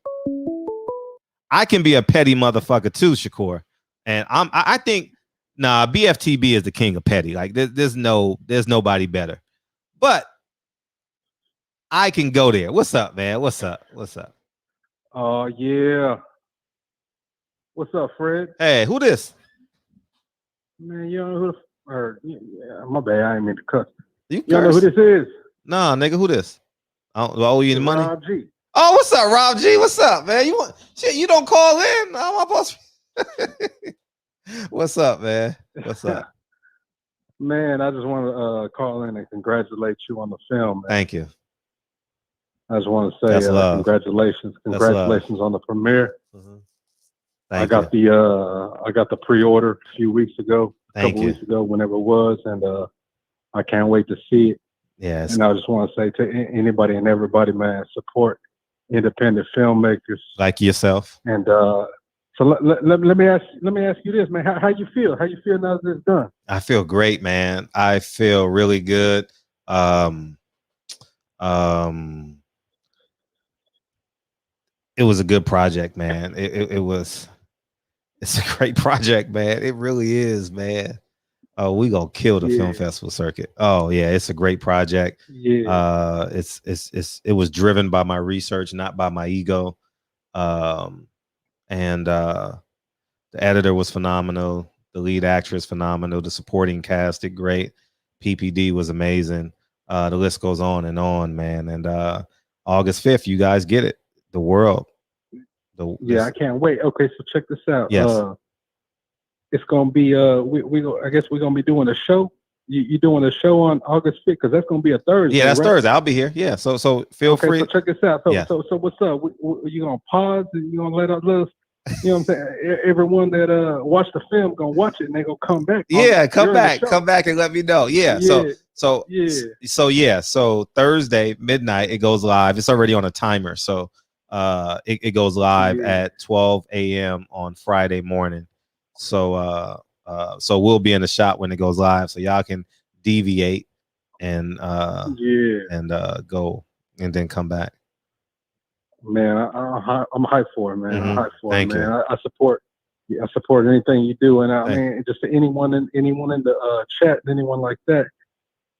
Speaker 3: I can be a petty motherfucker too, Shakur. And I think, BFTB is the king of petty. Like there's nobody better. But I can go there. What's up, man? What's up?
Speaker 12: Oh, yeah. What's up, Fred?
Speaker 3: Hey, who this?
Speaker 12: Man, you don't know who my bad, I ain't mean to cuss.
Speaker 3: You
Speaker 12: don't know who this is?
Speaker 3: Nah, nigga, who this? Do I owe you any money?
Speaker 12: Rob G.
Speaker 3: Oh, what's up, Rob G? What's up, man? You don't call in? How am I supposed to? What's up, man? What's up?
Speaker 12: Man, I just want to call in and congratulate you on the film, man.
Speaker 3: Thank you.
Speaker 12: I just want to say congratulations. Congratulations on the premiere.
Speaker 3: Mm-hmm.
Speaker 12: I got the pre-order a few weeks ago, a couple weeks ago, whenever it was, and I can't wait to see it.
Speaker 3: Yes.
Speaker 12: And I just want to say to anybody and everybody, man, support independent filmmakers
Speaker 3: like yourself.
Speaker 12: And so let me ask you this, man. How you feel? How you feel now that it's done?
Speaker 3: I feel great, man. I feel really good. It was a good project, man. It's a great project, man. It really is, man. Oh, we gonna kill the film festival circuit. Oh yeah, it's a great project.
Speaker 12: Yeah.
Speaker 3: It was driven by my research, not by my ego. And the editor was phenomenal. The lead actress phenomenal. The supporting cast did great. PPD was amazing. The list goes on, man. And August 5th, you guys get it. The world.
Speaker 12: I can't wait. Okay, so check this out.
Speaker 3: Yes.
Speaker 12: It's gonna be I guess we're gonna be doing a show. You doing a show on August 5th because that's gonna be a Thursday.
Speaker 3: Yeah, that's
Speaker 12: right?
Speaker 3: Thursday. I'll be here. Yeah. So feel free.
Speaker 12: So check this out. So what's up? You gonna pause and you gonna let us, you know what I'm saying? Everyone that watched the film gonna watch it and they gonna come back.
Speaker 3: Yeah, come back and let me know. Yeah. So Thursday midnight it goes live. It's already on a timer. So it goes live at 12 a.m. on Friday morning. So we'll be in the shop when it goes live, so y'all can deviate and go and then come back.
Speaker 12: Man, I'm hyped for it, man.
Speaker 3: Mm-hmm.
Speaker 12: I'm hyped for
Speaker 3: Thank
Speaker 12: it, man.
Speaker 3: you.
Speaker 12: I support anything you do, and I mean, just anyone in the chat, anyone like that,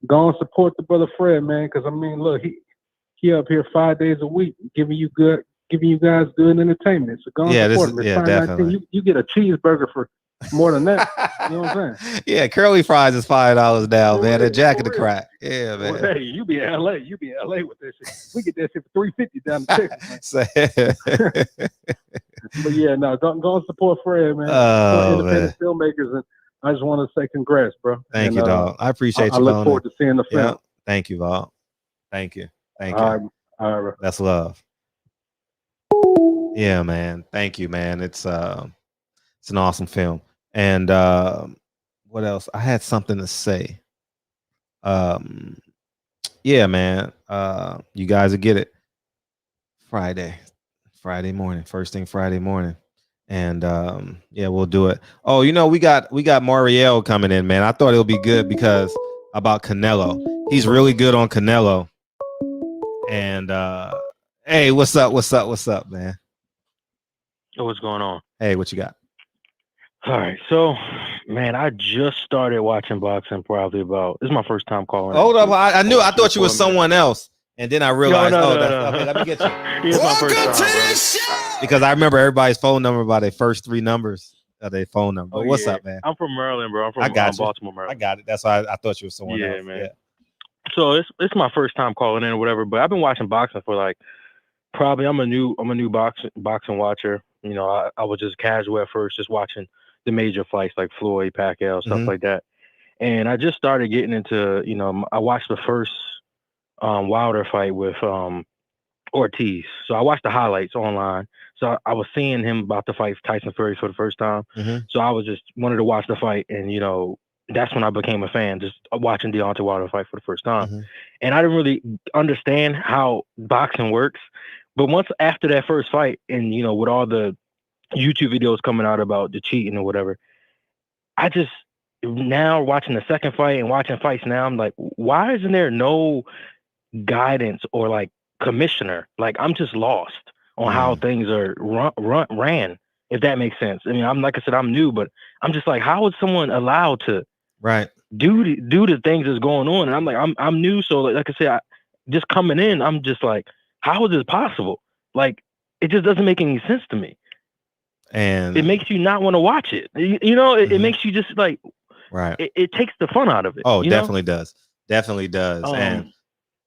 Speaker 12: go and support the brother Fred, man. Because I mean, look, he up here 5 days a week giving you guys good entertainment. So go and support him. It's
Speaker 3: definitely.
Speaker 12: You get a cheeseburger for more than that. You know what I'm saying?
Speaker 3: Yeah, curly fries is $5 now, man. A jack of the crack. Yeah, man.
Speaker 12: Well, hey, you be in LA. You be in LA with that shit. We get that shit for $3.50 down in Texas. But yeah, no, go and support Fred, man. Support independent filmmakers, and I just want to say congrats, bro.
Speaker 3: Thank you, dog. I appreciate you.
Speaker 12: I look forward to seeing the film.
Speaker 3: Yeah. Thank you, Vol. Thank you.
Speaker 12: All right.
Speaker 3: That's love. Yeah, man. Thank you, man. It's an awesome film. And what else? I had something to say. Yeah, man. You guys will get it. Friday morning. First thing Friday morning. And yeah, we'll do it. Oh, we got Marielle coming in, man. I thought it'll be good because about Canelo. He's really good on Canelo. And hey, what's up, man?
Speaker 13: What's going on?
Speaker 3: Hey, what you got?
Speaker 13: All right, so man, I just started watching boxing probably this is my first time calling.
Speaker 3: Hold up, I thought you were someone else, and then I realized,
Speaker 13: no.
Speaker 3: Okay, let me get you.
Speaker 13: It's my first time,
Speaker 3: because I remember everybody's phone number by their first three numbers of their phone number.
Speaker 13: Oh,
Speaker 3: what's
Speaker 13: yeah.
Speaker 3: up, man?
Speaker 13: I'm from Maryland, bro. I'm from Baltimore, Maryland.
Speaker 3: I got it. That's why I thought you were someone else.
Speaker 13: Man. Yeah. So it's my first time calling in or whatever, but I've been watching boxing for like probably I'm a new boxing watcher. I was just casual at first, just watching the major fights like Floyd, Pacquiao, stuff like that. And I just started getting into, I watched the first Wilder fight with Ortiz. So I watched the highlights online. So I was seeing him about to fight Tyson Fury for the first time. So I was just wanted to watch the fight, and that's when I became a fan, just watching Deontay Wilder fight for the first time. And I didn't really understand how boxing works. But once after that first fight, and with all the YouTube videos coming out about the cheating or whatever, I just now watching the second fight and watching fights now, I'm like, why isn't there no guidance or like commissioner? Like, I'm just lost on how things are ran, if that makes sense. I mean, like I said, I'm new, but I'm just like, how is someone allowed to do the things that's going on? And I'm like, I'm new, so like I said, just coming in, I'm just like, how is this possible? Like, it just doesn't make any sense to me.
Speaker 3: And
Speaker 13: it makes you not want to watch it. It makes you just like, it takes the fun out of it.
Speaker 3: Oh, definitely does. Definitely does. And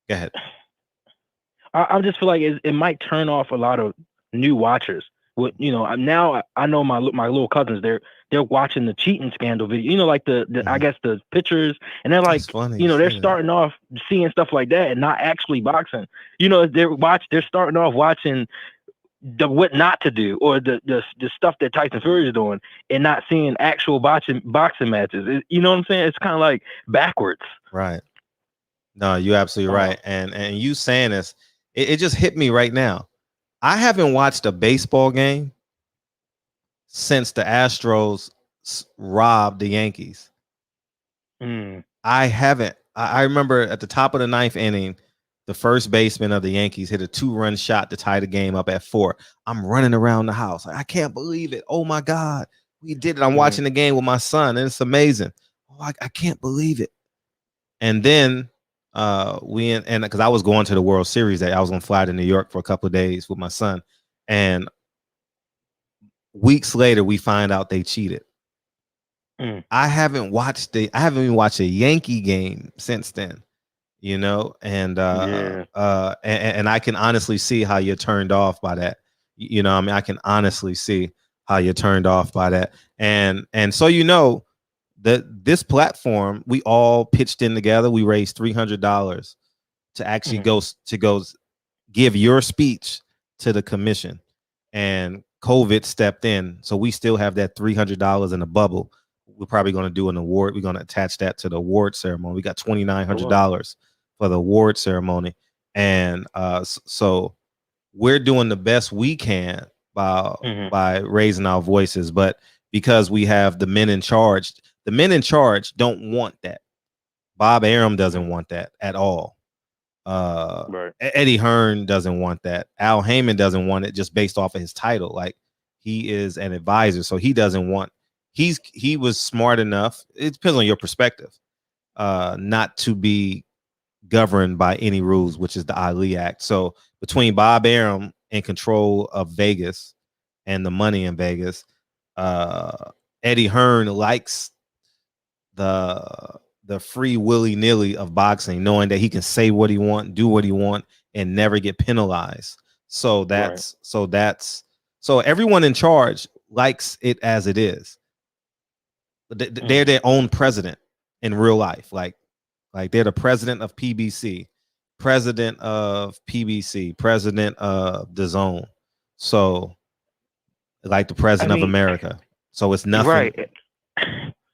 Speaker 3: go ahead.
Speaker 13: I just feel like it might turn off a lot of new watchers. Now I know my little cousins, they're watching the cheating scandal video, like the I guess the pictures, and they're like, they're starting off seeing stuff like that and not actually boxing. They're starting off watching the what not to do, or the stuff that Tyson Fury is doing, and not seeing actual boxing matches. You know what I'm saying? It's kind of like backwards.
Speaker 3: Right. No, you're absolutely right. And you saying this, it just hit me right now. I haven't watched a baseball game since the Astros robbed the Yankees. I haven't. I remember at the top of the ninth inning, the first baseman of the Yankees hit a 2-run shot to tie the game up at 4. I'm running around the house. I can't believe it. Oh my God, we did it. I'm watching the game with my son, and it's amazing. Oh, I can't believe it. And then because I was going to the World Series I was going to fly to New York for a couple of days with my son, and weeks later we find out they cheated. I haven't even watched a Yankee game since then, and I can honestly see how you're turned off by that. I can honestly see how you're turned off by that. And so that this platform, we all pitched in together. We raised $300 to actually go give your speech to the commission, and COVID stepped in, so we still have that $300 in a bubble. We're probably going to do an award. We're going to attach that to the award ceremony. We got $2,900 for the award ceremony, and so we're doing the best we can by raising our voices. But because we have the men in charge don't want that. Bob Arum doesn't want that at all.
Speaker 13: Right.
Speaker 3: Eddie Hearn doesn't want that. Al Heyman doesn't want it just based off of his title. Like, he is an advisor, so he doesn't want. He was smart enough. It depends on your perspective, not to be governed by any rules, which is the Ali Act. So between Bob Arum in control of Vegas and the money in Vegas, Eddie Hearn likes the free willy-nilly of boxing, knowing that he can say what he want, do what he want, and never get penalized. So so everyone in charge likes it as it is. They're their own president in real life. Like they're the president of PBC, president of PBC, president of the Zone. So like the president of America. So it's nothing.
Speaker 13: Right.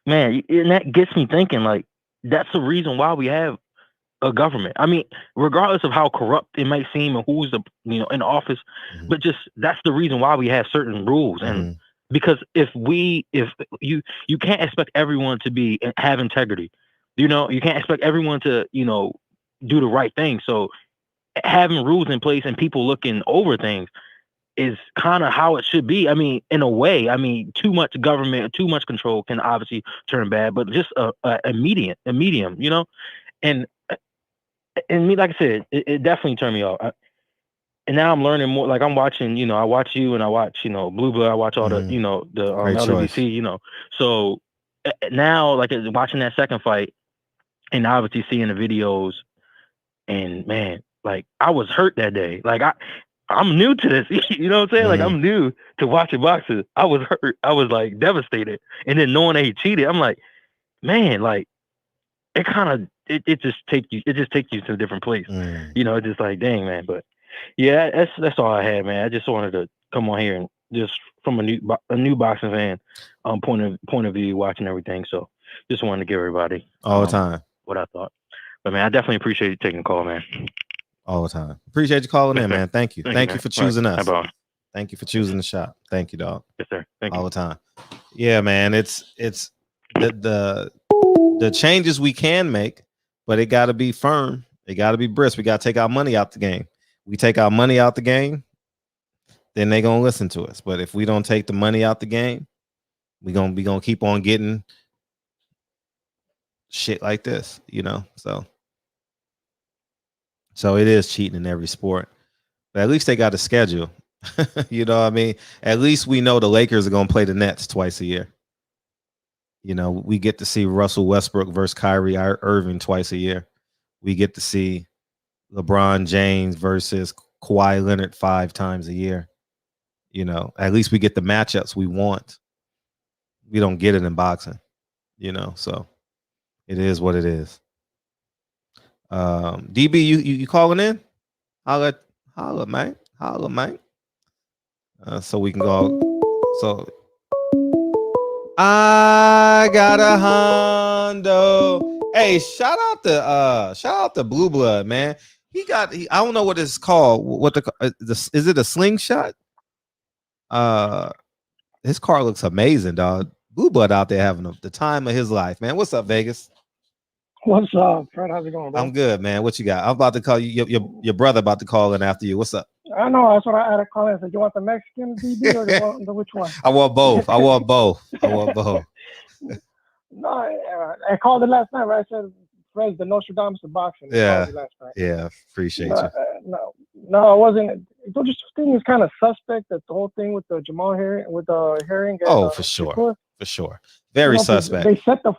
Speaker 13: Man, and that gets me thinking, like, that's the reason why we have a government. I mean, regardless of how corrupt it might seem and who's in office, but just that's the reason why we have certain rules. And because if you can't expect everyone to have integrity, you can't expect everyone to, do the right thing. So having rules in place and people looking over things is kind of how it should be. I mean, in a way, too much government, too much control can obviously turn bad, but just a medium, and me, like I said, it definitely turned me off. And now I'm learning more. Like, I'm watching, I watch you and I watch, Blue Blood. I watch all the, the LWC, So now, like, watching that second fight and obviously seeing the videos, and man, like, I was hurt that day. Like, I'm new to this, you know what I'm saying? Like, I'm new to watching boxing. I was hurt. I was like devastated. And then knowing that he cheated, I'm like, man, like, it kind of, it just takes you to a different place. It's just like, dang, man. But yeah, that's all I had, man. I just wanted to come on here and just from a new boxing fan point of view, watching everything. So just wanted to give everybody
Speaker 3: all the time
Speaker 13: what I thought. But man, I definitely appreciate you taking the call, man.
Speaker 3: All the time. Appreciate you calling in, man. Thank you. Thank you for choosing us.
Speaker 13: Bye.
Speaker 3: Thank you for choosing the shop. Thank you, dog.
Speaker 13: Yes, sir. Thank you.
Speaker 3: All the time. Yeah, man. It's the changes we can make, but it got to be firm. It got to be brisk. We got to take our money out the game. We take our money out the game, then they gonna listen to us. But if we don't take the money out the game, we gonna keep on getting shit like this, So it is cheating in every sport, but at least they got a schedule. You know what I mean? At least we know the Lakers are going to play the Nets twice a year. We get to see Russell Westbrook versus Kyrie Irving twice a year. We get to see LeBron James versus Kawhi Leonard 5 times a year. At least we get the matchups we want. We don't get it in boxing, so it is what it is. DB, you calling in? Holla, man. So we can go. So I got a Hondo. Hey, shout out to Blue Blood, man. I don't know what it's called. What is it? A slingshot? His car looks amazing, dog. Blue Blood out there having the time of his life, man. What's up, Vegas?
Speaker 14: What's up, Fred? How's it going, bro?
Speaker 3: I'm good, man. What you got? I'm about to call you. Your brother about to call in after you. What's up?
Speaker 14: I know. That's what I had to call in. I said, you want the Mexican DB or you want which one?
Speaker 3: I want both.
Speaker 14: No, I called it last night, right? I said, Fred's the Nostradamus of boxing.
Speaker 3: Yeah. Appreciate you.
Speaker 14: No, it wasn't. Don't you think it's kind of suspect that the whole thing with the Jamal Herring Herring? And,
Speaker 3: for sure. Very suspect.
Speaker 14: They set the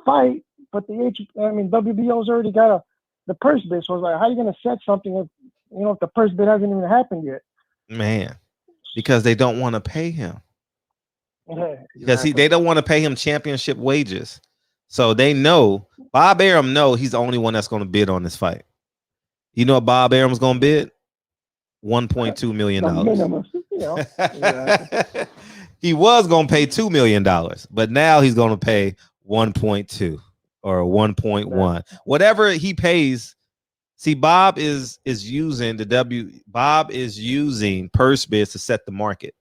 Speaker 14: fight. But WBO's already got the purse bid. So I was like, how are you going to set something if the purse bid hasn't even happened yet?
Speaker 3: Man, because they don't want to pay him.
Speaker 14: Yeah,
Speaker 3: because they don't want to pay him championship wages. So they know, Bob Arum he's the only one that's going to bid on this fight. You know what Bob Arum's going to bid? $1.2 million. He was going to pay $2 million, but now he's going to pay 1.2. Or 1.1, whatever he pays. See, Bob is using Bob is using purse bids to set the market.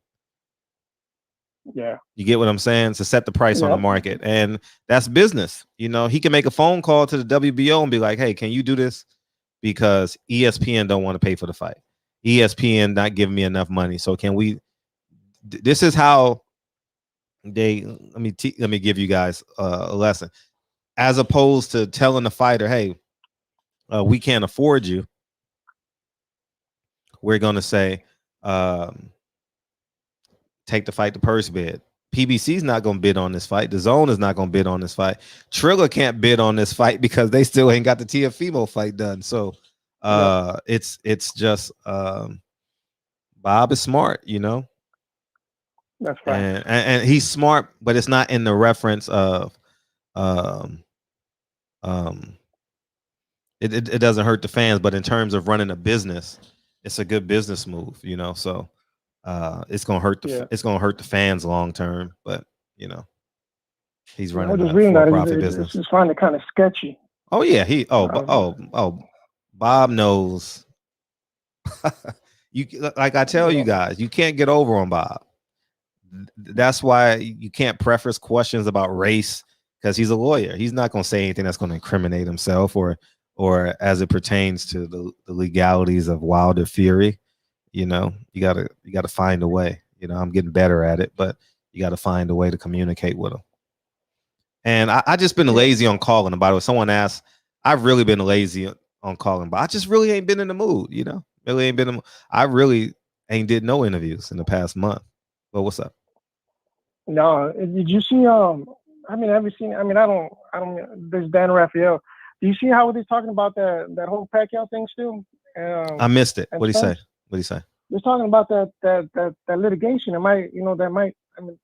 Speaker 14: Yeah.
Speaker 3: You get what I'm saying? To set the price on the market. And that's business. You know, he can make a phone call to the WBO and be like, hey, can you do this? Because ESPN don't want to pay for the fight. ESPN not giving me enough money. So can we, this is how they, let me give you guys a lesson. As opposed to telling the fighter, hey, we can't afford you. We're going to say, take the fight to purse bid. PBC's not going to bid on this fight. The Zone is not going to bid on this fight. Triller can't bid on this fight because they still ain't got the Tiafimo fight done. So it's just Bob is smart, you know.
Speaker 14: That's right.
Speaker 3: And he's smart, but it's not in the reference of it doesn't hurt the fans, but in terms of running a business, it's a good business move, you know. So it's gonna hurt the fans long term, but you know, he's running a for-profit business.
Speaker 14: It's finding it kind of sketchy.
Speaker 3: Oh yeah, Bob knows. You like I tell you guys, you can't get over on Bob. That's why you can't preface questions about race because he's a lawyer. He's not gonna say anything that's gonna incriminate himself or as it pertains to the legalities of Wilder Fury. You know, you gotta find a way. You know, I'm getting better at it, but you got to find a way to communicate with them. And I just been lazy on calling about it. Someone asked, I've really been lazy on calling, but I just really ain't been in the mood. You know, really ain't been. I really ain't did no interviews in the past month. But what's up?
Speaker 14: No, did you see? I mean, have you seen? I mean, I don't. There's Dan Raphael. Do you see how they're talking about that whole Pacquiao thing still?
Speaker 3: I missed it. What did he say? What did he say?
Speaker 14: They're talking about that litigation. It might, that might. I mean,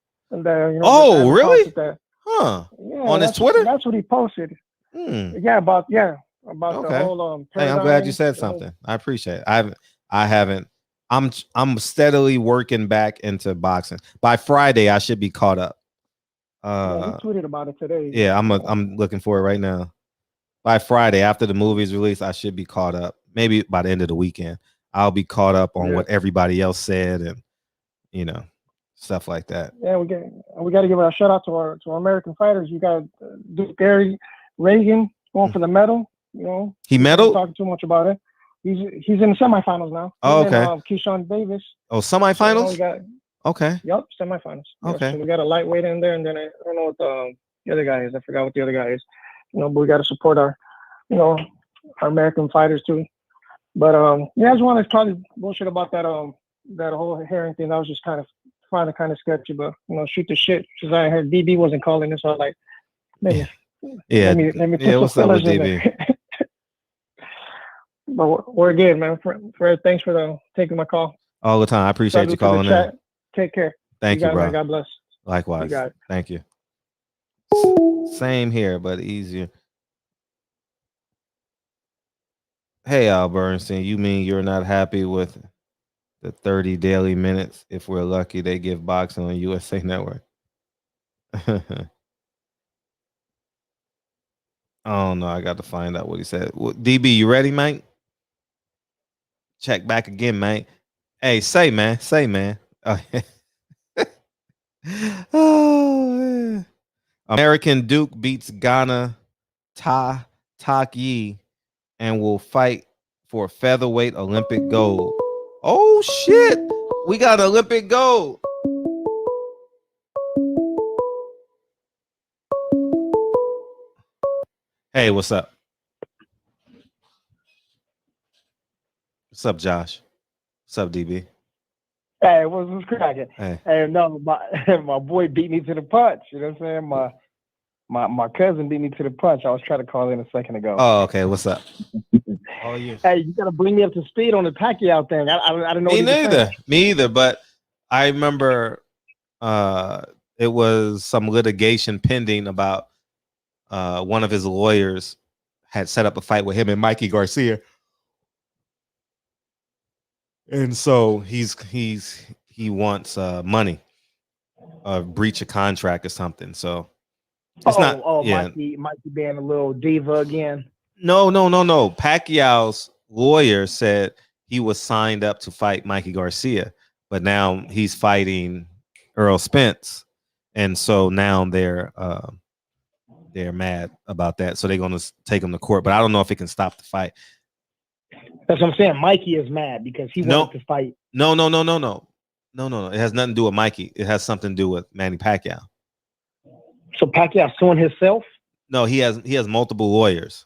Speaker 3: oh, really?
Speaker 14: Huh?
Speaker 3: Yeah, on his Twitter.
Speaker 14: That's what he posted. Yeah, about the whole.
Speaker 3: Hey, I'm glad you said something. I appreciate it. I haven't. I'm steadily working back into boxing. By Friday, I should be caught up.
Speaker 14: He tweeted about it today.
Speaker 3: Yeah, I'm looking for it right now. By Friday, after the movie's released, I should be caught up. Maybe by the end of the weekend, I'll be caught up on what everybody else said and stuff like that.
Speaker 14: Yeah, we got to give a shout out to our American fighters. You got Gary Reagan going for the medal. You know,
Speaker 3: he medaled.
Speaker 14: Talking too much about it. He's in the semifinals now.
Speaker 3: Oh, okay.
Speaker 14: Keyshawn Davis.
Speaker 3: Oh, semifinals.
Speaker 14: So,
Speaker 3: okay.
Speaker 14: Yep, semifinals.
Speaker 3: Okay.
Speaker 14: So we got a lightweight in there, and then I don't know what the other guy is. I forgot what the other guy is. But we got to support our American fighters too. But I just wanted to probably bullshit about that whole herring thing. That was just kind of sketchy. But shoot the shit because I heard DB wasn't calling this. So I was like, maybe.
Speaker 3: Yeah.
Speaker 14: Let me put
Speaker 3: what's
Speaker 14: some
Speaker 3: up with
Speaker 14: fillers in
Speaker 3: DB?
Speaker 14: there. But we're good, man. Fred, thanks for taking my call.
Speaker 3: All the time. I appreciate you calling in.
Speaker 14: Take care.
Speaker 3: Thank you, bro.
Speaker 14: Man. God bless.
Speaker 3: Likewise.
Speaker 14: You got it.
Speaker 3: Thank you. Same here, but easier. Hey, Al Bernstein, you mean you're not happy with the 30 daily minutes? If we're lucky, they give boxing on USA Network. I don't know. I got to find out what he said. DB, you ready, Mike? Check back again, Mike. Hey, say, man. Oh, man. American Duke beats Ghana Tak Yi and will fight for featherweight Olympic gold. Oh, shit. We got Olympic gold. Hey, what's up? What's up, Josh? What's up, DB?
Speaker 14: Hey, what's cracking?
Speaker 3: Hey,
Speaker 14: no, my boy beat me to the punch. You know what I'm saying? My cousin beat me to the punch. I was trying to call in a second ago.
Speaker 3: Oh, okay. What's up? Oh, yeah.
Speaker 14: Hey, you gotta bring me up to speed on the Pacquiao thing. I don't know.
Speaker 3: Me neither. But I remember it was some litigation pending about one of his lawyers had set up a fight with him and Mikey Garcia. And so he wants money, a breach of contract or something. So it's not. Yeah.
Speaker 14: Mikey being a little diva again.
Speaker 3: No. Pacquiao's lawyer said he was signed up to fight Mikey Garcia, but now he's fighting Earl Spence, and so now they're mad about that. So they're going to take him to court, but I don't know if it can stop the fight.
Speaker 15: That's what I'm saying. Mikey is mad because he wanted to fight.
Speaker 3: No. It has nothing to do with Mikey. It has something to do with Manny Pacquiao.
Speaker 15: So Pacquiao suing himself?
Speaker 3: No, he has multiple lawyers,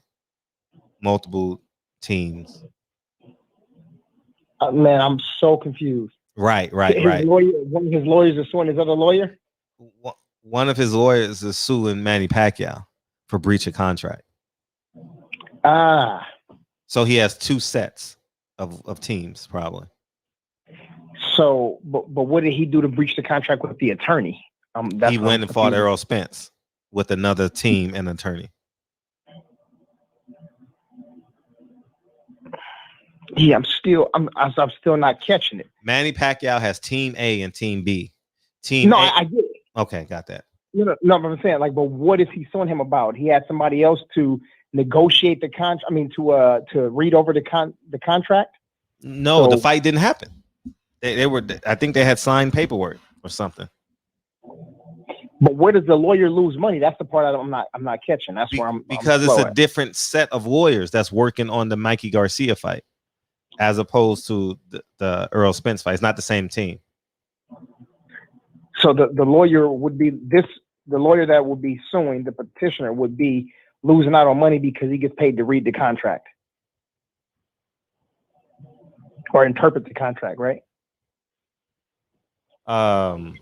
Speaker 3: multiple teams.
Speaker 15: Man, I'm so confused.
Speaker 3: Right.
Speaker 15: Lawyer, one of his lawyers is suing his other lawyer?
Speaker 3: One of his lawyers is suing Manny Pacquiao for breach of contract. So he has two sets of teams, probably.
Speaker 15: So, but what did he do to breach the contract with the attorney?
Speaker 3: He went and fought Errol Spence with another team and attorney.
Speaker 15: Yeah, I'm still not catching it.
Speaker 3: Manny Pacquiao has Team A and Team B.
Speaker 15: I get it.
Speaker 3: Okay, got that.
Speaker 15: No, but I'm saying, but what is he suing him about? He had somebody else to negotiate the contract. I mean, to read over the contract.
Speaker 3: No, the fight didn't happen. They were. I think they had signed paperwork or something.
Speaker 15: But where does the lawyer lose money? That's the part I'm not catching. That's where
Speaker 3: because it's a different set of lawyers that's working on the Mikey Garcia fight, as opposed to the Earl Spence fight. It's not the same team.
Speaker 15: So the lawyer would be the lawyer that would be suing the petitioner would be losing out on money because he gets paid to read the contract or interpret the contract, right? I've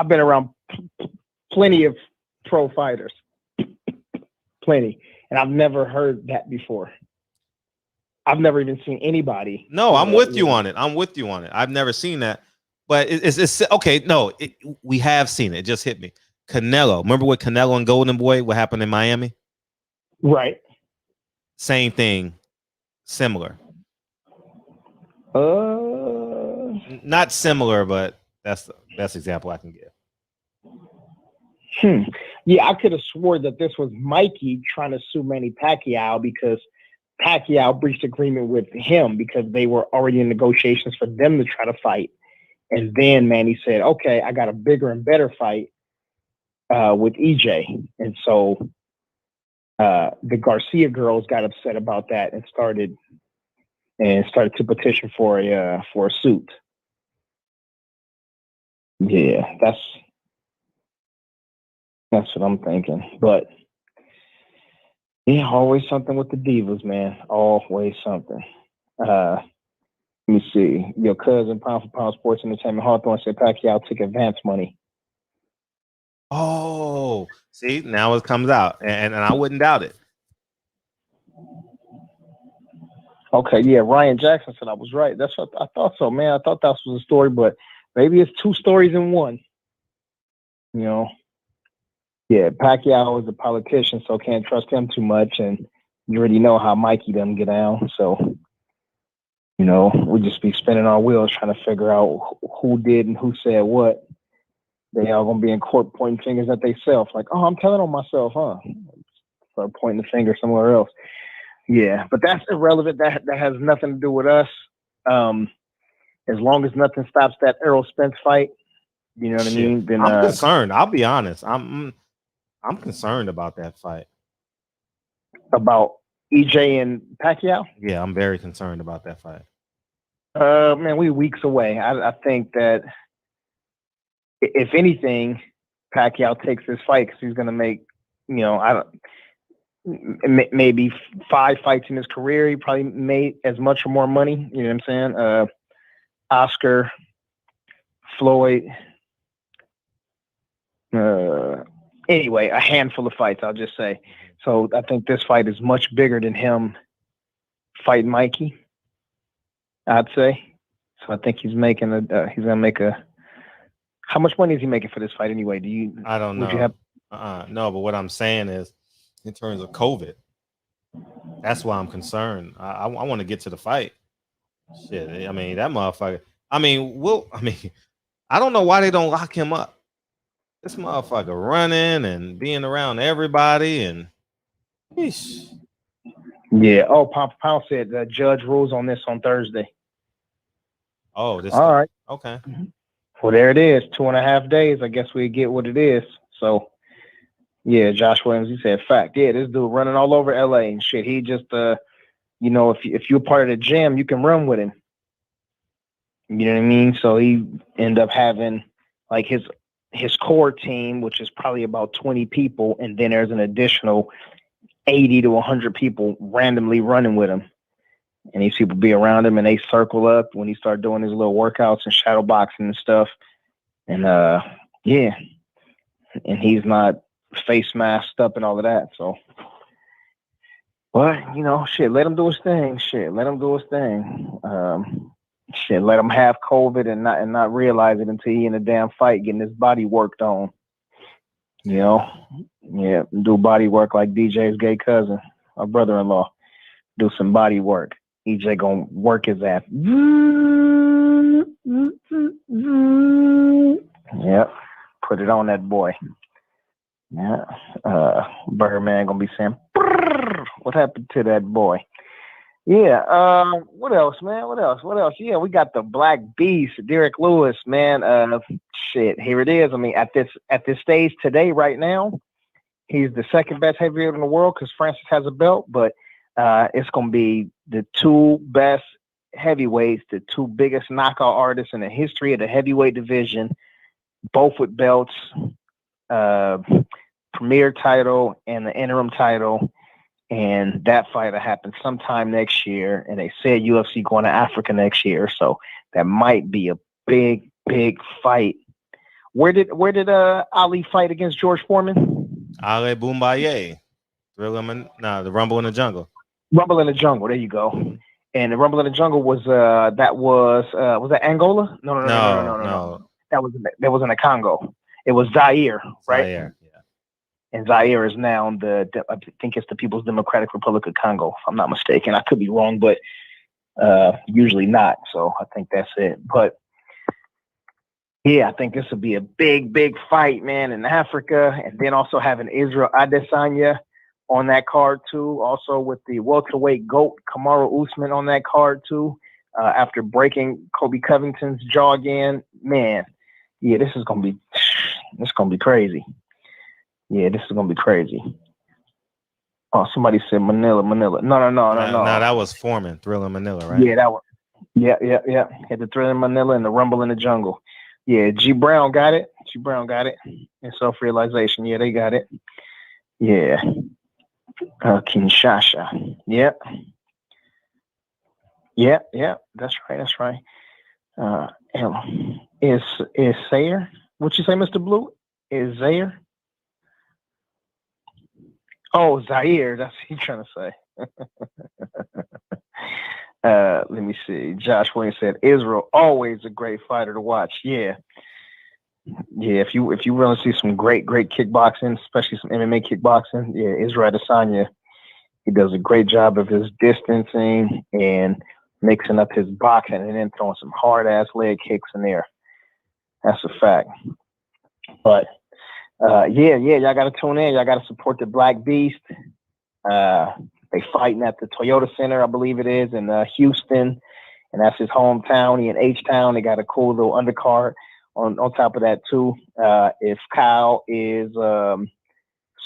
Speaker 15: been around plenty of pro fighters, and I've never heard that before. I've never even seen anybody.
Speaker 3: No, I'm with you on it. I've never seen that, but it's okay. No, we have seen it. It just hit me. Canelo. Remember with Canelo and Golden Boy? What happened in Miami?
Speaker 15: Right.
Speaker 3: Same thing. Similar. Not similar, but that's the best example I can give.
Speaker 15: Yeah, I could have swore that this was Mikey trying to sue Manny Pacquiao because Pacquiao breached agreement with him because they were already in negotiations for them to try to fight. And then Manny said, okay, I got a bigger and better fight with EJ. And so the Garcia girls got upset about that and started to petition for a suit. Yeah, that's what I'm thinking. But yeah, always something with the divas, man. Always something. Let me see. Your cousin, Pound for Pound Sports Entertainment Hawthorne said Pacquiao took advance money.
Speaker 3: Oh, see, now it comes out, and I wouldn't doubt it.
Speaker 15: Okay, yeah, Ryan Jackson said I was right. That's what I thought so, man. I thought that was a story, but maybe it's two stories in one. You know, yeah, Pacquiao is a politician, so can't trust him too much, and you already know how Mikey them get down. So, you know, we just be spinning our wheels trying to figure out who did and who said what. They all gonna be in court pointing fingers at themselves, like, oh, I'm telling on myself, huh? Start pointing the finger somewhere else. Yeah, but that's irrelevant. That has nothing to do with us. As long as nothing stops that Errol Spence fight, you know what I mean? Then
Speaker 3: I'm concerned. I'll be honest. I'm concerned about that fight.
Speaker 15: About EJ and Pacquiao?
Speaker 3: Yeah, I'm very concerned about that fight.
Speaker 15: Man, we weeks away. I think that if anything, Pacquiao takes this fight because he's gonna make, you know, maybe 5 fights in his career. He probably made as much or more money. You know what I'm saying? Oscar, Floyd. Anyway, a handful of fights, I'll just say. So I think this fight is much bigger than him fighting Mikey, I'd say. So I think he's making he's gonna make a. How much money is he making for this fight anyway?
Speaker 3: I don't know.
Speaker 15: Would you have?
Speaker 3: No, but what I'm saying is, in terms of COVID, that's why I'm concerned. I want to get to the fight. Shit, I mean that motherfucker. I don't know why they don't lock him up. This motherfucker running and being around everybody and. Eesh.
Speaker 15: Yeah. Oh, Pound for Pound said the judge rules on this on Thursday.
Speaker 3: Oh, this.
Speaker 15: All right.
Speaker 3: Okay.
Speaker 15: Well, there it is. 2.5 days. I guess we get what it is. So, yeah, Josh Williams, he said, fact. Yeah, this dude running all over LA and shit. He just, you know, if you're part of the gym, you can run with him. You know what I mean? So he ended up having like his core team, which is probably about 20 people, and then there's an additional 80 to 100 people randomly running with him. And these people be around him, and they circle up when he start doing his little workouts and shadow boxing and stuff. And yeah, and he's not face masked up and all of that. So, but you know, shit, let him do his thing. Shit, let him do his thing. Shit, let him have COVID and not realize it until he in a damn fight getting his body worked on. You know, yeah, do body work like DJ's gay cousin, our brother-in-law. Do some body work. EJ gonna work his ass. Yep. Put it on that boy. Yeah. Birdman gonna be saying, what happened to that boy? Yeah. What else, man? What else? Yeah, we got the Black Beast, Derek Lewis, man. Shit, here it is. I mean, at this stage today, right now, he's the second best heavyweight in the world because Francis has a belt, but it's gonna be the two best heavyweights, the two biggest knockout artists in the history of the heavyweight division, both with belts, premier title and the interim title. And that fight will happen sometime next year. And they said UFC going to Africa next year, so that might be a big fight. Where did Ali fight against George Foreman?
Speaker 3: Ali Boumbaye. The Rumble in the Jungle.
Speaker 15: Rumble in the Jungle. There you go. And the Rumble in the Jungle was that Angola? No. That was in the Congo. It was Zaire, right?
Speaker 3: Zaire, yeah.
Speaker 15: And Zaire is now I think it's the People's Democratic Republic of Congo, if I'm not mistaken. I could be wrong, but usually not. So I think that's it. But yeah, I think this will be a big fight, man, in Africa. And then also having Israel Adesanya on that card too. Also with the welterweight GOAT Kamaru Usman on that card too. After breaking Kobe Covington's jaw again, man. Yeah, this is gonna be crazy. Yeah, this is gonna be crazy. Oh, somebody said Manila. No.
Speaker 3: No, that was Foreman, Thriller Manila, right?
Speaker 15: Yeah, that was. Yeah. Had the Thriller Manila and the Rumble in the Jungle. Yeah, G Brown got it. And self-realization. Yeah, they got it. Yeah. Kinshasa. Yep. Yeah. That's right. Is Zaire? What you say, Mr. Blue? Is Zaire? Oh, Zaire. That's what he's trying to say. Let me see. Josh Williams said, Israel, always a great fighter to watch. Yeah. If you want to see some great kickboxing, especially some MMA kickboxing, yeah, Israel Adesanya, he does a great job of his distancing and mixing up his boxing and then throwing some hard-ass leg kicks in there. That's a fact. But, yeah, y'all got to tune in. Y'all got to support the Black Beast. They fighting at the Toyota Center, I believe it is, in Houston, and that's his hometown. He in H-Town. They got a cool little undercard on top of that, too. If Kyle is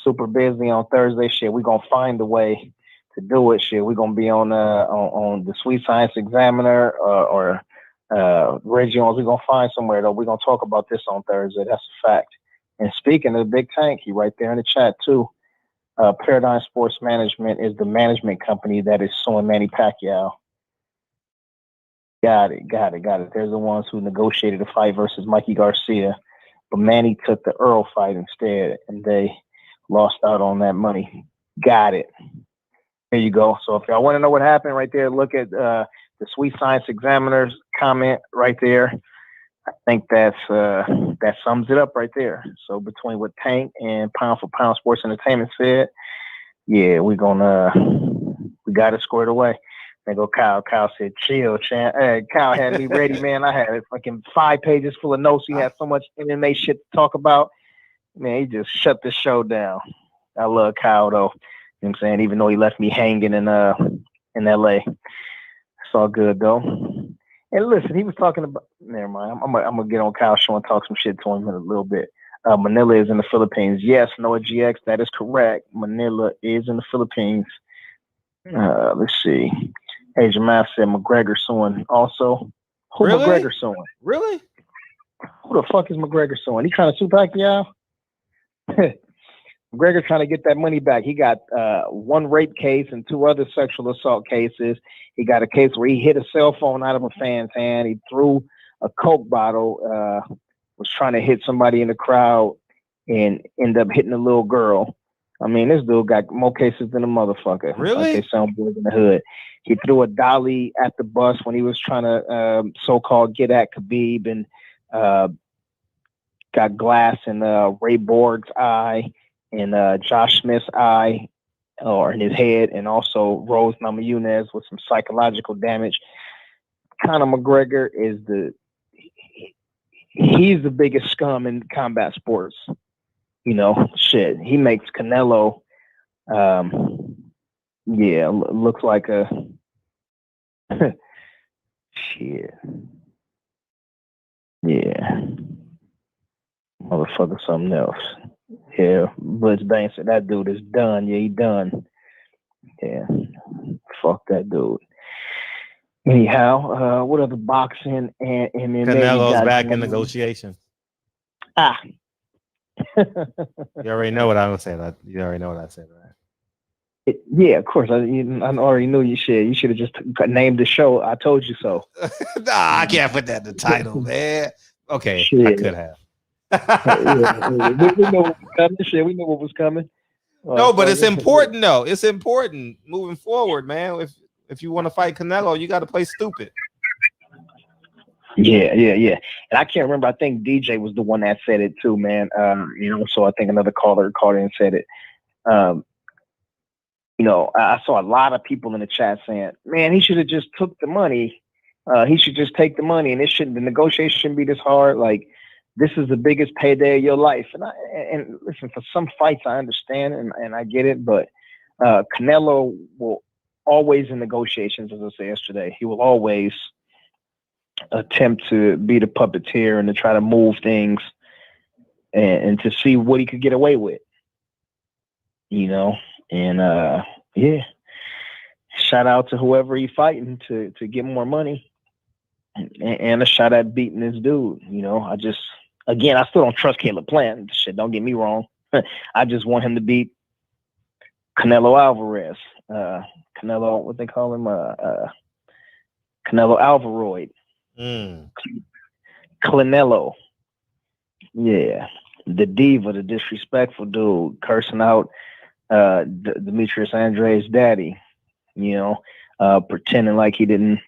Speaker 15: super busy on Thursday, shit, we're going to find a way to do it. Shit, we're going to be on the Sweet Science Examiner or Reggie Owens. We're going to find somewhere, though. We're going to talk about this on Thursday. That's a fact. And speaking of the Big Tank, he right there in the chat, too. Paradigm Sports Management is the management company that is suing Manny Pacquiao. Got it. They're the ones who negotiated the fight versus Mikey Garcia. But Manny took the Earl fight instead, and they lost out on that money. Got it. There you go. So if y'all want to know what happened right there, look at the Sweet Science Examiner's comment right there. I think that sums it up right there. So between what Tank and Pound for Pound Sports Entertainment said, yeah, we got it squared away. Then go Kyle. Kyle said, chill, champ. Hey, Kyle had me ready, man. I had fucking 5 pages full of notes. He had so much MMA shit to talk about. Man, he just shut the show down. I love Kyle, though. what I'm saying? Even though he left me hanging in LA. It's all good though. And listen, he was talking about, never mind. I'm gonna get on Kyle Show and talk some shit to him in a little bit. Manila is in the Philippines. Yes, Noah GX, that is correct. Manila is in the Philippines. Let's see. Asian Math said McGregor suing also. Who
Speaker 3: Really?
Speaker 15: McGregor suing?
Speaker 3: Really?
Speaker 15: Who the fuck is McGregor suing? He trying to sue Pacquiao? McGregor trying to get that money back. He got one rape case and 2 other sexual assault cases. He got a case where he hit a cell phone out of a fan's hand. He threw a Coke bottle, was trying to hit somebody in the crowd and ended up hitting a little girl. I mean, this dude got more cases than a motherfucker.
Speaker 3: Really?
Speaker 15: Like they sound boys in the hood. He threw a dolly at the bus when he was trying to so-called get at Khabib, and got glass in Ray Borg's eye and Josh Smith's eye, or in his head, and also Rose Namajunas with some psychological damage. Conor McGregor is he's the biggest scum in combat sports. You know, shit. He makes Canelo, looks like a shit. Yeah. Motherfucker, something else. Yeah, Butch Banks said that dude is done. Yeah, he done. Yeah, fuck that dude. Anyhow, what other boxing and MMA?
Speaker 3: Canelo's back in negotiation. You already know what I'm saying. You already know what I said, right?
Speaker 15: Yeah, of course. I already knew you should. You should have just named the show. I told you so.
Speaker 3: Nah, I can't put that in the title, man. Okay,
Speaker 15: Shit.
Speaker 3: I could have.
Speaker 15: We know what was coming. Shit, we knew what was coming.
Speaker 3: No, but it's important though. It's important moving forward, man. If you want to fight Canelo, you got to play stupid.
Speaker 15: Yeah. And I can't remember. I think DJ was the one that said it too, man. So I think another caller called in and said it. I saw a lot of people in the chat saying, man, he should have just took the money. He should just take the money, and the negotiation shouldn't be this hard. Like, this is the biggest payday of your life. And listen, for some fights, I understand and I get it, but Canelo will always in negotiations, as I said yesterday, he will always attempt to be the puppeteer and to try to move things and to see what he could get away with, and shout out to whoever he's fighting to get more money and a shot at beating this dude. I still don't trust Caleb Plant. Shit, don't get me wrong. I just want him to beat Canelo Alvarez. Canelo, what they call him? Canelo Alvaroid. Canelo. Yeah. The diva, the disrespectful dude, cursing out Demetrius Andre's daddy, pretending like he didn't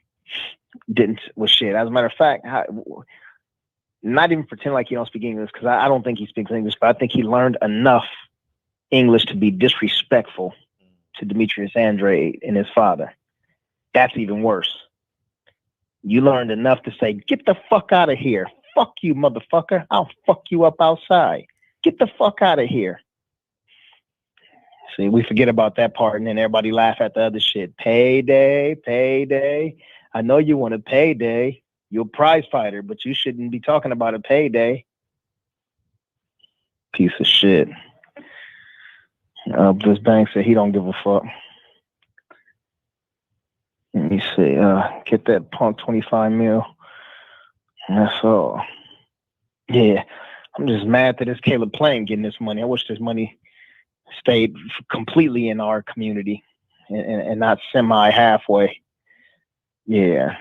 Speaker 15: well, shit. As a matter of fact, not even pretend like he don't speak English, because I don't think he speaks English, but I think he learned enough English to be disrespectful to Demetrius Andre and his father. That's even worse. You learned enough to say, get the fuck out of here. Fuck you, motherfucker. I'll fuck you up outside. Get the fuck out of here. See, we forget about that part, and then everybody laugh at the other shit. Payday, payday. I know you want a payday. You're a prize fighter, but you shouldn't be talking about a payday. Piece of shit. This bank said he don't give a fuck. Let me see. Get that punk 25 mil. That's all. Yeah. I'm just mad that this Caleb Plant getting this money. I wish this money stayed completely in our community and not semi-halfway. Yeah.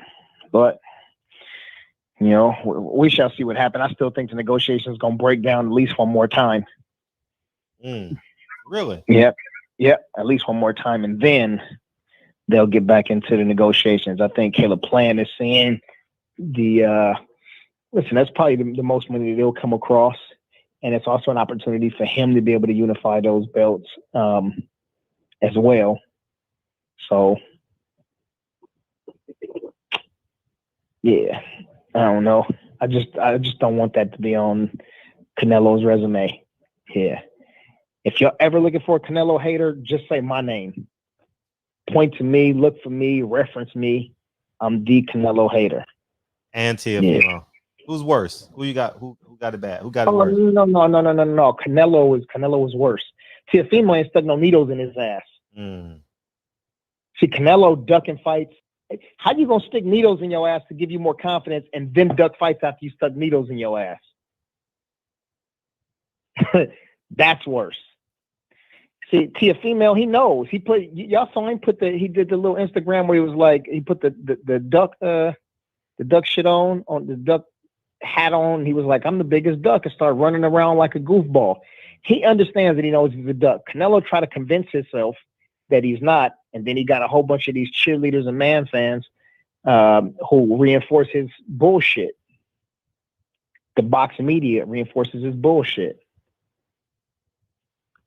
Speaker 15: But, we shall see what happens. I still think the negotiation is going to break down at least one more time.
Speaker 3: Really?
Speaker 15: Yep. At least one more time. And then they'll get back into the negotiations. I think Caleb Plant is seeing that's probably the most money they'll come across. And it's also an opportunity for him to be able to unify those belts as well. So, yeah, I don't know. I just don't want that to be on Canelo's resume. Yeah. If you're ever looking for a Canelo hater, just say my name. Point to me, look for me, reference me. I'm the Canelo hater.
Speaker 3: Anti-female. Who's worse? Who you got? Who got it bad? Who got it
Speaker 15: Oh,
Speaker 3: worse?
Speaker 15: no. Canelo is worse. Teofimo ain't stuck no needles in his ass. See, Canelo ducking fights. How you gonna stick needles in your ass to give you more confidence and then duck fights after you stuck needles in your ass? That's worse. See, Teofimo, he knows. He put y'all saw him he did the little Instagram where he was like he put the duck shit on the duck hat on. He was like, I'm the biggest duck, and started running around like a goofball. He understands that he knows he's a duck. Canelo tried to convince himself that he's not, and then he got a whole bunch of these cheerleaders and man fans who reinforce his bullshit. The boxing media reinforces his bullshit.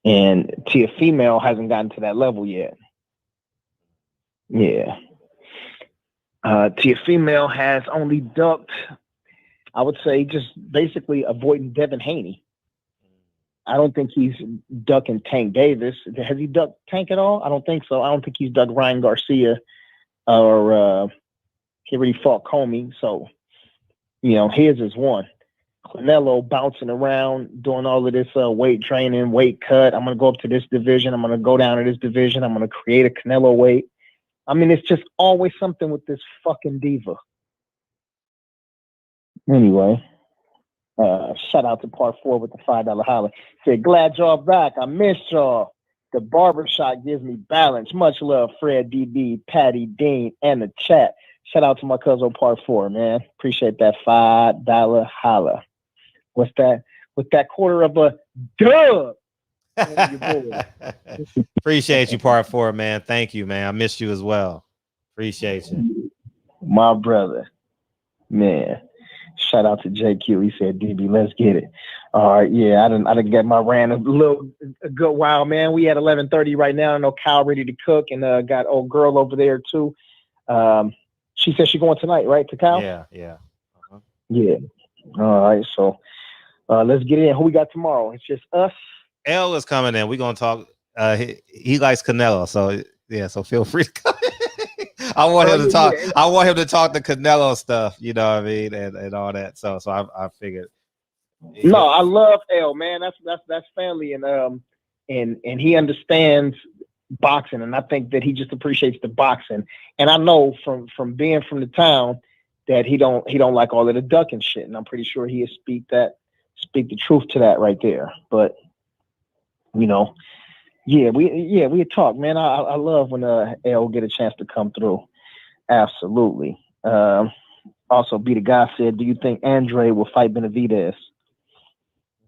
Speaker 15: And Teofimo hasn't gotten to that level yet. Yeah. Teofimo has only ducked, I would say, just basically avoiding Devin Haney. I don't think he's ducking Tank Davis. Has he ducked Tank at all? I don't think so. I don't think he's ducked Ryan Garcia or he already fought Comey. So, his is one. Canelo bouncing around, doing all of this weight training, weight cut. I'm going to go up to this division. I'm going to go down to this division. I'm going to create a Canelo weight. I mean, it's just always something with this fucking diva. Anyway, shout out to Part 4 with the $5 holler. Said, glad y'all back. I missed y'all. The barbershop gives me balance. Much love, Fred DB, Patty Dean, and the chat. Shout out to my cousin Part 4, man. Appreciate that $5 holler. What's that? With that quarter of a dub.
Speaker 3: Appreciate you, Part 4, man. Thank you, man. I missed you as well. Appreciate you.
Speaker 15: My brother. Man. Shout out to JQ. He said, DB, let's get it. All right, yeah, I didn't get my rant a good while, man. We at 11:30 right now. I know Kyle ready to cook, and got old girl over there too. She said she's going tonight, right, to Kyle?
Speaker 3: Yeah.
Speaker 15: Yeah. All right, so let's get in. Who we got tomorrow? It's just us.
Speaker 3: L is coming in. We're gonna talk. He likes Canelo, so yeah. So feel free to come. I want him to talk. Yeah. I want him to talk the Canelo stuff. You know what I mean, and all that. So I figured.
Speaker 15: No, I love L, man. That's family, and he understands boxing, and I think that he just appreciates the boxing. And I know from being from the town that he don't like all of the ducking shit, and I'm pretty sure he'll speak the truth to that right there. But we talk, man. I love when L get a chance to come through. Absolutely. Also, Be the Guy said, do you think Andre will fight Benavidez?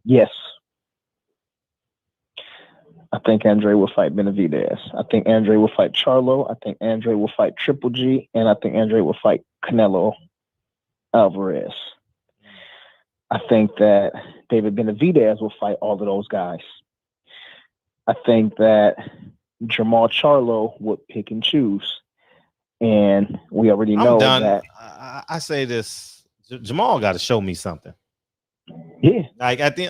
Speaker 15: Yes. I think Andre will fight Benavidez. I think Andre will fight Charlo. I think Andre will fight Triple G. And I think Andre will fight Canelo Alvarez. I think that David Benavidez will fight all of those guys. I think that Jamal Charlo would pick and choose. And we already know that.
Speaker 3: I say this, Jamal got to show me something.
Speaker 15: Yeah.
Speaker 3: Like at the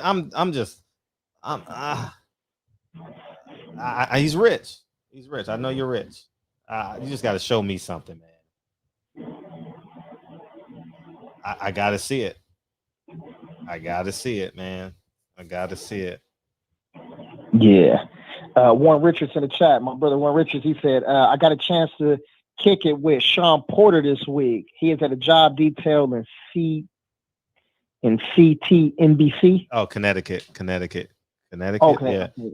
Speaker 3: he's rich. He's rich. I know you're rich. You just got to show me something, man. I got to see it. I got to see it, man. I got to see it.
Speaker 15: Yeah. Warren Richards in the chat. My brother Warren Richards, he said, I got a chance to kick it with Sean Porter this week. He is at a job detail in CTNBC.
Speaker 3: Oh, Connecticut.
Speaker 15: Oh,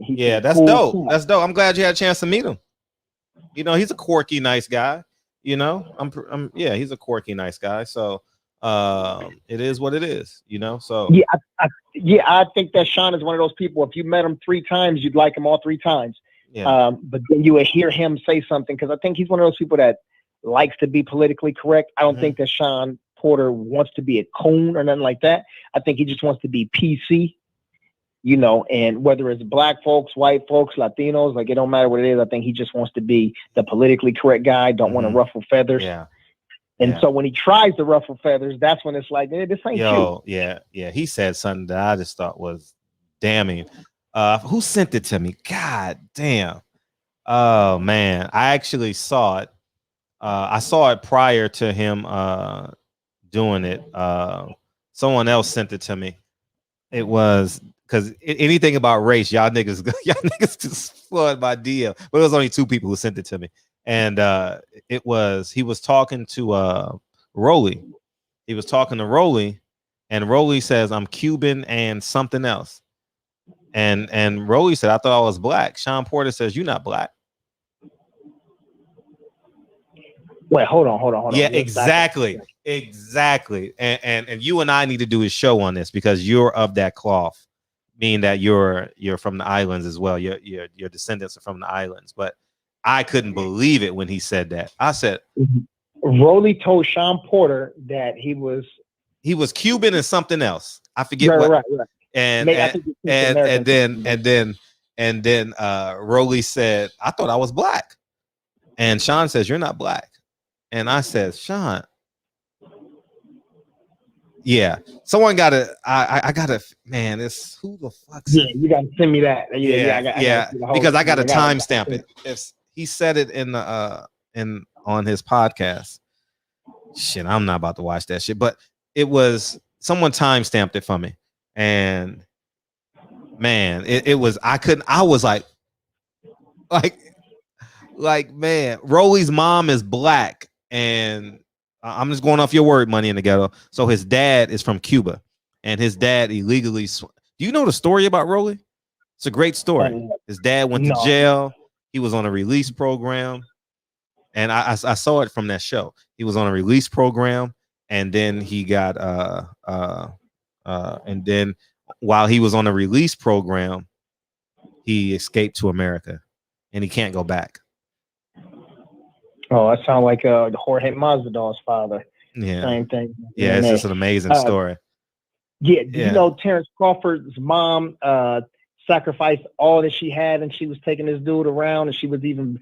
Speaker 3: yeah, that's dope. Cool. That's dope. I'm glad you had a chance to meet him. He's a quirky, nice guy. He's a quirky, nice guy. So it is what it is. So
Speaker 15: I think that Sean is one of those people. If you met him 3 times, you'd like him all 3 times.
Speaker 3: Yeah.
Speaker 15: But then you would hear him say something, because I think he's one of those people that likes to be politically correct. I don't think that Sean Porter wants to be a coon or nothing like that. I think he just wants to be PC, and whether it's black folks, white folks, Latinos, like it don't matter what it is. I think he just wants to be the politically correct guy, don't want to ruffle feathers.
Speaker 3: Yeah.
Speaker 15: And so when he tries to ruffle feathers, that's when it's like, this ain't you.
Speaker 3: Yeah. He said something that I just thought was damning. Who sent it to me? God damn. Oh man, I actually saw it. I saw it prior to him doing it. Someone else sent it to me. It was because anything about race, y'all niggas just flood my DM. But it was only 2 people who sent it to me, and he was talking to Rolly. He was talking to Rolly, and Rolly says, "I'm Cuban and something else." And Rolly said, "I thought I was black." Sean Porter says, "You're not black."
Speaker 15: Wait, hold on.
Speaker 3: Yeah,
Speaker 15: Let's
Speaker 3: exactly. And you and I need to do a show on this because you're of that cloth, meaning that you're from the islands as well. Your descendants are from the islands. But I couldn't believe it when he said that. I said,
Speaker 15: Rolly told Sean Porter that he was
Speaker 3: Cuban and something else. I forget
Speaker 15: right,
Speaker 3: what.
Speaker 15: Right.
Speaker 3: And then Rolly said, "I thought I was black," and Sean says, "You're not black." And I said, "Sean, yeah, someone gotta. I gotta, man. It's who the fuck?
Speaker 15: Yeah, you gotta send me that.
Speaker 3: Yeah, because I gotta timestamp it. If he said it in the on his podcast, shit, I'm not about to watch that shit. But it was someone timestamped it for me, and man, it was. I was like, man, Rolly's mom is black, and I'm just going off your word, Money in the Ghetto. So his dad is from Cuba, and his dad illegally. Do you know the story about Rolly? It's a great story. His dad went to jail. He was on a release program, and I saw it from that show. He was on a release program, and then he got and then while he was on a release program, he escaped to America, and he can't go back.
Speaker 15: Oh, that sounds like Jorge Masvidal's father.
Speaker 3: Yeah,
Speaker 15: same thing.
Speaker 3: Yeah, it's just an amazing story.
Speaker 15: Yeah, you know Terrence Crawford's mom sacrificed all that she had, and she was taking this dude around, and she was even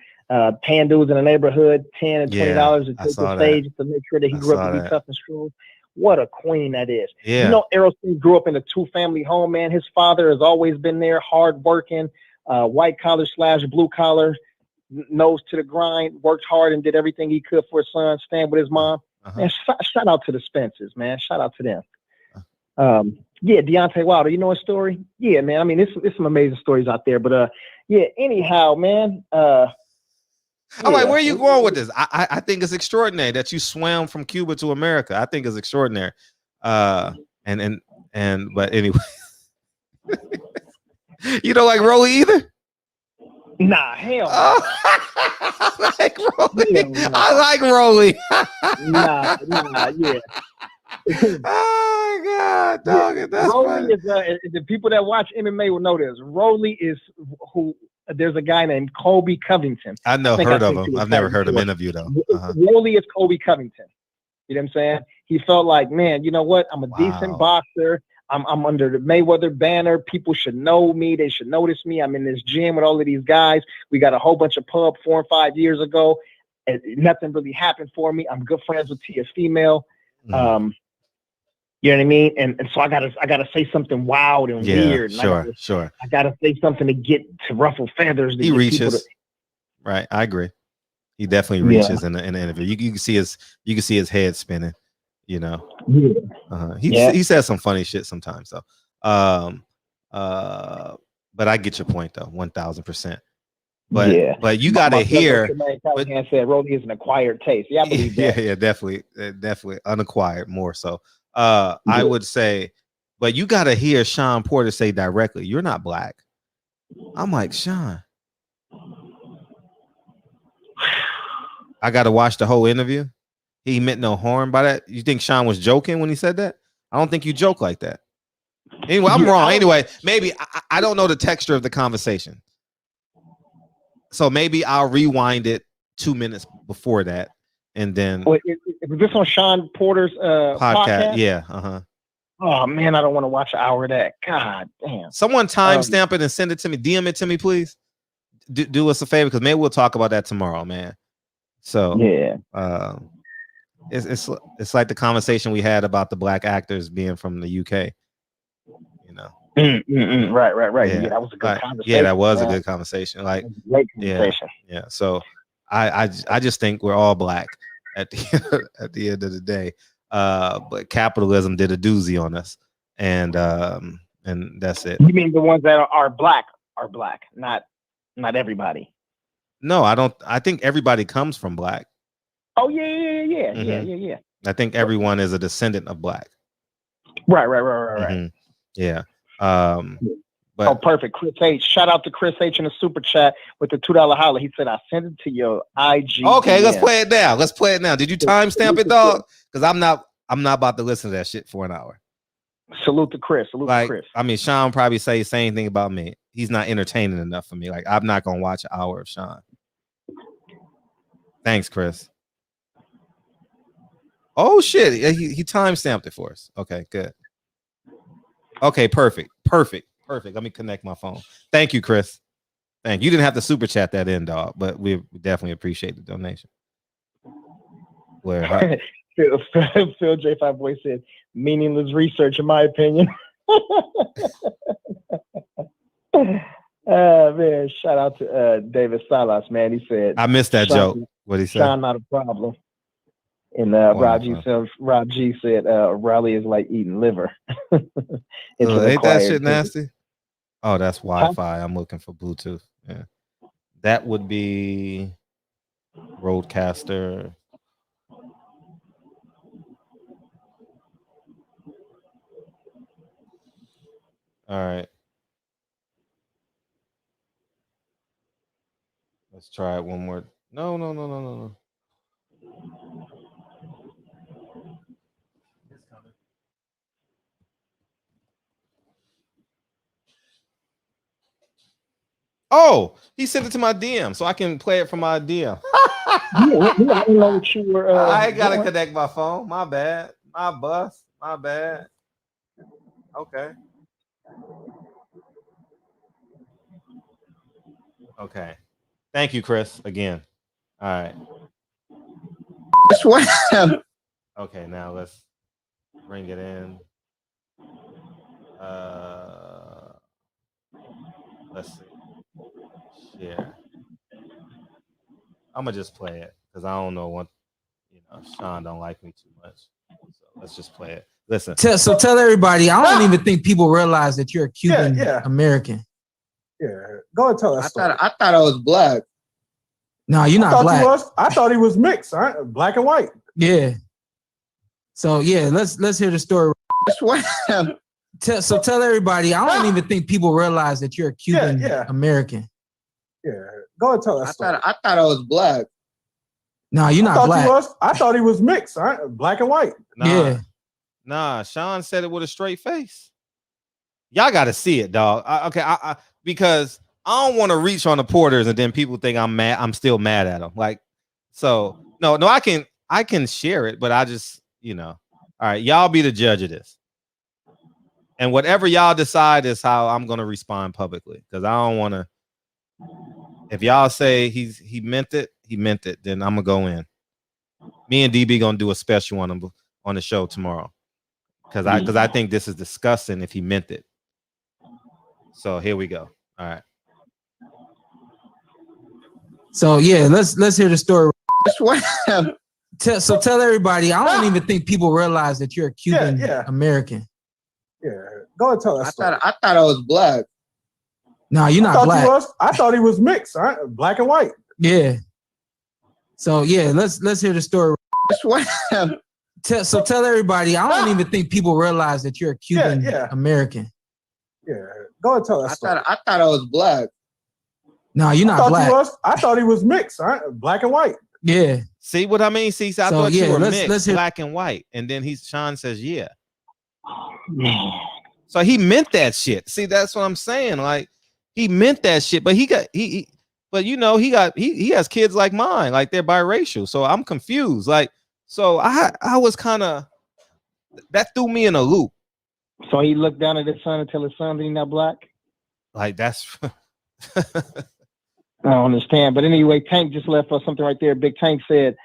Speaker 15: paying dudes in the neighborhood $10 and $20 to take the stage to make sure that he grew up to be tough and strong. What a queen that is.
Speaker 3: Yeah.
Speaker 15: You know, Errol grew up in a 2-family home, man. His father has always been there, hard working, white collar / blue collar, nose to the grind, worked hard and did everything he could for his son, stand with his mom. And shout out to the Spencers, man. Shout out to them. Yeah, Deontay Wilder, you know his story? Yeah, man. I mean, it's some amazing stories out there. But yeah, anyhow, man.
Speaker 3: I'm like, where are you going with this? I think it's extraordinary that you swam from Cuba to America. I think it's extraordinary. But anyway. You don't like Rolly either?
Speaker 15: Nah, hell no.
Speaker 3: I like Rolly. I like Rolly.
Speaker 15: nah, yeah.
Speaker 3: Oh God, dog!
Speaker 15: Yeah.
Speaker 3: That's
Speaker 15: Rolly
Speaker 3: funny.
Speaker 15: is the people that watch MMA will know this. Rolly is who. There's a guy named Colby Covington.
Speaker 3: Heard of him. I've never heard him interview though.
Speaker 15: Rolly is Colby Covington. You know what I'm saying? He felt like, man, you know what? I'm a decent boxer. I'm under the Mayweather banner. People should know me. They should notice me. I'm in this gym with all of these guys. We got a whole bunch of pub 4 and 5 years ago. And nothing really happened for me. I'm good friends with Tia Female. You know what I mean? And so I gotta say something wild and weird. And
Speaker 3: Sure.
Speaker 15: I gotta say something to get to ruffle feathers.
Speaker 3: He reaches. Right, I agree. He definitely reaches in the interview. You can see his head spinning. You know. He says some funny shit sometimes though. But I get your point though, 1000%. But you gotta hear.
Speaker 15: Callahan said Rolly is an acquired taste. Yeah, I believe that.
Speaker 3: Yeah, definitely unacquired more so. I would say, but you gotta hear Sean Porter say directly, "You're not black." I'm like, Sean, I gotta watch the whole interview. He meant no harm by that. You think Sean was joking when he said that? I don't think you joke like that. Anyway, I'm wrong. Anyway, maybe I don't know the texture of the conversation. So maybe I'll rewind it 2 minutes before that. And then
Speaker 15: is this on Sean Porter's podcast?
Speaker 3: Yeah.
Speaker 15: Oh man, I don't want to watch an hour of that. God damn.
Speaker 3: Someone timestamp it and send it to me. DM it to me, please. Do us a favor because maybe we'll talk about that tomorrow, man. So
Speaker 15: yeah.
Speaker 3: It's like the conversation we had about the black actors being from the UK. You know.
Speaker 15: Right. Yeah, that was a good conversation.
Speaker 3: Yeah, that was a good conversation. Like,
Speaker 15: great conversation.
Speaker 3: Yeah. So I just think we're all black at the at the end of the day. But capitalism did a doozy on us, and that's it.
Speaker 15: You mean the ones that are black, not everybody?
Speaker 3: No, I don't. I think everybody comes from black.
Speaker 15: Oh yeah.
Speaker 3: I think everyone is a descendant of black.
Speaker 15: Right.
Speaker 3: Yeah.
Speaker 15: But perfect. Chris H. Shout out to Chris H in the super chat with the $2 holler. He said, I sent it to your IG.
Speaker 3: Okay, let's play it now. Did you timestamp it, dog? Because I'm not about to listen to that shit for an hour.
Speaker 15: Salute to Chris. To Chris.
Speaker 3: I mean, Sean probably say the same thing about me. He's not entertaining enough for me. Like, I'm not gonna watch an hour of Sean. Thanks, Chris. Oh shit, he timestamped it for us. Okay, good. Okay, perfect. Let me connect my phone. Thank you, Chris. Thank you. You didn't have to super chat that in, dog, but we definitely appreciate the donation. Where
Speaker 15: Phil J5 Boy said, meaningless research, in my opinion. Man, shout out to David Salas, man. He said,
Speaker 3: I missed that joke. What he said?
Speaker 15: Sean, not a problem. And Rob G said, Raleigh is like eating liver.
Speaker 3: Ain't that shit nasty? Oh, that's Wi-Fi. I'm looking for Bluetooth. Yeah, that would be Roadcaster. All right. Let's try it one more. No. Oh, he sent it to my DM, so I can play it from my DM.
Speaker 15: I don't know what you were.
Speaker 3: I ain't gotta connect my phone. My bad. My bus. My bad. Okay. Okay. Thank you, Chris. Again. All right.
Speaker 15: That's what.
Speaker 3: Okay, now let's bring it in. Let's see. Share. I'm gonna just play it because I don't know what Sean don't like me too much. So let's just play it. Listen.
Speaker 16: So tell everybody, I don't even think people realize that you're a Cuban American.
Speaker 17: Yeah, go and tell that story.
Speaker 15: I thought I was black.
Speaker 16: No, you're not black.
Speaker 17: I thought he was mixed, right? Black and white.
Speaker 16: Yeah. So yeah, let's hear the story.
Speaker 15: That's what.
Speaker 16: So tell everybody, I don't even think people realize that you're a Cuban American.
Speaker 17: Yeah, go and tell that story.
Speaker 15: I thought I was black.
Speaker 16: No, you're not black.
Speaker 17: I thought he was mixed, right? Black and white.
Speaker 3: Nah, Sean said it with a straight face. Y'all got to see it, dog. Because I don't want to reach on the porters and then people think I'm mad. I'm still mad at them. Like, so no, I can share it, but I just, all right, y'all be the judge of this. And whatever y'all decide is how I'm going to respond publicly. Because I don't want to, if y'all say he meant it, then I'm going to go in. Me and DB going to do a special on the show tomorrow. Because I think this is disgusting if he meant it. So here we go. All right.
Speaker 16: So yeah, let's hear the story.
Speaker 15: That's what.
Speaker 16: So tell everybody, I don't even think people realize that you're a Cuban American.
Speaker 17: Yeah, go and tell that story.
Speaker 15: I thought I was black.
Speaker 16: No, you're not black.
Speaker 17: I thought he was mixed, right? Black and white.
Speaker 16: Yeah. So yeah, let's hear the story.
Speaker 15: That's what.
Speaker 16: So tell everybody, I don't even think people realize that you're a Cuban American.
Speaker 17: Yeah, go and tell that story.
Speaker 15: I thought I was black.
Speaker 16: No, you're not black.
Speaker 17: I thought he was mixed, right? Black and white.
Speaker 16: Yeah.
Speaker 3: See what I mean? See, I thought you were mixed, black and white, and then Sean says, yeah. So he meant that shit. See, that's what I'm saying. Like, he meant that shit, but he has kids like mine, like they're biracial. So I'm confused. Like, so I was kind of, that threw me in a loop.
Speaker 15: So he looked down at his son and tell his son that he's not black?
Speaker 3: Like, that's
Speaker 15: I don't understand. But anyway, Tank just left us something right there. Big Tank said,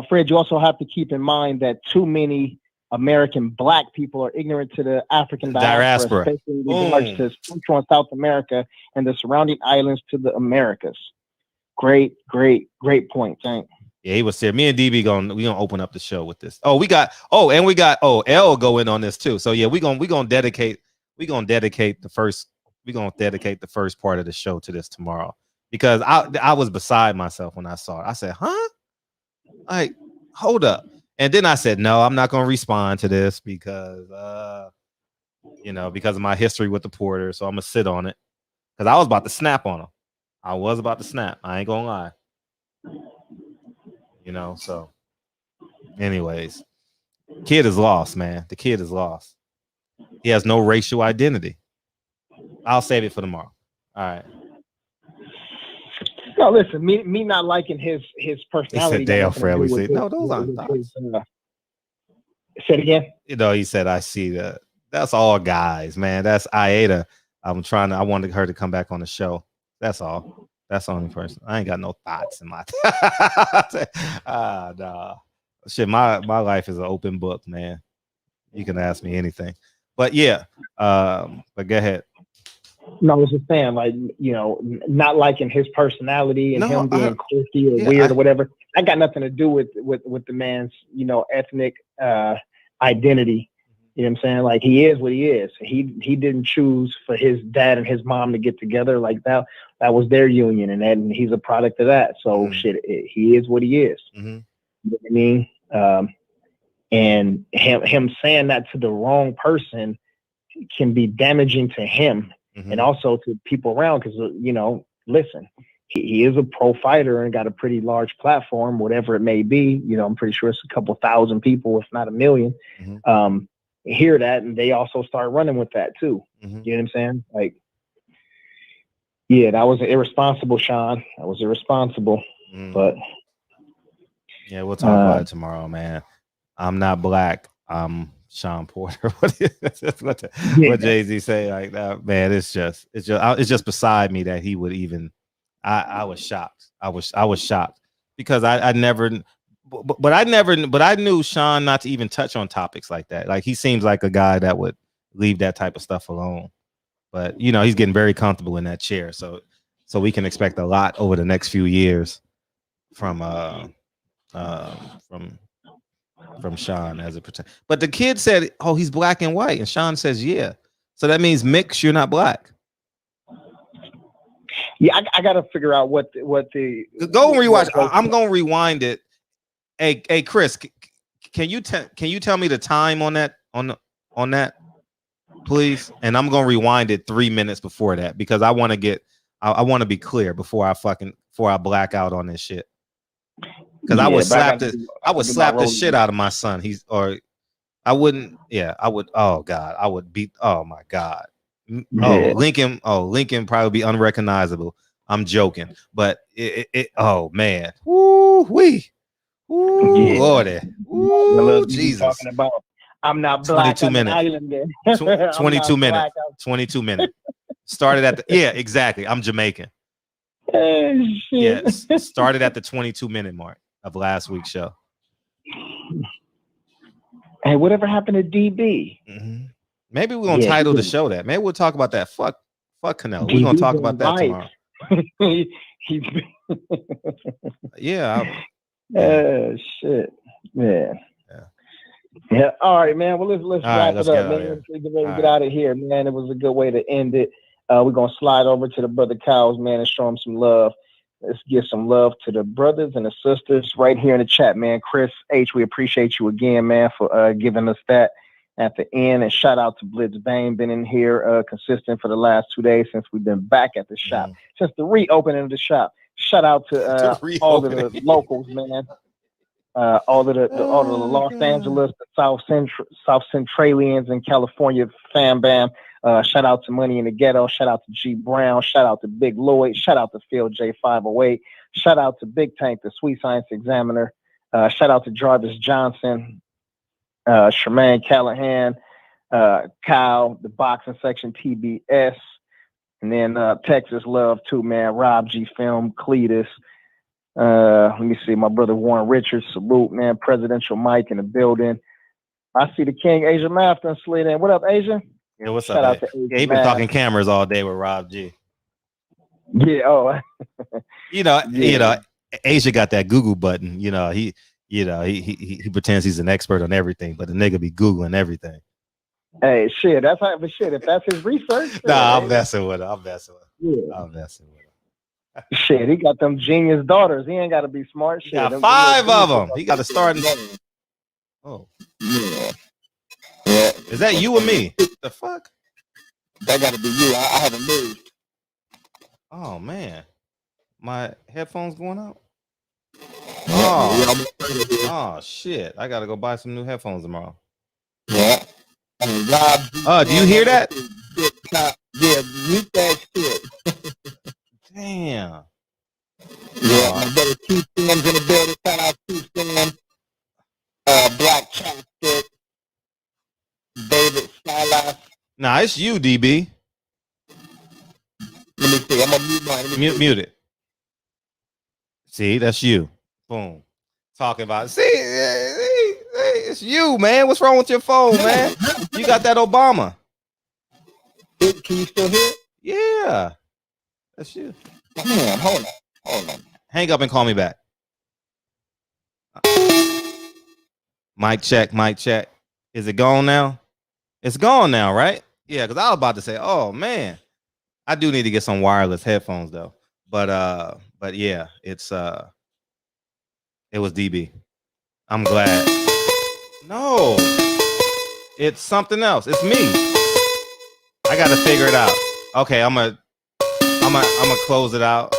Speaker 15: Fred, you also have to keep in mind that too many American black people are ignorant to the African diaspora, especially in regards to Central and South America and the surrounding islands to the Americas. Great point. Thanks.
Speaker 3: Yeah, he was serious. Me and DB we gonna open up the show with this. L go in on this too. So yeah, we gonna dedicate the first part of the show to this tomorrow, because I was beside myself when I saw it. I said, huh? Like, hold up. And then I said, no, I'm not gonna respond to this because because of my history with the Porter. So I'm gonna sit on it. Because I was about to snap on him. I ain't gonna lie. So anyways, kid is lost, man. The kid is lost. He has no racial identity. I'll save it for tomorrow. All right.
Speaker 15: No, listen, me not liking his personality.
Speaker 3: He said, damn, Fred, we say, no, those aren't thoughts.
Speaker 15: Say it again.
Speaker 3: He said, I see that. That's all guys, man. That's Aida. I wanted her to come back on the show. That's all. That's the only person. I ain't got no thoughts in my nah. Shit, my life is an open book, man. You can ask me anything. But yeah, but go ahead.
Speaker 15: No, I was just saying, like, not liking his personality and him being quirky or weird or whatever. That got nothing to do with the man's, ethnic identity. You know what I'm saying? Like, he is what he is. He didn't choose for his dad and his mom to get together like that. That was their union, and he's a product of that. So he is what he is.
Speaker 3: Mm-hmm.
Speaker 15: You know what I mean? And him saying that to the wrong person can be damaging to him and also to people around. Because listen, he is a pro fighter and got a pretty large platform, whatever it may be. I'm pretty sure it's a couple thousand people, if not a million. Hear that, and they also start running with that too. You know what I'm saying? Like, yeah, that was irresponsible, Sean. That was irresponsible. But
Speaker 3: yeah, we'll talk about it tomorrow, man. I'm not black. I'm Sean Porter. What Jay-Z say like that, man? It's just beside me that he would even. I was shocked. I was shocked because I never. But I knew Sean not to even touch on topics like that. Like, he seems like a guy that would leave that type of stuff alone. But he's getting very comfortable in that chair, so we can expect a lot over the next few years from Sean as it pertains. But the kid said, "Oh, he's black and white," and Sean says, "Yeah." So that means mix. You're not black.
Speaker 15: Yeah, I got to figure out what the
Speaker 3: go and rewatch. I'm gonna rewind it. Hey, Chris, can you tell me the time on that please? And I'm gonna rewind it 3 minutes before that, because I want to be clear before I black out on this shit. Because I would slap the shit out of my son. I would. Oh God, I would beat. Oh my God. Lincoln probably be unrecognizable. I'm joking, but oh man, woo wee. Ooh, Lordy. Ooh, Jesus.
Speaker 15: Talking about, I'm not black.
Speaker 3: 22 minutes. 22 minutes. 22 minutes. Started at exactly. I'm Jamaican. Yes. Started at the 22-minute mark of last week's show.
Speaker 15: Hey, whatever happened to DB?
Speaker 3: Maybe we're gonna title the show that. Maybe we'll talk about that. Fuck Canelo. We're gonna talk about that tomorrow.
Speaker 15: Shit, man. Yeah. All right, man. Well, let's wrap it up, man. Get out of here, man. It was a good way to end it. We're gonna slide over to the brother Cows, man, and show him some love. Let's give some love to the brothers and the sisters right here in the chat, man. Chris H, we appreciate you again, man, for giving us that at the end. And shout out to Blitz Bane, been in here consistent for the last 2 days since we've been back at the shop, since the reopening of the shop. Shout out to all of the locals, man. All of the Los Angeles, the South Centralians and California fam bam. Shout out to Money in the Ghetto. Shout out to G Brown. Shout out to Big Lloyd. Shout out to Phil J508. Shout out to Big Tank, the Sweet Science Examiner. Shout out to Jarvis Johnson, Shermaine Callahan, Kyle, the Boxing Section TBS, and then Texas Love too, man. Rob G Film, Cletus. Let me see, my brother Warren Richards, salute, man. Presidential Mike in the building. I see the King Asia Math done slid in. What up, Asia?
Speaker 3: Yeah, what's
Speaker 15: Shout
Speaker 3: up?
Speaker 15: out to Asia
Speaker 3: Yeah, he been
Speaker 15: Math.
Speaker 3: talking cameras all day with Rob G.
Speaker 15: Yeah. Oh.
Speaker 3: You know, Asia got that Google button. He pretends he's an expert on everything, but the nigga be Googling everything.
Speaker 15: Hey, shit, that's how. But shit, if that's his research,
Speaker 3: Nah, I'm messing with him.
Speaker 15: Yeah.
Speaker 3: I'm messing with him.
Speaker 15: Shit, he got them genius daughters. He ain't got to be smart. Shit,
Speaker 3: Got 5 of them. He got to start. Oh,
Speaker 18: yeah.
Speaker 3: Is that you or me? The fuck?
Speaker 18: That got to be you. I haven't moved.
Speaker 3: Oh man, my headphones going out.
Speaker 18: Oh,
Speaker 3: oh shit! I gotta go buy some new headphones tomorrow.
Speaker 18: Yeah.
Speaker 3: Do you hear that?
Speaker 18: Yeah, mute that shit.
Speaker 3: Damn.
Speaker 18: Yeah, my brother Keith Sam's in the building. Shout out Keith Sam. Black Chapstick. David Skylight.
Speaker 3: Nah, it's you, DB.
Speaker 18: Let me see. I'm gonna mute mine.
Speaker 3: Mute it. See, that's you. Boom. Talking about. See, it's you, man. What's wrong with your phone, man? You got that Obama.
Speaker 18: Can you still hear it?
Speaker 3: Yeah, that's you.
Speaker 18: Man, hold on.
Speaker 3: Hang up and call me back. Mic check. Is it gone now? It's gone now, right? Yeah, because I was about to say, oh man, I do need to get some wireless headphones though. But yeah, it was DB. I'm glad. No, it's something else. It's me. I got to figure it out. Okay, I'm gonna close it out.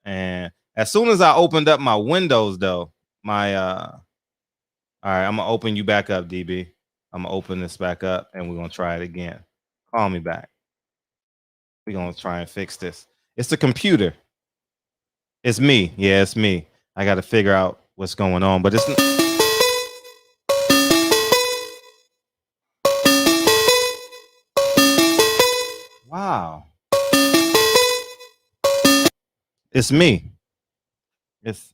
Speaker 3: And as soon as I opened up my windows, though, all right, I'm gonna open you back up, DB. I'm gonna open this back up, and we're gonna try it again. Call me back. We're gonna try and fix this. It's the computer. It's me. Yeah, it's me. I got to figure out what's going on, but it's. Wow. It's me. It's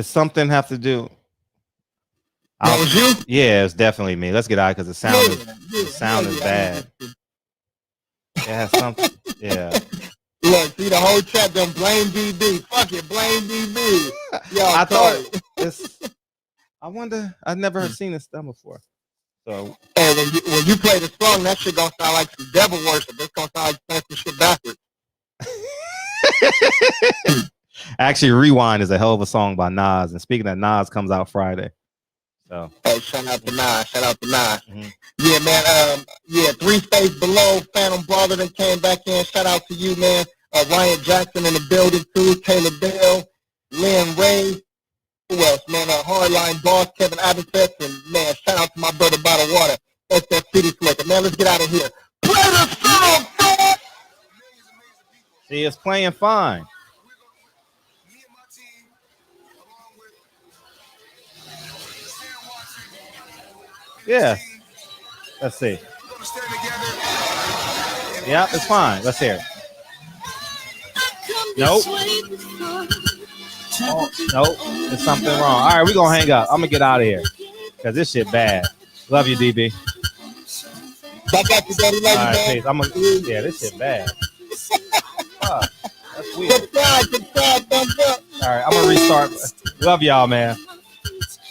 Speaker 3: something have to do.
Speaker 18: That was you?
Speaker 3: Yeah, it's definitely me. Let's get out because the sound is bad. It has something. Yeah.
Speaker 18: Look, see the whole chat done blame DB. Fuck it, blame DB.
Speaker 3: I thought it's. I wonder. I've never seen this done before. So.
Speaker 18: And when you play the song, that shit gonna sound like some devil worship. It's gonna sound like playing some shit backwards.
Speaker 3: Actually, Rewind is a hell of a song by Nas. And speaking of Nas, comes out Friday. So.
Speaker 18: Hey, shout out to Nas. Mm-hmm. Yeah, man. Yeah, 3 States Below. Phantom Brother that came back in. Shout out to you, man. Ryan Jackson in the building too. Taylor Bell, Lynn Ray. Who else, man? Hardline Boss, Kevin Abinfest, and man, shout out to my brother Bottle Water. SF City Slicker. Man, let's get out of here. Play the song, man!
Speaker 3: See, it's playing fine. Yeah. Let's see. Yeah, it's fine. Let's hear it. Nope. Oh, nope. There's something wrong. All right, we're going to hang up. I'm going to get out of here because this shit bad. Love you, DB.
Speaker 18: All right,
Speaker 3: peace. Yeah, this shit bad. Fuck, that's weird.
Speaker 18: Subscribe, thumbs up.
Speaker 3: All right, I'm going to restart. Love y'all, man.